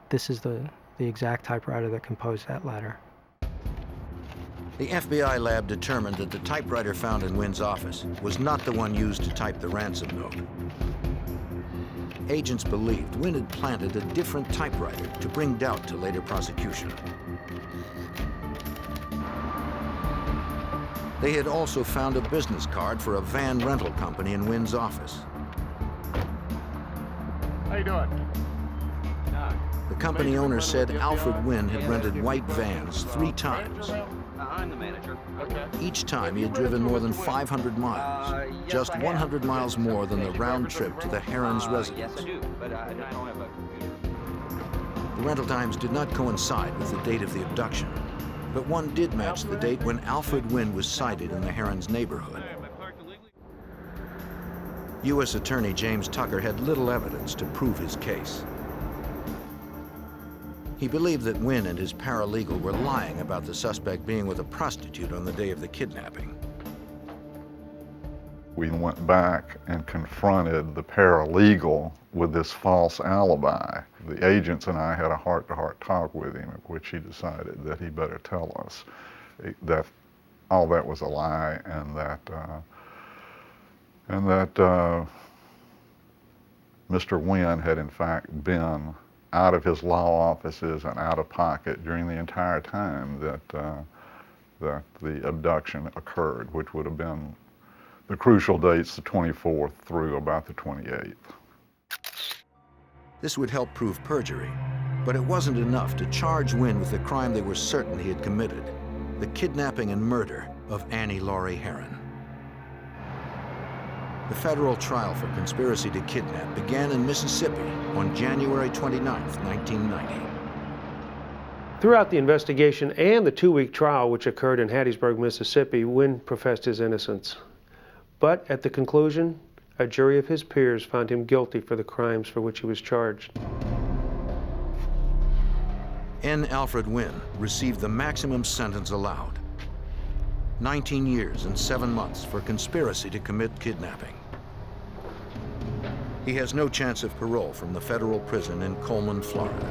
this is the exact typewriter that composed that letter. The FBI lab determined that the typewriter found in Wynn's office was not the one used to type the ransom note. Agents believed Wynn had planted a different typewriter to bring doubt to later prosecution. They had also found a business card for a van rental company in Wynn's office. How you doing? The company owner said Alfred Wynn had rented white vans 3 times. I'm the manager. Okay. Each time he had driven more than 500 miles, just 100 miles more than the round trip to the Herron's residence. Yes, I do, but I don't have a computer. The rental times did not coincide with the date of the abduction, but one did match the date when Alfred Wynn was sighted in the Herron's neighborhood. U.S. Attorney James Tucker had little evidence to prove his case. He believed that Wynn and his paralegal were lying about the suspect being with a prostitute on the day of the kidnapping. We went back and confronted the paralegal with this false alibi. The agents and I had a heart-to-heart talk with him, at which he decided that he better tell us that all that was a lie, and that Mr. Wynn had in fact been out of his law offices and out of pocket during the entire time that the abduction occurred, which would have been the crucial dates, the 24th through about the 28th. This would help prove perjury, but it wasn't enough to charge Wynn with the crime they were certain he had committed, the kidnapping and murder of Annie Laurie Herron. The federal trial for conspiracy to kidnap began in Mississippi on January 29, 1990. Throughout the investigation and the 2-week trial, which occurred in Hattiesburg, Mississippi, Wynn professed his innocence. But at the conclusion, a jury of his peers found him guilty for the crimes for which he was charged. N. Alfred Wynn received the maximum sentence allowed: 19 years and 7 months for conspiracy to commit kidnapping. He has no chance of parole from the federal prison in Coleman, Florida.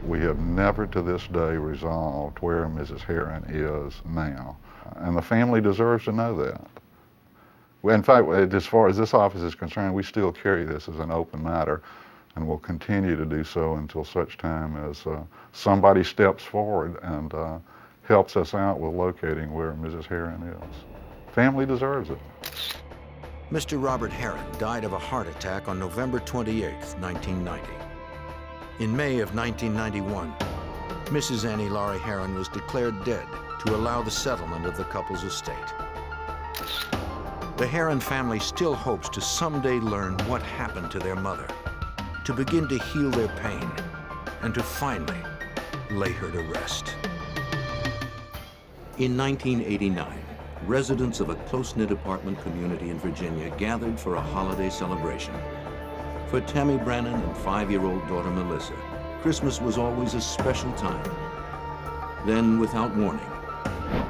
We have never to this day resolved where Mrs. Herron is now, and the family deserves to know that. In fact, as far as this office is concerned, we still carry this as an open matter, and will continue to do so until such time as somebody steps forward and helps us out with locating where Mrs. Herron is. Family deserves it. Mr. Robert Herron died of a heart attack on November 28, 1990. In May of 1991, Mrs. Annie Laurie Herron was declared dead to allow the settlement of the couple's estate. The Herron family still hopes to someday learn what happened to their mother, to begin to heal their pain, and to finally lay her to rest. In 1989, residents of a close-knit apartment community in Virginia gathered for a holiday celebration. For Tammy Brannon and 5-year-old daughter Melissa, Christmas was always a special time. Then, without warning,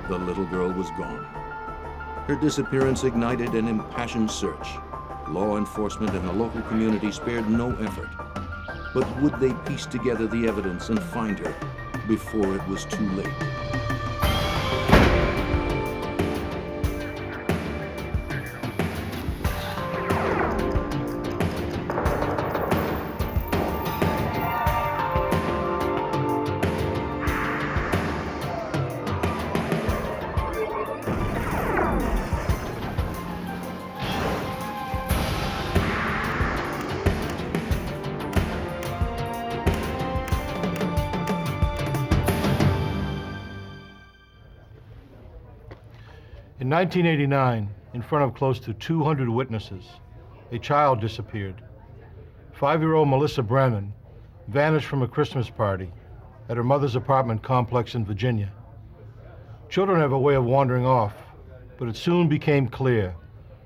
the little girl was gone. Her disappearance ignited an impassioned search. Law enforcement and the local community spared no effort. But would they piece together the evidence and find her before it was too late? In 1989, in front of close to 200 witnesses, a child disappeared. 5-year-old Melissa Brennan vanished from a Christmas party at her mother's apartment complex in Virginia. Children have a way of wandering off, but it soon became clear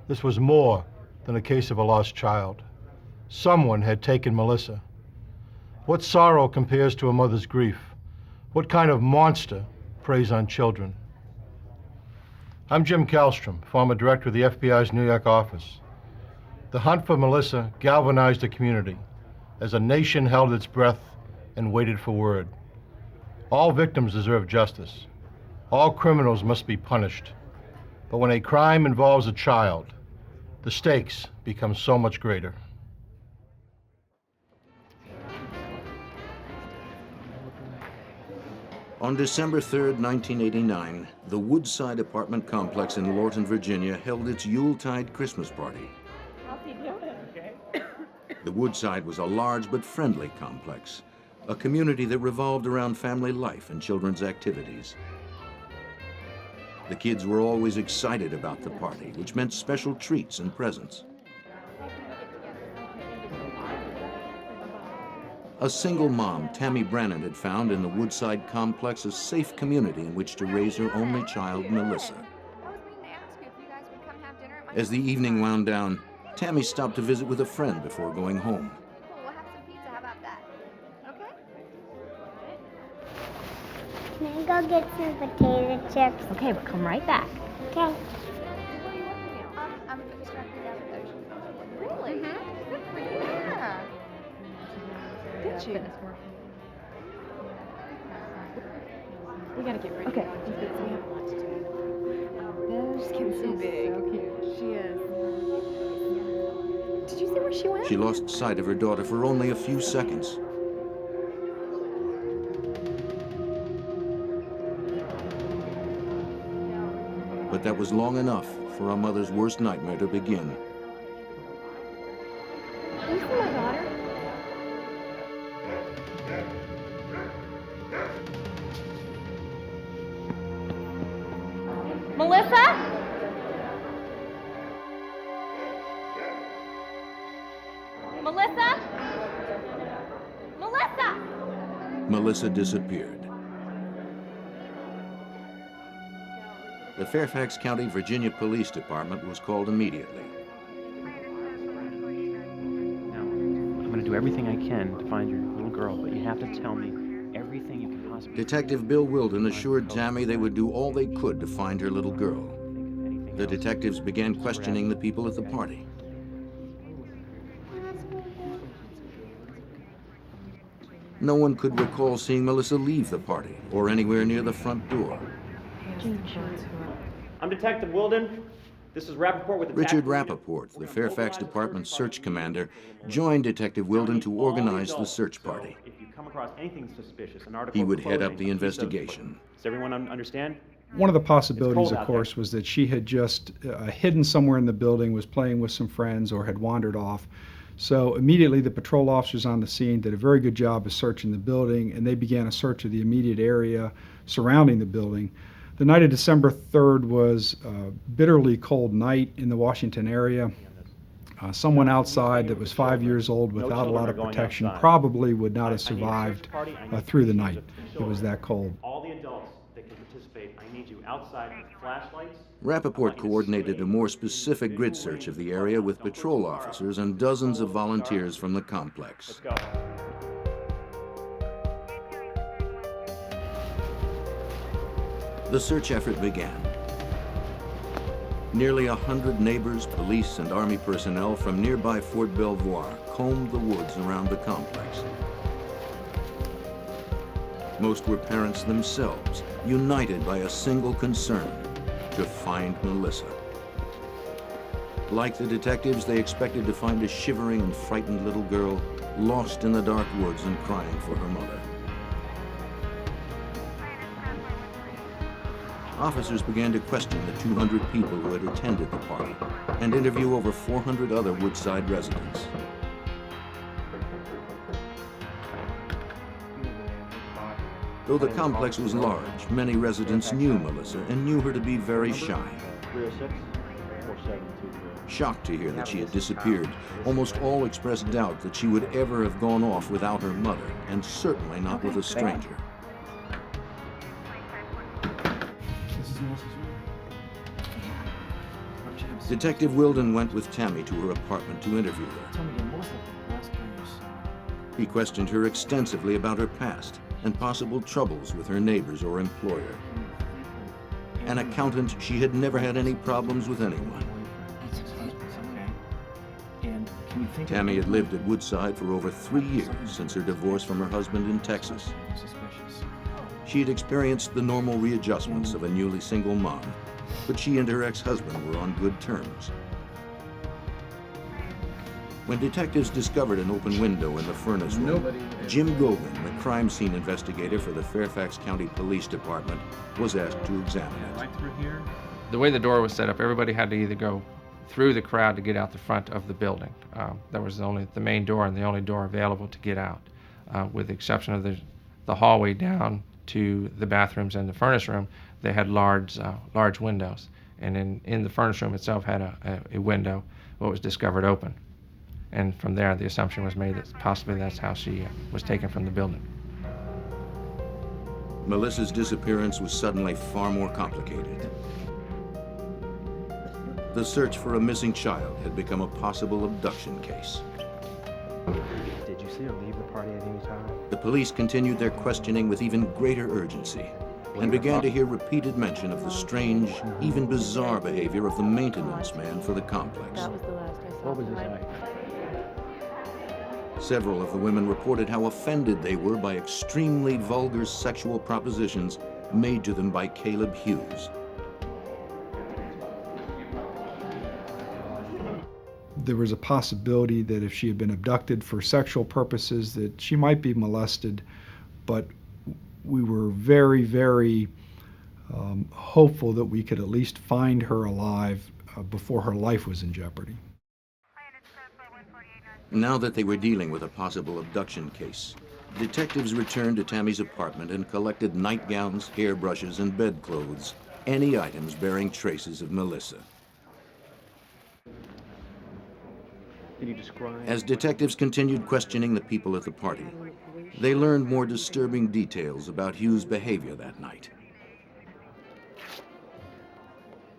this was more than a case of a lost child. Someone had taken Melissa. What sorrow compares to a mother's grief? What kind of monster preys on children? I'm Jim Kallstrom, former director of the FBI's New York office. The hunt for Melissa galvanized the community as a nation held its breath and waited for word. All victims deserve justice. All criminals must be punished. But when a crime involves a child, the stakes become so much greater. On December 3rd, 1989, the Woodside apartment complex in Lorton, Virginia held its Yuletide Christmas party. The Woodside was a large but friendly complex, a community that revolved around family life and children's activities. The kids were always excited about the party, which meant special treats and presents. A single mom, Tammy Brannon, had found in the Woodside complex a safe community in which to raise her only child, Melissa. As the evening wound down, Tammy stopped to visit with a friend before going home. We'll have some pizza. How about that? Okay? Can I go get some potato chips? Okay, we'll come right back. Okay. I'm distracted out with those. Really? Mm-hmm. Good for you. Yeah. Did you? We gotta get ready. Okay. We have a lot to do. She's getting so big. So cute. She is. Did you see where she went? She lost sight of her daughter for only a few seconds. But that was long enough for a mother's worst nightmare to begin. Can you see my daughter? Melissa? Melissa? Melissa? Melissa disappeared. The Fairfax County, Virginia Police Department was called immediately. Now, I'm going to do everything I can to find your little girl, but you have to tell me everything you can possibly. Detective Bill Wilden assured Tammy they would do all they could to find her little girl. The detectives began questioning the people at the party. No one could recall seeing Melissa leave the party or anywhere near the front door. I'm Detective Wilden. This is Rappaport with the Richard Rappaport, the Fairfax Department's search commander, joined Detective Wilden to organize the search party. If you come across anything suspicious, an article He would head up clothing, the investigation. Does everyone understand? One of the possibilities, of course, was that she had just hidden somewhere in the building, was playing with some friends, or had wandered off. So immediately the patrol officers on the scene did a very good job of searching the building, and they began a search of the immediate area surrounding the building. The night of December 3rd was a bitterly cold night in the Washington area. Someone outside that was 5 years old without a lot of protection probably would not have survived through the night. It was that cold. All the adults that can participate, I need you outside with flashlights. Rappaport coordinated a more specific grid search of the area with patrol officers and dozens of volunteers from the complex. The search effort began. Nearly 100 neighbors, police, and Army personnel from nearby Fort Belvoir combed the woods around the complex. Most were parents themselves, united by a single concern: to find Melissa. Like the detectives, they expected to find a shivering and frightened little girl lost in the dark woods and crying for her mother. Officers began to question the 200 people who had attended the party and interview over 400 other Woodside residents. Though the complex was large, many residents knew Melissa and knew her to be very shy. Shocked to hear that she had disappeared, almost all expressed doubt that she would ever have gone off without her mother, and certainly not with a stranger. Detective Wilden went with Tammy to her apartment to interview her. He questioned her extensively about her past and possible troubles with her neighbors or employer. An accountant, she had never had any problems with anyone. Tammy had lived at Woodside for over 3 years since her divorce from her husband in Texas. She had experienced the normal readjustments of a newly single mom, but she and her ex-husband were on good terms. When detectives discovered an open window in the furnace room, Jim Gogan, the crime scene investigator for the Fairfax County Police Department, was asked to examine it. Right through here? The way the door was set up, everybody had to either go through the crowd to get out the front of the building. That was only the main door and the only door available to get out, with the exception of the hallway down to the bathrooms and the furnace room. They had large windows, and in the furnace room itself had a window, what was discovered open. And from there, the assumption was made that possibly that's how she was taken from the building. Melissa's disappearance was suddenly far more complicated. The search for a missing child had become a possible abduction case. Did you see her leave the party at any time? The police continued their questioning with even greater urgency and began to hear repeated mention of the strange, even bizarre behavior of the maintenance man for the complex. That was the last I saw. What was his height? Several of the women reported how offended they were by extremely vulgar sexual propositions made to them by Caleb Hughes. There was a possibility that if she had been abducted for sexual purposes that she might be molested, but we were very, very hopeful that we could at least find her alive before her life was in jeopardy. Now that they were dealing with a possible abduction case, detectives returned to Tammy's apartment and collected nightgowns, hairbrushes, and bedclothes, any items bearing traces of Melissa. Can you describe? As detectives continued questioning the people at the party, they learned more disturbing details about Hughes' behavior that night.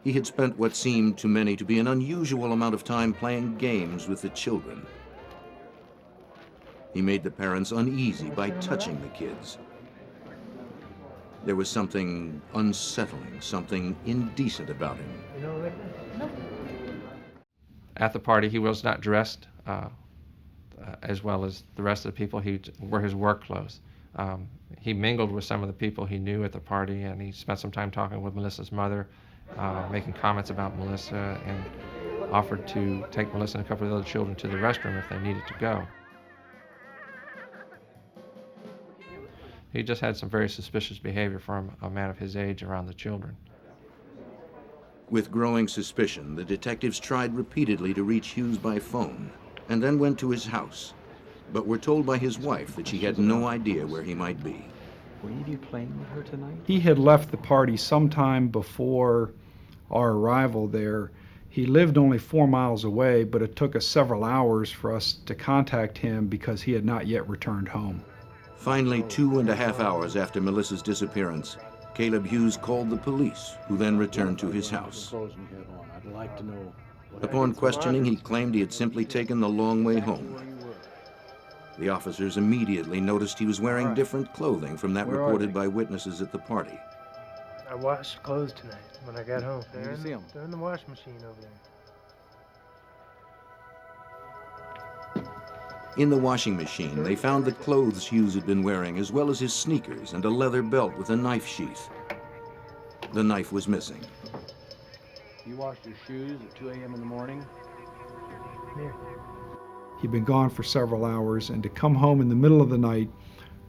He had spent what seemed to many to be an unusual amount of time playing games with the children. He made the parents uneasy by touching the kids. There was something unsettling, something indecent about him. At the party, he was not dressed as well as the rest of the people. He wore his work clothes. He mingled with some of the people he knew at the party, and he spent some time talking with Melissa's mother, making comments about Melissa, and offered to take Melissa and a couple of other children to the restroom if they needed to go. He just had some very suspicious behavior from a man of his age around the children. With growing suspicion, the detectives tried repeatedly to reach Hughes by phone, and then went to his house, but were told by his wife that she had no idea where he might be. Were you playing with her tonight? He had left the party sometime before our arrival there. He lived only 4 miles away, but it took us several hours for us to contact him because he had not yet returned home. Finally, 2.5 hours after Melissa's disappearance, Caleb Hughes called the police, who then returned to his house. Upon questioning, he claimed he had simply taken the long way home. The officers immediately noticed he was wearing different clothing from that reported by witnesses at the party. I washed clothes tonight when I got home. Did you see 'em? They're in the washing machine over there. In the washing machine, they found the clothes Hughes had been wearing, as well as his sneakers and a leather belt with a knife sheath. The knife was missing. You washed your shoes at 2 a.m. in the morning? Here. He'd been gone for several hours, and to come home in the middle of the night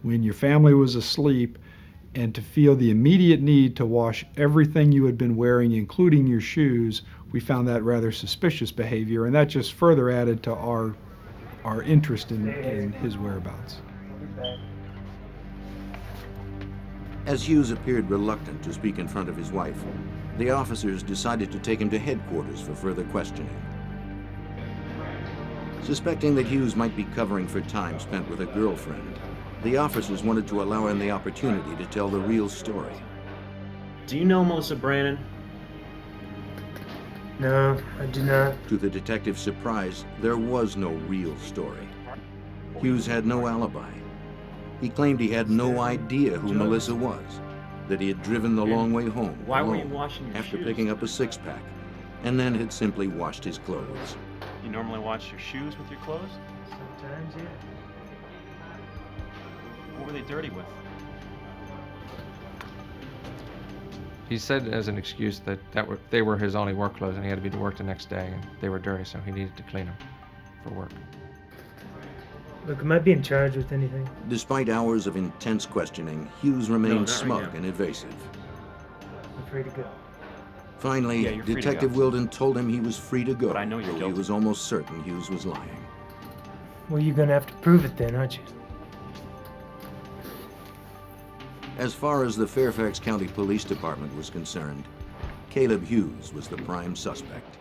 when your family was asleep and to feel the immediate need to wash everything you had been wearing, including your shoes, we found that rather suspicious behavior, and that just further added to our interest in his whereabouts. As Hughes appeared reluctant to speak in front of his wife, the officers decided to take him to headquarters for further questioning. Suspecting that Hughes might be covering for time spent with a girlfriend, the officers wanted to allow him the opportunity to tell the real story. Do you know Melissa Brannon? No, I do not. To the detective's surprise, there was no real story. Hughes had no alibi. He claimed he had no idea who Melissa was, that he had driven the long way home Why were you alone washing your after shoes? picking up a six-pack, and then had simply washed his clothes. You normally wash your shoes with your clothes? Sometimes, yeah. What were they dirty with? He said as an excuse that they were his only work clothes and he had to be to work the next day and they were dirty, so he needed to clean them for work. Look, am I being charged with anything? Despite hours of intense questioning, Hughes remained smug and evasive. I'm free to go. Finally, Yeah, you're free to Detective go. Wilden told him he was free to go, But I know you're though he guilty. was almost certain Hughes was lying. Well, you're gonna have to prove it then, aren't you? As far as the Fairfax County Police Department was concerned, Caleb Hughes was the prime suspect.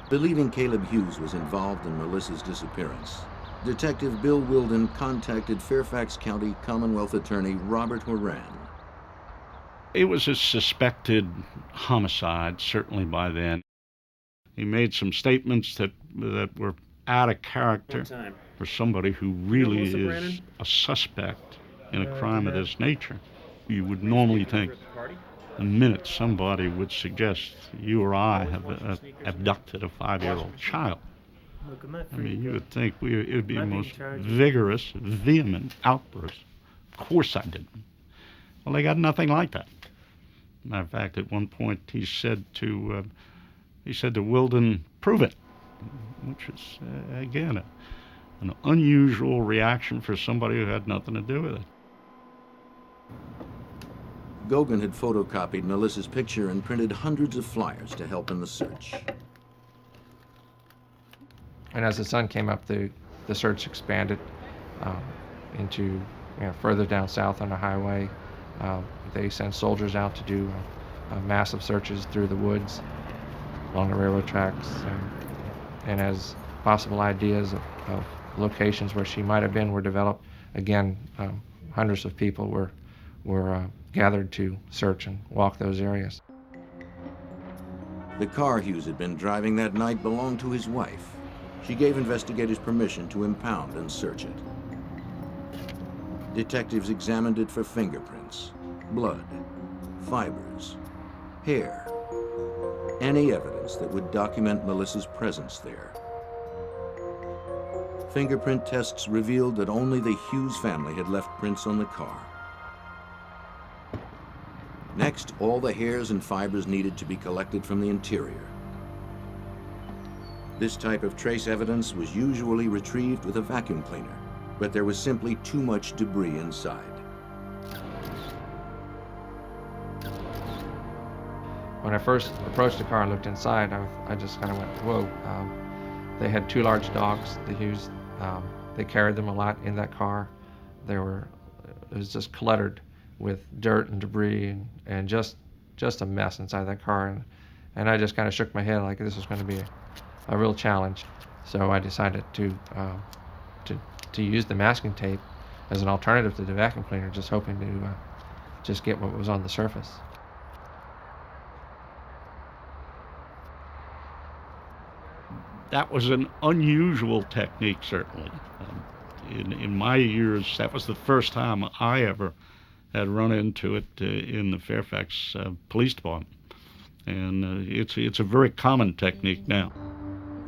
Believing Caleb Hughes was involved in Melissa's disappearance, Detective Bill Wilden contacted Fairfax County Commonwealth Attorney Robert Horan. It was a suspected homicide, certainly by then. He made some statements that were out of character for somebody who really is a suspect in a crime of this nature. You would normally think the minute somebody would suggest you or I have abducted a 5-year-old child, I mean, you would think it would be the most vigorous, vehement outburst. Of course I didn't. Well, they got nothing like that. Matter of fact, at one point he said to Wilden, "Prove it," which is again an unusual reaction for somebody who had nothing to do with it. Gogan had photocopied Melissa's picture and printed hundreds of flyers to help in the search. And as the sun came up, the search expanded into further down south on the highway. They sent soldiers out to do massive searches through the woods, along the railroad tracks, and as possible ideas of locations where she might have been were developed, again, hundreds of people were gathered to search and walk those areas. The car Hughes had been driving that night belonged to his wife. She gave investigators permission to impound and search it. Detectives examined it for fingerprints, blood, fibers, hair, any evidence that would document Melissa's presence there. Fingerprint tests revealed that only the Hughes family had left prints on the car. Next, all the hairs and fibers needed to be collected from the interior. This type of trace evidence was usually retrieved with a vacuum cleaner, but there was simply too much debris inside. When I first approached the car and looked inside, I just kind of went, whoa. They had 2 large dogs, the Hughes. They carried them a lot in that car. It was just cluttered with dirt and debris and just a mess inside that car. And I just kind of shook my head like this was going to be a real challenge. So I decided to use the masking tape as an alternative to the vacuum cleaner, just hoping to just get what was on the surface. That was an unusual technique, certainly. In my years, that was the first time I ever had run into it in the Fairfax Police Department. And it's a very common technique now.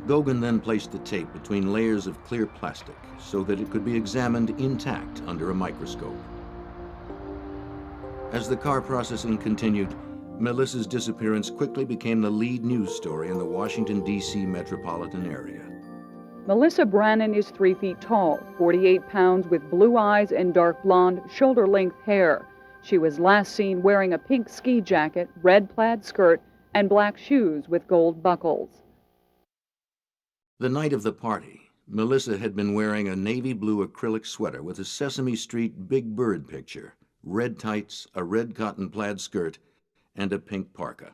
Gauguin then placed the tape between layers of clear plastic so that it could be examined intact under a microscope. As the car processing continued, Melissa's disappearance quickly became the lead news story in the Washington, D.C. metropolitan area. Melissa Brannon is 3 feet tall, 48 pounds, with blue eyes and dark blonde, shoulder-length hair. She was last seen wearing a pink ski jacket, red plaid skirt, and black shoes with gold buckles. The night of the party, Melissa had been wearing a navy blue acrylic sweater with a Sesame Street Big Bird picture, red tights, a red cotton plaid skirt, and a pink parka.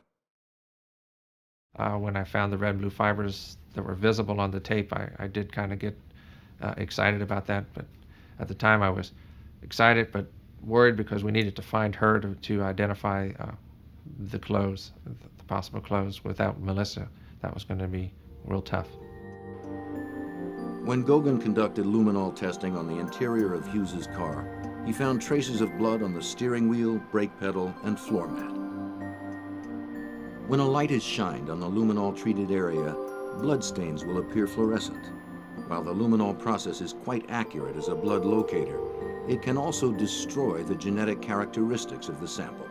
When I found the red blue fibers that were visible on the tape, I did kind of get excited about that. But at the time I was excited but worried because we needed to find her to identify the clothes, the possible clothes. Without Melissa, that was going to be real tough. When Gauguin conducted luminol testing on the interior of Hughes's car, he found traces of blood on the steering wheel, brake pedal, and floor mat. When a light is shined on the luminol-treated area, bloodstains will appear fluorescent. While the luminol process is quite accurate as a blood locator, it can also destroy the genetic characteristics of the sample.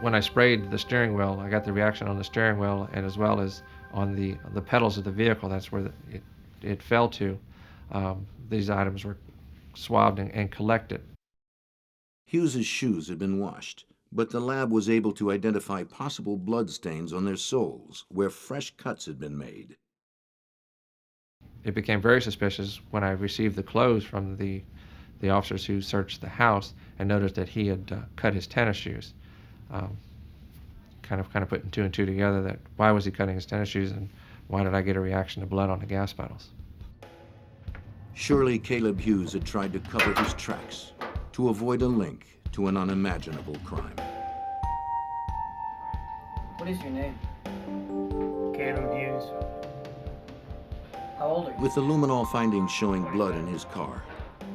When I sprayed the steering wheel, I got the reaction on the steering wheel and as well as on the pedals of the vehicle. That's where it fell to. These items were swabbed and collected. Hughes's shoes had been washed, but the lab was able to identify possible blood stains on their soles where fresh cuts had been made. It became very suspicious when I received the clothes from the officers who searched the house and noticed that he had cut his tennis shoes. Kind of putting two and two together, that why was he cutting his tennis shoes and why did I get a reaction to blood on the gas pedals? Surely Caleb Hughes had tried to cover his tracks to avoid a link to an unimaginable crime. What is your name? Caleb Hughes. How old are you? With the luminol findings showing blood in his car,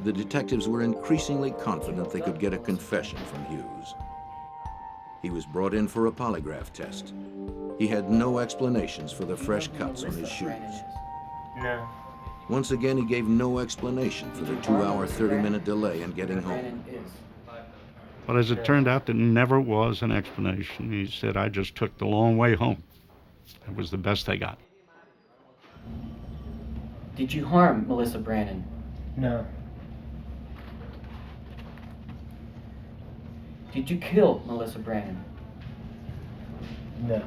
the detectives were increasingly confident they could get a confession from Hughes. He was brought in for a polygraph test. He had no explanations for the fresh cuts on his shoes. No. Once again, he gave no explanation for the 2-hour, 30-minute delay in getting home. But as it turned out, there never was an explanation. He said, I just took the long way home. It was the best they got. Did you harm Melissa Brannon? No. Did you kill Melissa Brannon? No.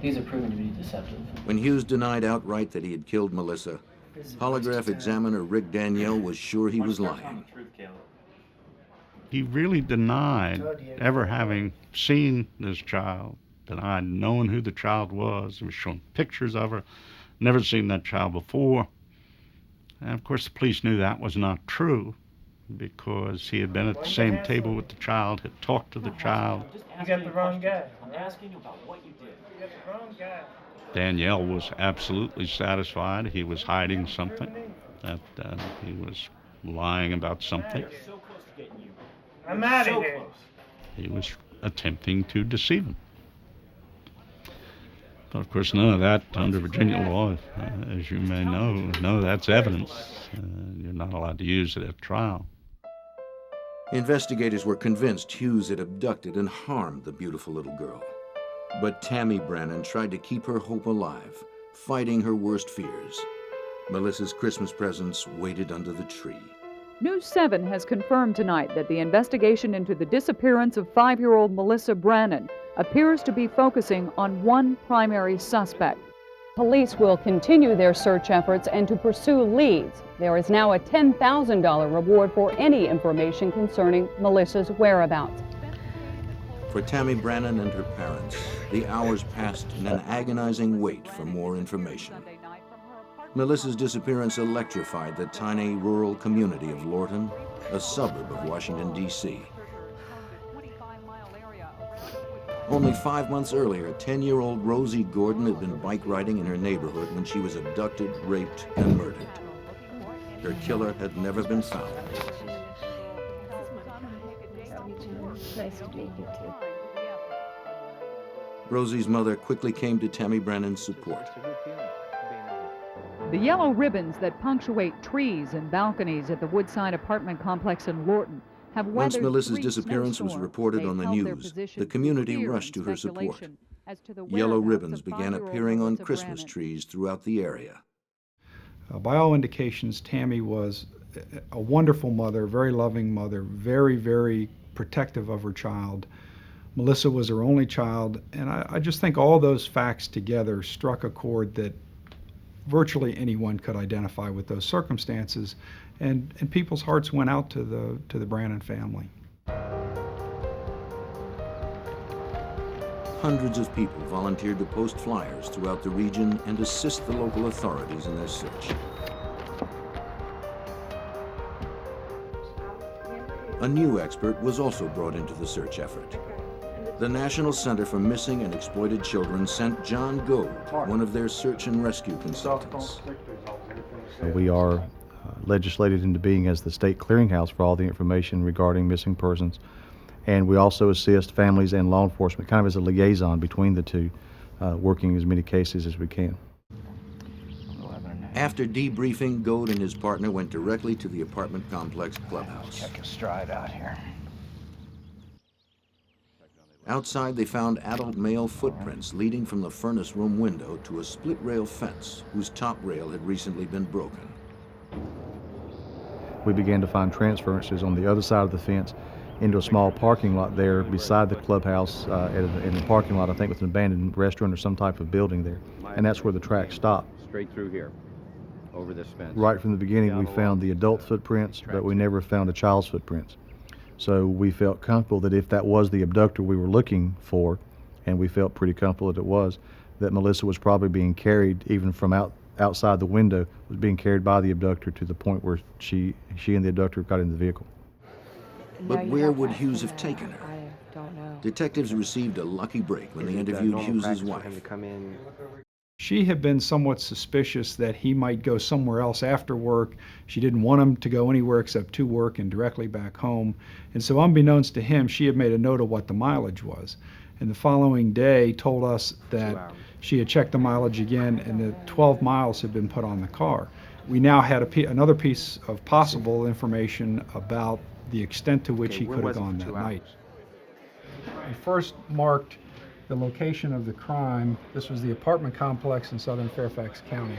These are proven to be deceptive. When Hughes denied outright that he had killed Melissa, polygraph examiner Rick Danielle was sure he was lying. He really denied ever having seen this child, denied knowing who the child was. He was showing pictures of her, never seen that child before. And of course the police knew that was not true because he had been at the same table with the child, had talked to the child. You got the wrong guy. I'm asking you about what you did. You got the wrong guy. Danielle was absolutely satisfied he was hiding something, that he was lying about something. So close to getting you. I'm out of So here. close. He was attempting to deceive him. But of course, none of that under Virginia law, as you may know, none of that's evidence. You're not allowed to use it at trial. Investigators were convinced Hughes had abducted and harmed the beautiful little girl. But Tammy Brannon tried to keep her hope alive, fighting her worst fears. Melissa's Christmas presents waited under the tree. News 7 has confirmed tonight that the investigation into the disappearance of 5-year-old Melissa Brannon appears to be focusing on one primary suspect. Police will continue their search efforts and to pursue leads. There is now a $10,000 reward for any information concerning Melissa's whereabouts. For Tammy Brannon and her parents, the hours passed in an agonizing wait for more information. Melissa's disappearance electrified the tiny rural community of Lorton, a suburb of Washington, D.C. Only 5 months earlier, 10-year-old Rosie Gordon had been bike riding in her neighborhood when she was abducted, raped, and murdered. Her killer had never been found. Nice to meet you too. Rosie's mother quickly came to Tammy Brannan's support. The yellow ribbons that punctuate trees and balconies at the Woodside apartment complex in Lorton have Once weathered Melissa's 3 disappearance was snowstorms. reported They've on the held their news, position the through community fear rushed to and her support. speculation as to the Yellow whereabouts ribbons of began 5-year-old appearing on Melissa Christmas Brannon. trees throughout the area. By all indications, Tammy was a wonderful mother, very loving mother, very, very protective of her child. Melissa was her only child, and I just think all those facts together struck a chord that virtually anyone could identify with those circumstances, and people's hearts went out to the Brannon family. Hundreds of people volunteered to post flyers throughout the region and assist the local authorities in their search. A new expert was also brought into the search effort. The National Center for Missing and Exploited Children sent John Gold, one of their search and rescue consultants. We are legislated into being as the state clearinghouse for all the information regarding missing persons. And we also assist families and law enforcement, kind of as a liaison between the two, working as many cases as we can. After debriefing, Gold and his partner went directly to the apartment complex clubhouse. Check your stride out here. Outside, they found adult male footprints leading from the furnace room window to a split rail fence whose top rail had recently been broken. We began to find transferences on the other side of the fence into a small parking lot there beside the clubhouse, in the parking lot, I think, with an abandoned restaurant or some type of building there. And that's where the track stopped. Straight through here, over this fence. Right from the beginning, we found the adult footprints, but we never found a child's footprints. So we felt comfortable that if that was the abductor we were looking for, and we felt pretty comfortable that it was, that Melissa was probably being carried, even from outside the window, was being carried by the abductor to the point where she and the abductor got in the vehicle. But where would Hughes have taken her? I don't know. Detectives received a lucky break when they interviewed Hughes's wife. She had been somewhat suspicious that he might go somewhere else after work. She didn't want him to go anywhere except to work and directly back home. And so unbeknownst to him, she had made a note of what the mileage was. And the following day told us that she had checked the mileage again and that 12 miles had been put on the car. We now had another piece of possible information about the extent to which he could have gone that night. We first marked the location of the crime. This was the apartment complex in southern Fairfax County.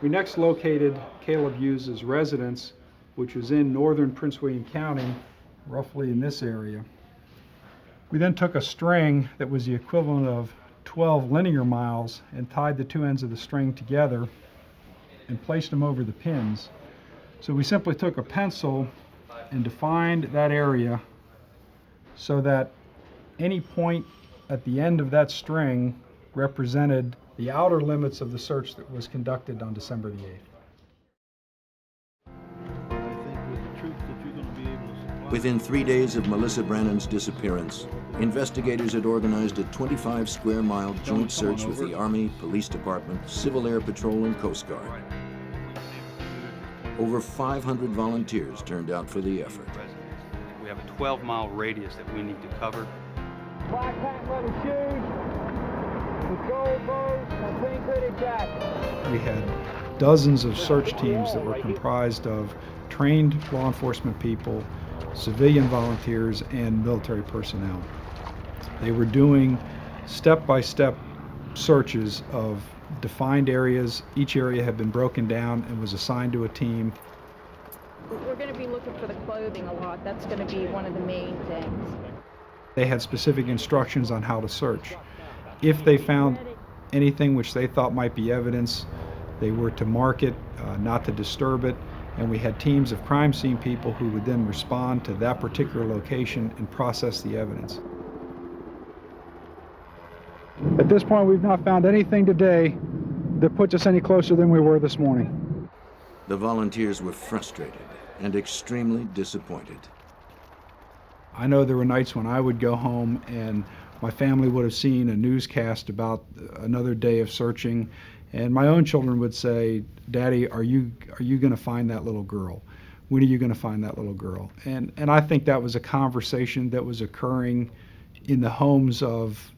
We next located Caleb Hughes' residence, which was in northern Prince William County, roughly in this area. We then took a string that was the equivalent of 12 linear miles and tied the two ends of the string together and placed them over the pins. So we simply took a pencil and defined that area so that any point at the end of that string represented the outer limits of the search that was conducted on December the 8th. Within 3 days of Melissa Brannon's disappearance, investigators had organized a 25-square-mile joint search with the Army, Police Department, Civil Air Patrol, and Coast Guard. Over 500 volunteers turned out for the effort. We have a 12-mile radius that we need to cover. Black hat, leather shoes, with gold bows, and a pink hooded jacket. We had dozens of search teams that were comprised of trained law enforcement people, civilian volunteers, and military personnel. They were doing step-by-step searches of defined areas. Each area had been broken down and was assigned to a team. We're going to be looking for the clothing a lot. That's going to be one of the main things. They had specific instructions on how to search. If they found anything which they thought might be evidence, they were to mark it, not to disturb it, and we had teams of crime scene people who would then respond to that particular location and process the evidence. At this point, we've not found anything today that puts us any closer than we were this morning. The volunteers were frustrated and extremely disappointed. I know there were nights when I would go home and My family would have seen a newscast about another day of searching, and my own children would say, "Daddy, are you going to find that little girl? When are you going to find that little girl?" And I think that was a conversation that was occurring in the homes of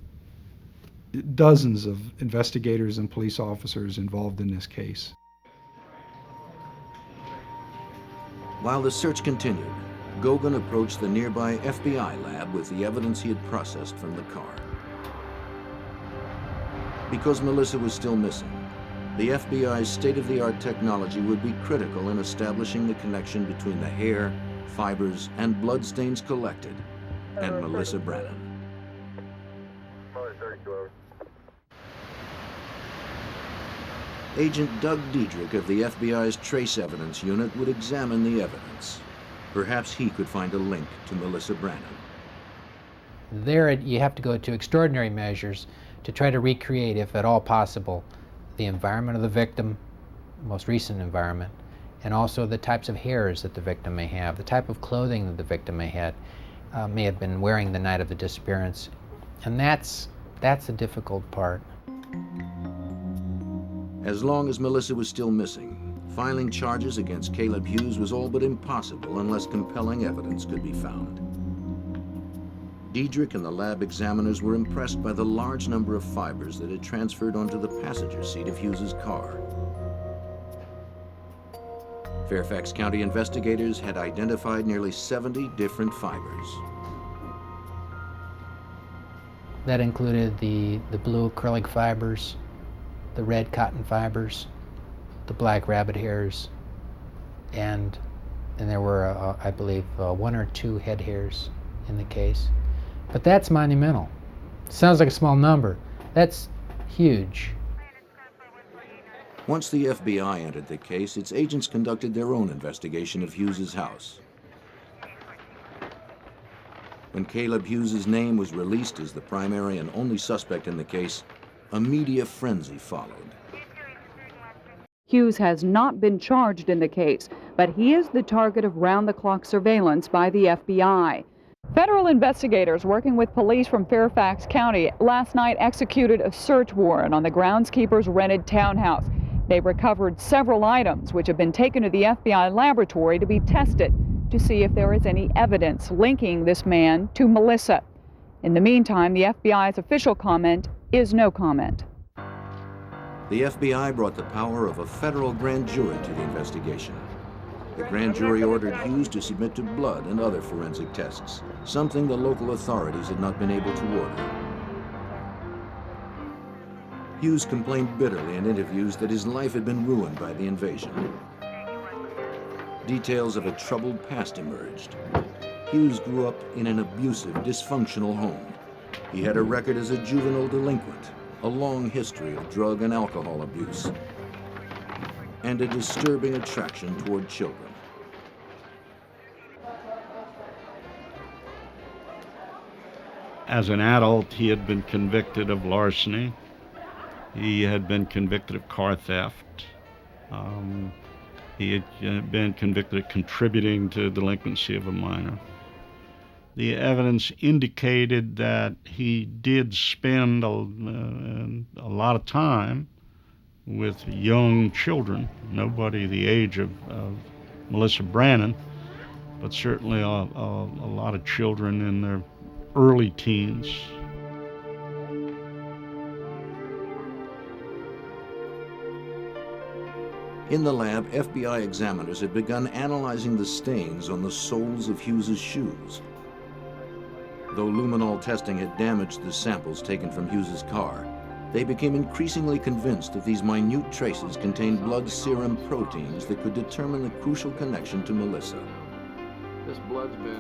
dozens of investigators and police officers involved in this case. While the search continued, Goguen approached the nearby FBI lab with the evidence he had processed from the car. Because Melissa was still missing, the FBI's state-of-the-art technology would be critical in establishing the connection between the hair, fibers, and bloodstains collected and Melissa Brannon. Agent Doug Diedrich of the FBI's Trace Evidence Unit would examine the evidence. Perhaps he could find a link to Melissa Brannon. There you have to go to extraordinary measures to try to recreate, if at all possible, the environment of the victim, most recent environment, and also the types of hairs that the victim may have, the type of clothing that the victim may have been wearing the night of the disappearance. And that's the difficult part. As long as Melissa was still missing, filing charges against Caleb Hughes was all but impossible unless compelling evidence could be found. Diedrich and the lab examiners were impressed by the large number of fibers that had transferred onto the passenger seat of Hughes's car. Fairfax County investigators had identified nearly 70 different fibers. That included the blue acrylic fibers, the red cotton fibers, the black rabbit hairs, and there were, I believe, 1 or 2 head hairs in the case. But that's monumental. Sounds like a small number. That's huge. Once the FBI entered the case, its agents conducted their own investigation of Hughes's house. When Caleb Hughes's name was released as the primary and only suspect in the case, a media frenzy followed. Hughes has not been charged in the case, but he is the target of round-the-clock surveillance by the FBI. Federal investigators working with police from Fairfax County last night executed a search warrant on the groundskeeper's rented townhouse. They recovered several items which have been taken to the FBI laboratory to be tested to see if there is any evidence linking this man to Melissa. In the meantime, the FBI's official comment is no comment. The FBI brought the power of a federal grand jury to the investigation. The grand jury ordered Hughes to submit to blood and other forensic tests, something the local authorities had not been able to order. Hughes complained bitterly in interviews that his life had been ruined by the invasion. Details of a troubled past emerged. Hughes grew up in an abusive, dysfunctional home. He had a record as a juvenile delinquent, a long history of drug and alcohol abuse, and a disturbing attraction toward children. As an adult, he had been convicted of larceny. He had been convicted of car theft. He had been convicted of contributing to delinquency of a minor. The evidence indicated that he did spend a lot of time with young children, nobody the age of Melissa Brannon, but certainly a lot of children in their early teens. In the lab, FBI examiners had begun analyzing the stains on the soles of Hughes's shoes. Though luminol testing had damaged the samples taken from Hughes's car, they became increasingly convinced that these minute traces contained blood serum proteins that could determine the crucial connection to Melissa. This blood's been...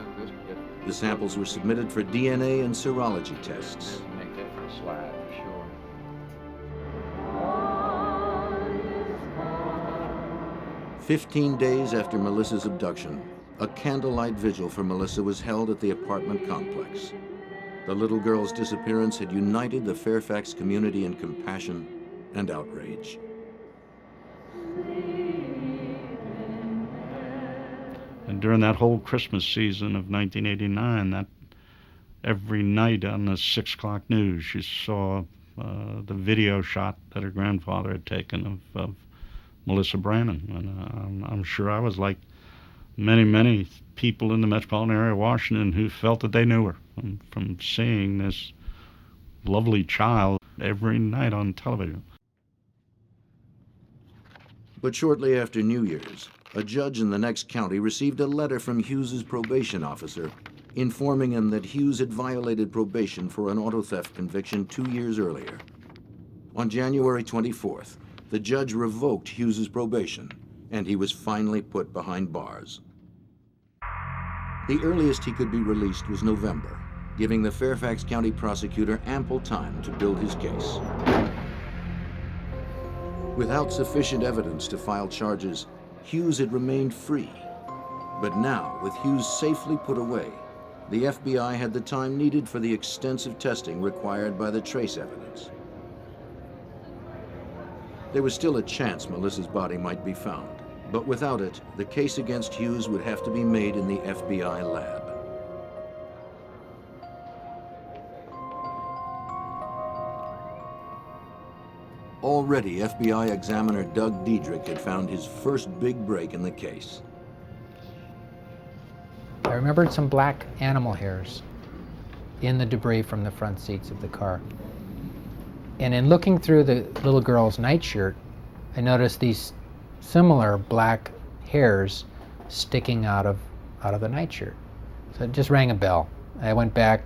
The samples were submitted for DNA and serology tests. Make that for a slide, for sure. 15 days after Melissa's abduction, a candlelight vigil for Melissa was held at the apartment complex. The little girl's disappearance had united the Fairfax community in compassion and outrage. And during that whole Christmas season of 1989, Every night on the 6 o'clock news, you saw the video shot that her grandfather had taken of Melissa Brannon. And I'm sure I was like many, many people in the metropolitan area of Washington who felt that they knew her from seeing this lovely child every night on television. But shortly after New Year's, a judge in the next county received a letter from Hughes's probation officer informing him that Hughes had violated probation for an auto theft conviction 2 years earlier. On January 24th, the judge revoked Hughes's probation, and he was finally put behind bars. The earliest he could be released was November, giving the Fairfax County prosecutor ample time to build his case. Without sufficient evidence to file charges, Hughes had remained free. But now, with Hughes safely put away, the FBI had the time needed for the extensive testing required by the trace evidence. There was still a chance Melissa's body might be found, but without it, the case against Hughes would have to be made in the FBI lab. Already, FBI examiner Doug Diedrich had found his first big break in the case. I remembered some black animal hairs in the debris from the front seats of the car. And in looking through the little girl's nightshirt, I noticed these similar black hairs sticking out of the nightshirt. So it just rang a bell. I went back,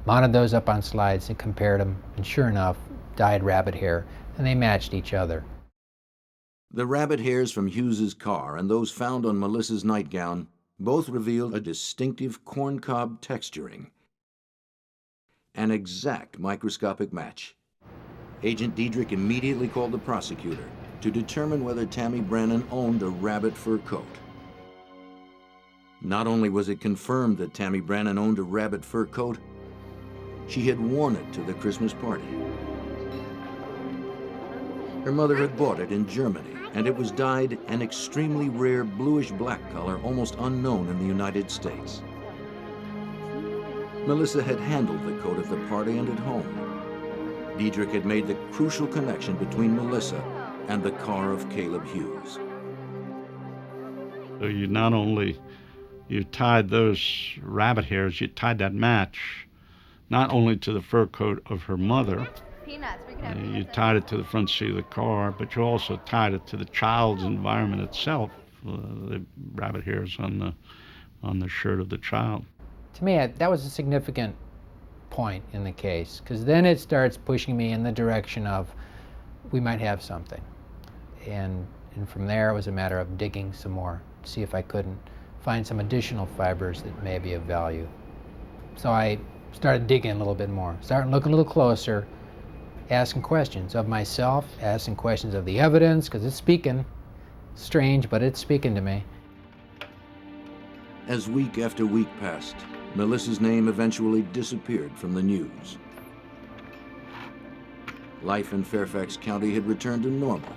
mounted those up on slides and compared them, and sure enough, dyed rabbit hair, and they matched each other. The rabbit hairs from Hughes's car and those found on Melissa's nightgown both revealed a distinctive corncob texturing. An exact microscopic match. Agent Diedrich immediately called the prosecutor to determine whether Tammy Brannon owned a rabbit fur coat. Not only was it confirmed that Tammy Brannon owned a rabbit fur coat, she had worn it to the Christmas party. Her mother had bought it in Germany, and it was dyed an extremely rare bluish-black color almost unknown in the United States. Melissa had handled the coat at the party and at home. Diedrich had made the crucial connection between Melissa and the car of Caleb Hughes. So you not only, you tied those rabbit hairs, you tied that match not only to the fur coat of her mother, you tied it to the front seat of the car, but you also tied it to the child's environment itself, the rabbit hairs on the shirt of the child. To me, that was a significant point in the case, because then it starts pushing me in the direction of we might have something. And from there, it was a matter of digging some more, to see if I couldn't find some additional fibers that may be of value. So I started digging a little bit more, starting looking a little closer, asking questions of myself, asking questions of the evidence, because it's speaking. Strange, but it's speaking to me. As week after week passed, Melissa's name eventually disappeared from the news. Life in Fairfax County had returned to normal,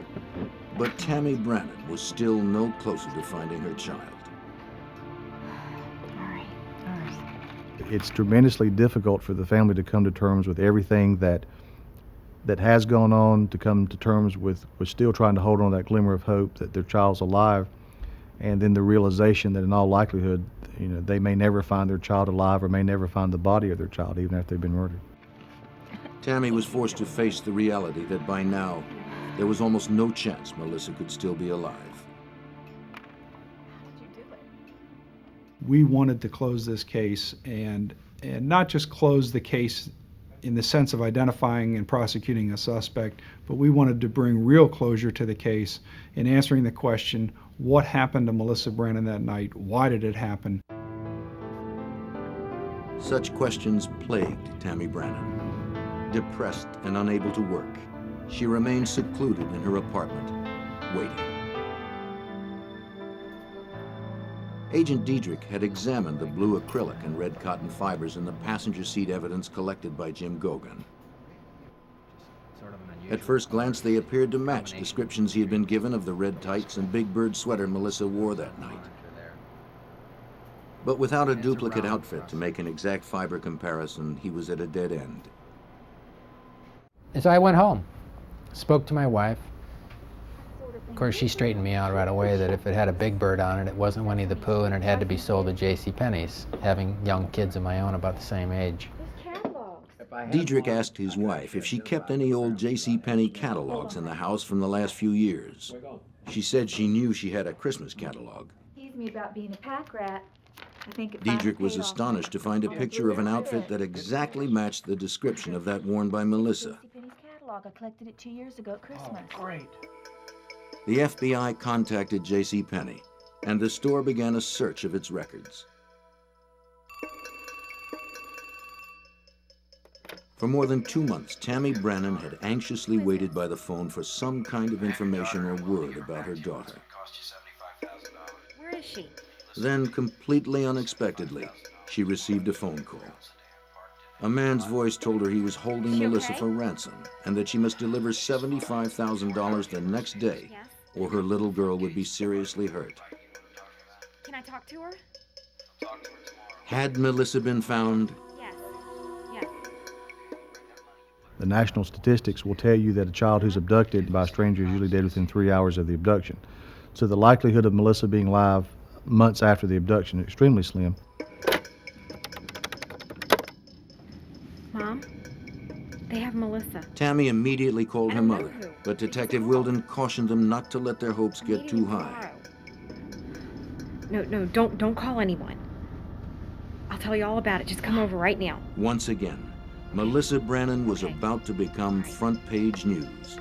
but Tammy Brannon was still no closer to finding her child. It's tremendously difficult for the family to come to terms with everything that has gone on, to come to terms with still trying to hold on to that glimmer of hope that their child's alive, and then the realization that in all likelihood, they may never find their child alive or may never find the body of their child even after they've been murdered. Tammy was forced to face the reality that by now, there was almost no chance Melissa could still be alive. We wanted to close this case and not just close the case in the sense of identifying and prosecuting a suspect, but we wanted to bring real closure to the case in answering the question, what happened to Melissa Brannon that night? Why did it happen? Such questions plagued Tammy Brannon. Depressed and unable to work, she remained secluded in her apartment, waiting. Agent Diedrich had examined the blue acrylic and red cotton fibers in the passenger seat evidence collected by Jim Gogan. At first glance, they appeared to match descriptions he had been given of the red tights and big bird sweater Melissa wore that night. But without a duplicate outfit to make an exact fiber comparison, he was at a dead end. And so I went home, spoke to my wife. Of course, she straightened me out right away that if it had a big bird on it, it wasn't Winnie the Pooh, and it had to be sold at JCPenney's, having young kids of my own about the same age. Diedrich asked his wife if she kept any old JCPenney catalogs in the house from the last few years. She said she knew she had a Christmas catalog. Teased me about being a pack rat. I think it Diedrich was paid off. astonished to find a picture of an outfit that exactly matched the description of that worn by Melissa. JCPenney's catalog. I collected it 2 years ago at Christmas. Oh, great. The FBI contacted JCPenney, and the store began a search of its records. For more than 2 months, Tammy Brennan had anxiously waited by the phone for some kind of information or word about her daughter. Where is she? Then, completely unexpectedly, she received a phone call. A man's voice told her he was holding Melissa for ransom and that she must deliver $75,000 the next day, or her little girl would be seriously hurt. Can I talk to her? Had Melissa been found? Yes. Yes. The national statistics will tell you that a child who's abducted by a stranger is usually dead within 3 hours of the abduction. So the likelihood of Melissa being alive months after the abduction is extremely slim. Mom, they have Melissa. Tammy immediately called her mother, but Detective Wilden cautioned them not to let their hopes get too high. No, don't call anyone. I'll tell you all about it. Just come over right now. Once again, Melissa Brennan was about to become front-page news.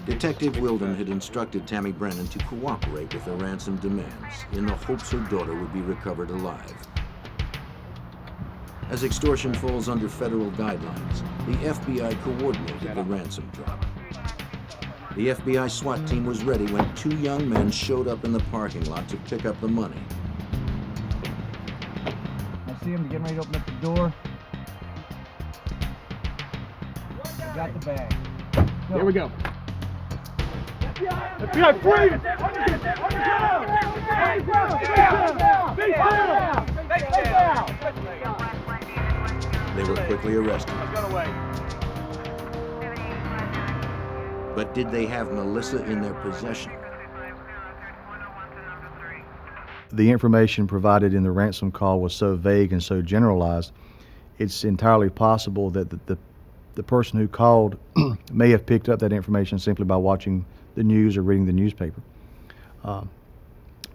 Detective Wilden had instructed Tammy Brennan to cooperate with the ransom demands in the hopes her daughter would be recovered alive. As extortion falls under federal guidelines, the FBI coordinated the ransom drop. The FBI SWAT team was ready when 2 young men showed up in the parking lot to pick up the money. I see him getting ready to open up the door. Got the bag. Go. Here we go. FBI, freeze! They were quickly arrested. But did they have Melissa in their possession? The information provided in the ransom call was so vague and so generalized, it's entirely possible that the person who called may have picked up that information simply by watching the news or reading the newspaper.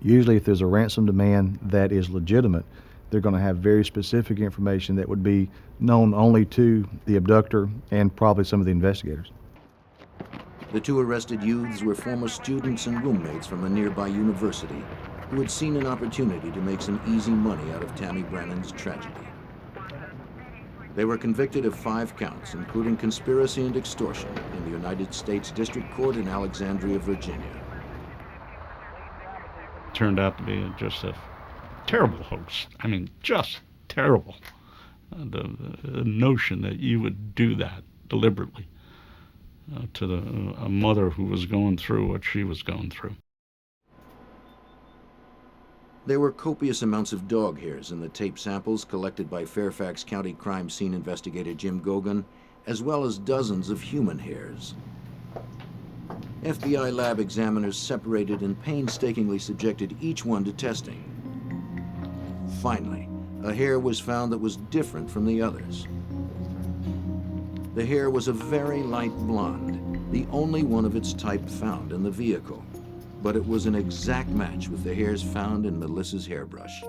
Usually if there's a ransom demand that is legitimate, they're going to have very specific information that would be known only to the abductor and probably some of the investigators. The 2 arrested youths were former students and roommates from a nearby university who had seen an opportunity to make some easy money out of Tammy Brennan's tragedy. They were convicted of 5 counts, including conspiracy and extortion, in the United States District Court in Alexandria, Virginia. Turned out to be just a terrible hoax. I mean, just terrible. The notion that you would do that deliberately to a mother who was going through what she was going through. There were copious amounts of dog hairs in the tape samples collected by Fairfax County crime scene investigator Jim Gogan, as well as dozens of human hairs. FBI lab examiners separated and painstakingly subjected each one to testing. Finally, a hair was found that was different from the others. The hair was a very light blonde, the only one of its type found in the vehicle. But it was an exact match with the hairs found in Melissa's hairbrush.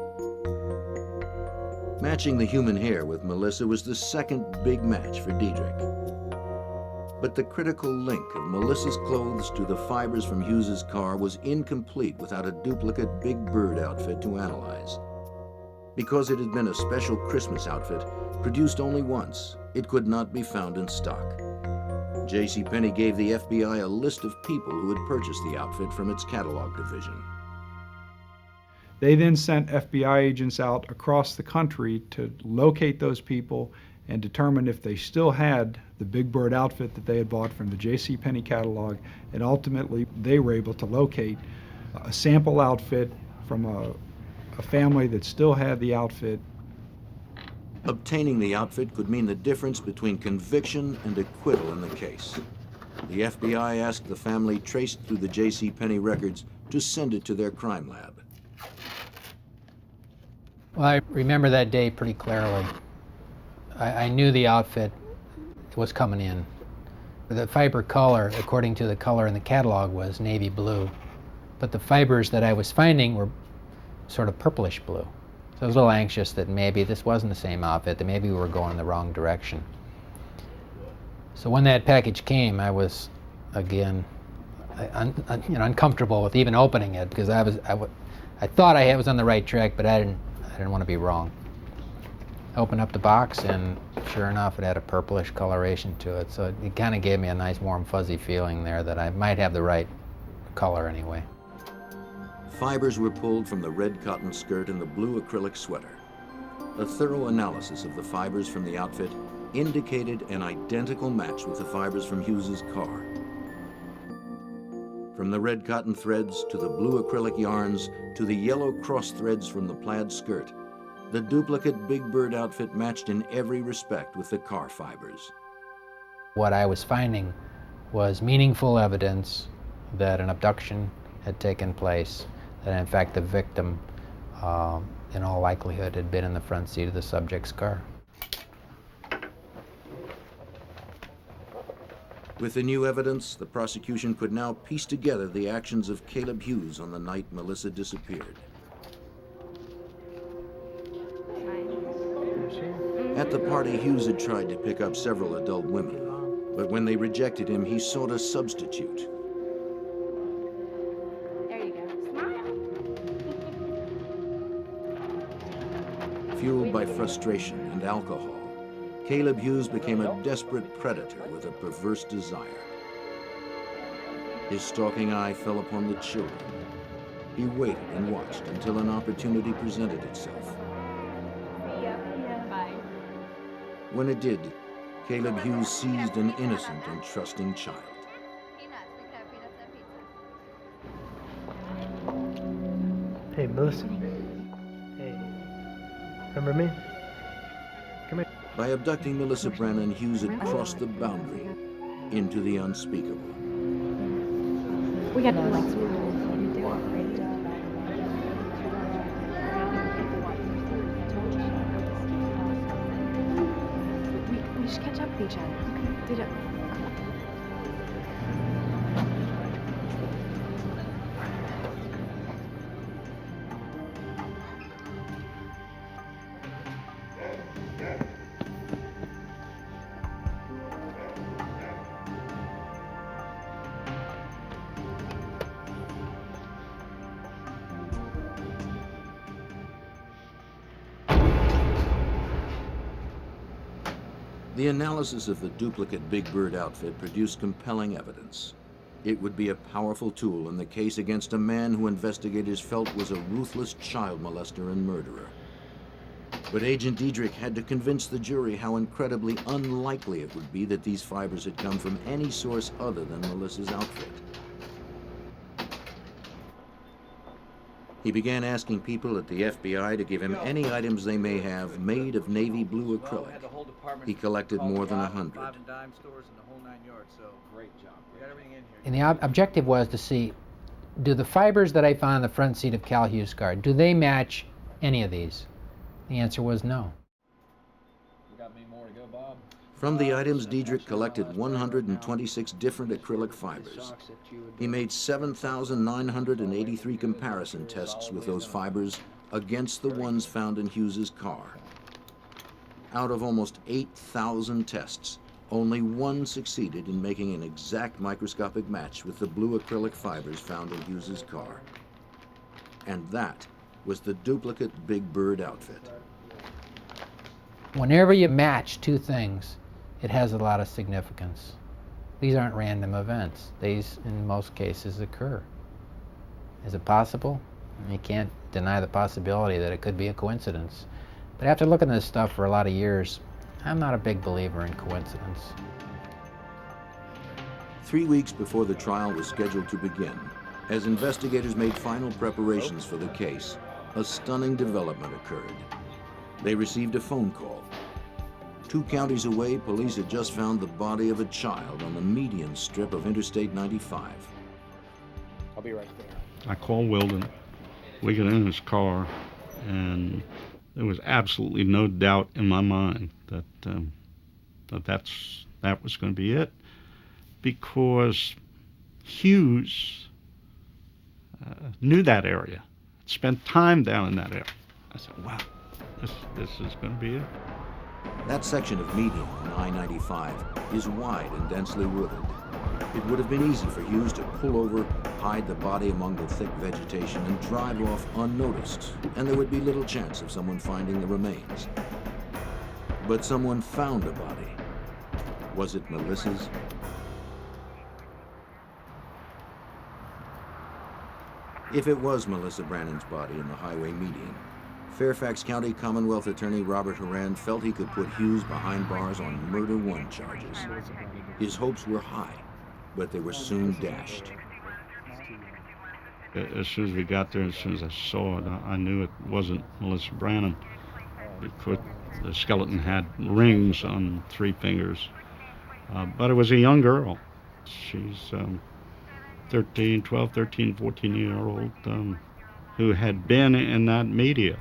Matching the human hair with Melissa was the second big match for Diedrich. But the critical link of Melissa's clothes to the fibers from Hughes's car was incomplete without a duplicate Big Bird outfit to analyze. Because it had been a special Christmas outfit, produced only once, it could not be found in stock. JCPenney gave the FBI a list of people who had purchased the outfit from its catalog division. They then sent FBI agents out across the country to locate those people and determined if they still had the Big Bird outfit that they had bought from the JCPenney catalog, and ultimately they were able to locate a sample outfit from a family that still had the outfit. Obtaining the outfit could mean the difference between conviction and acquittal in the case. The FBI asked the family traced through the JCPenney records to send it to their crime lab. Well, I remember that day pretty clearly. I knew the outfit was coming in. The fiber color, according to the color in the catalog, was navy blue. But the fibers that I was finding were sort of purplish blue. So I was a little anxious that maybe this wasn't the same outfit, that maybe we were going in the wrong direction. So when that package came, I was, again, uncomfortable with even opening it, because I thought I was on the right track, but I didn't want to be wrong. I opened up the box, and sure enough, it had a purplish coloration to it. So it kind of gave me a nice, warm, fuzzy feeling there that I might have the right color anyway. Fibers were pulled from the red cotton skirt and the blue acrylic sweater. A thorough analysis of the fibers from the outfit indicated an identical match with the fibers from Hughes's car. From the red cotton threads to the blue acrylic yarns to the yellow cross threads from the plaid skirt, the duplicate Big Bird outfit matched in every respect with the car fibers. What I was finding was meaningful evidence that an abduction had taken place, that in fact the victim, in all likelihood, had been in the front seat of the subject's car. With the new evidence, the prosecution could now piece together the actions of Caleb Hughes on the night Melissa disappeared. At the party, Hughes had tried to pick up several adult women, but when they rejected him, he sought a substitute. There you go. Smile. Fueled by frustration and alcohol, Caleb Hughes became a desperate predator with a perverse desire. His stalking eye fell upon the children. He waited and watched until an opportunity presented itself. Bye. When it did, Caleb Hughes seized an innocent and trusting child. Hey, Melissa. Hey. Remember me? Come here. By abducting Melissa Brannon, Hughes had crossed the boundary into the unspeakable. We got to like we should catch up with each other. Okay. Did it. The analysis of the duplicate Big Bird outfit produced compelling evidence. It would be a powerful tool in the case against a man who investigators felt was a ruthless child molester and murderer. But Agent Diedrich had to convince the jury how incredibly unlikely it would be that these fibers had come from any source other than Melissa's outfit. He began asking people at the FBI to give him any items they may have made of navy blue acrylic. He collected more than 100. And the objective was to see, do the fibers that I found in the front seat of Cal Hughes' car, do they match any of these? The answer was no. From the items, Diedrich collected 126 different acrylic fibers. He made 7,983 comparison tests with those fibers against the ones found in Hughes's car. Out of almost 8,000 tests, only one succeeded in making an exact microscopic match with the blue acrylic fibers found in Hughes's car. And that was the duplicate Big Bird outfit. Whenever you match two things, it has a lot of significance. These aren't random events. These, in most cases, occur. Is it possible? You can't deny the possibility that it could be a coincidence. But after looking at this stuff for a lot of years, I'm not a big believer in coincidence. 3 weeks before the trial was scheduled to begin, as investigators made final preparations for the case, a stunning development occurred. They received a phone call. 2 counties away, police had just found the body of a child on the median strip of Interstate 95. I'll be right there. I called Weldon. We got in his car, and there was absolutely no doubt in my mind that that was going to be it, because Hughes knew that area, spent time down in that area. I said, wow, this is going to be it. That section of median on I-95 is wide and densely wooded. It would have been easy for Hughes to pull over, hide the body among the thick vegetation, and drive off unnoticed, and there would be little chance of someone finding the remains. But someone found a body. Was it Melissa's? If it was Melissa Brannan's body in the highway median, Fairfax County Commonwealth Attorney Robert Horan felt he could put Hughes behind bars on Murder 1 charges. His hopes were high, but they were soon dashed. As soon as we got there, as soon as I saw it, I knew it wasn't Melissa Brannan, because the skeleton had rings on 3 fingers. But it was a young girl. She's 13, 14-year-old who had been in that media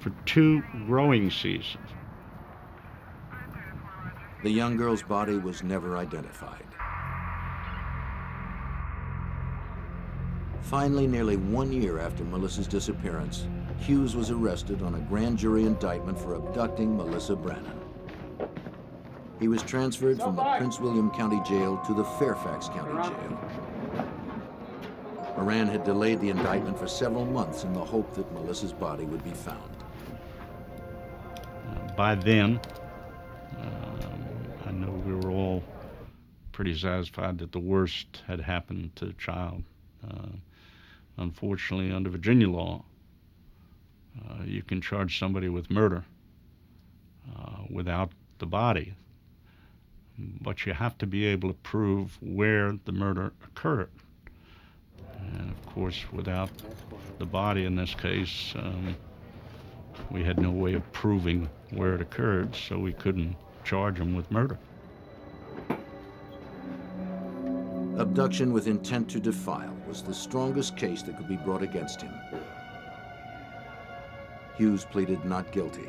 for 2 growing seasons. The young girl's body was never identified. Finally, nearly 1 year after Melissa's disappearance, Hughes was arrested on a grand jury indictment for abducting Melissa Brannan. He was transferred from the Prince William County Jail to the Fairfax County Jail. Horan had delayed the indictment for several months in the hope that Melissa's body would be found. By then, I know we were all pretty satisfied that the worst had happened to the child. Unfortunately, under Virginia law, you can charge somebody with murder without the body, but you have to be able to prove where the murder occurred. And of course, without the body in this case, we had no way of proving where it occurred, so we couldn't charge him with murder. Abduction with intent to defile was the strongest case that could be brought against him. Hughes pleaded not guilty.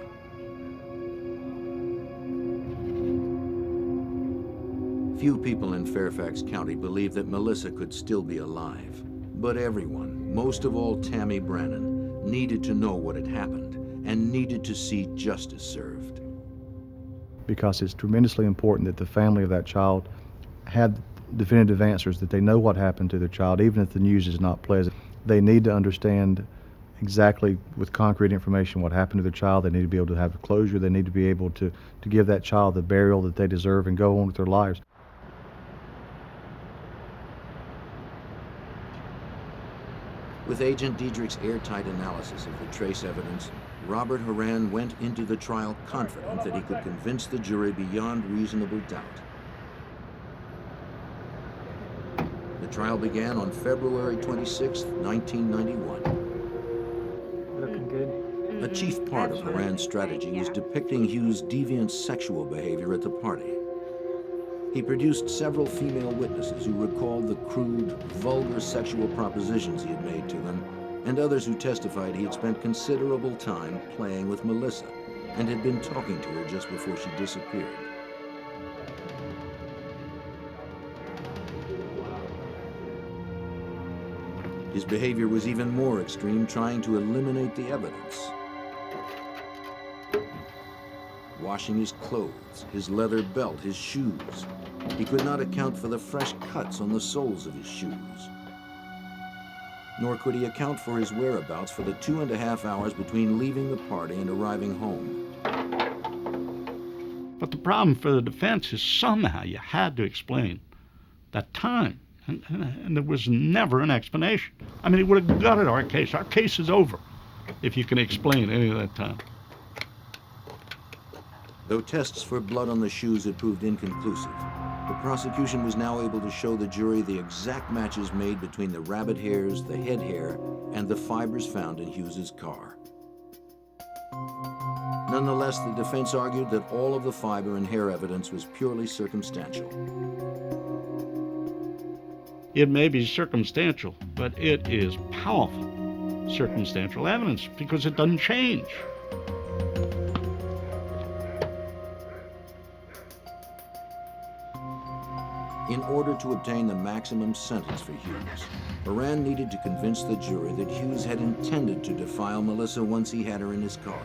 Few people in Fairfax County believed that Melissa could still be alive, but everyone, most of all Tammy Brannan, needed to know what had happened and needed to see justice served. Because it's tremendously important that the family of that child had definitive answers, that they know what happened to their child, even if the news is not pleasant. They need to understand exactly with concrete information what happened to their child. They need to be able to have closure. They need to be able to give that child the burial that they deserve and go on with their lives. With Agent Diedrich's airtight analysis of the trace evidence, Robert Horan went into the trial confident that he could convince the jury beyond reasonable doubt. The trial began on February 26, 1991. Looking good. A chief part of Horan's strategy was depicting Hughes' deviant sexual behavior at the party. He produced several female witnesses who recalled the crude, vulgar sexual propositions he had made to them, and others who testified he had spent considerable time playing with Melissa and had been talking to her just before she disappeared. His behavior was even more extreme, trying to eliminate the evidence. Washing his clothes, his leather belt, his shoes. He could not account for the fresh cuts on the soles of his shoes. Nor could he account for his whereabouts for the 2.5 hours between leaving the party and arriving home. But the problem for the defense is somehow you had to explain that time. And there was never an explanation. I mean, it would have gutted our case. Our case is over if you can explain any of that time. Though tests for blood on the shoes had proved inconclusive, the prosecution was now able to show the jury the exact matches made between the rabbit hairs, the head hair, and the fibers found in Hughes's car. Nonetheless, the defense argued that all of the fiber and hair evidence was purely circumstantial. It may be circumstantial, but it is powerful circumstantial evidence because it doesn't change. In order to obtain the maximum sentence for Hughes, Moran needed to convince the jury that Hughes had intended to defile Melissa once he had her in his car.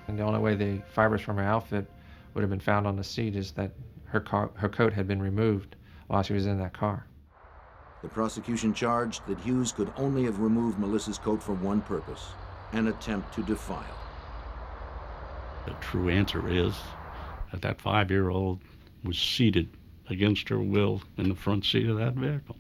And the only way the fibers from her outfit would have been found on the seat is that her coat had been removed while she was in that car. The prosecution charged that Hughes could only have removed Melissa's coat for one purpose, an attempt to defile. The true answer is that that 5-year-old was seated against her will in the front seat of that vehicle.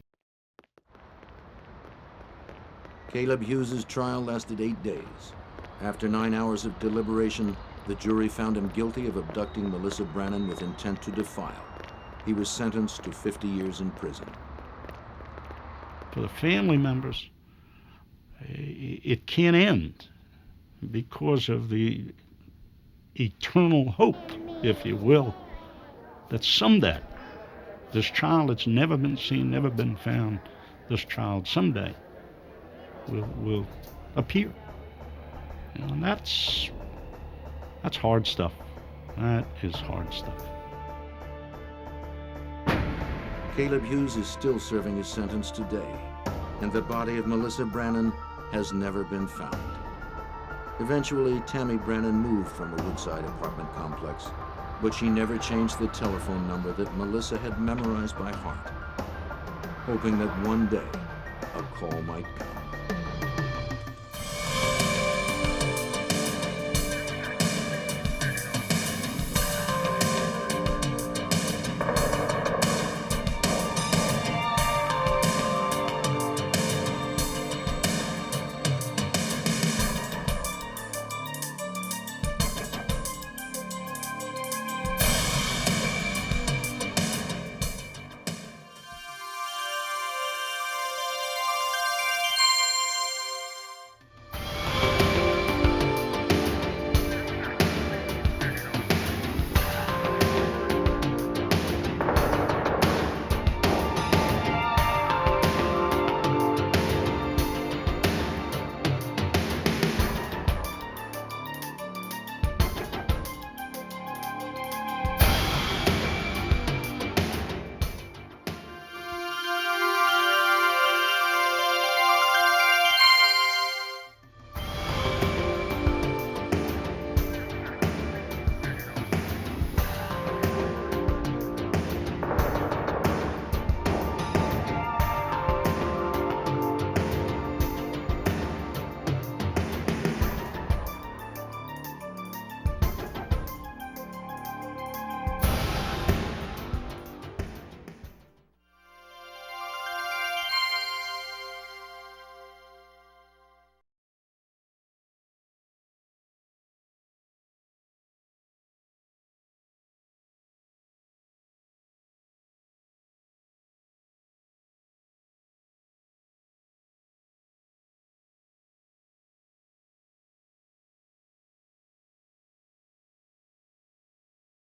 Caleb Hughes's trial lasted 8 days. After 9 hours of deliberation, the jury found him guilty of abducting Melissa Brannon with intent to defile. He was sentenced to 50 years in prison. For the family members, it can't end because of the eternal hope, if you will, that someday this child that's never been seen, never been found, this child someday will appear. You know, and that's hard stuff. That is hard stuff. Caleb Hughes is still serving his sentence today, and the body of Melissa Brannon has never been found. Eventually, Tammy Brannon moved from the Woodside apartment complex, but she never changed the telephone number that Melissa had memorized by heart, hoping that one day a call might come.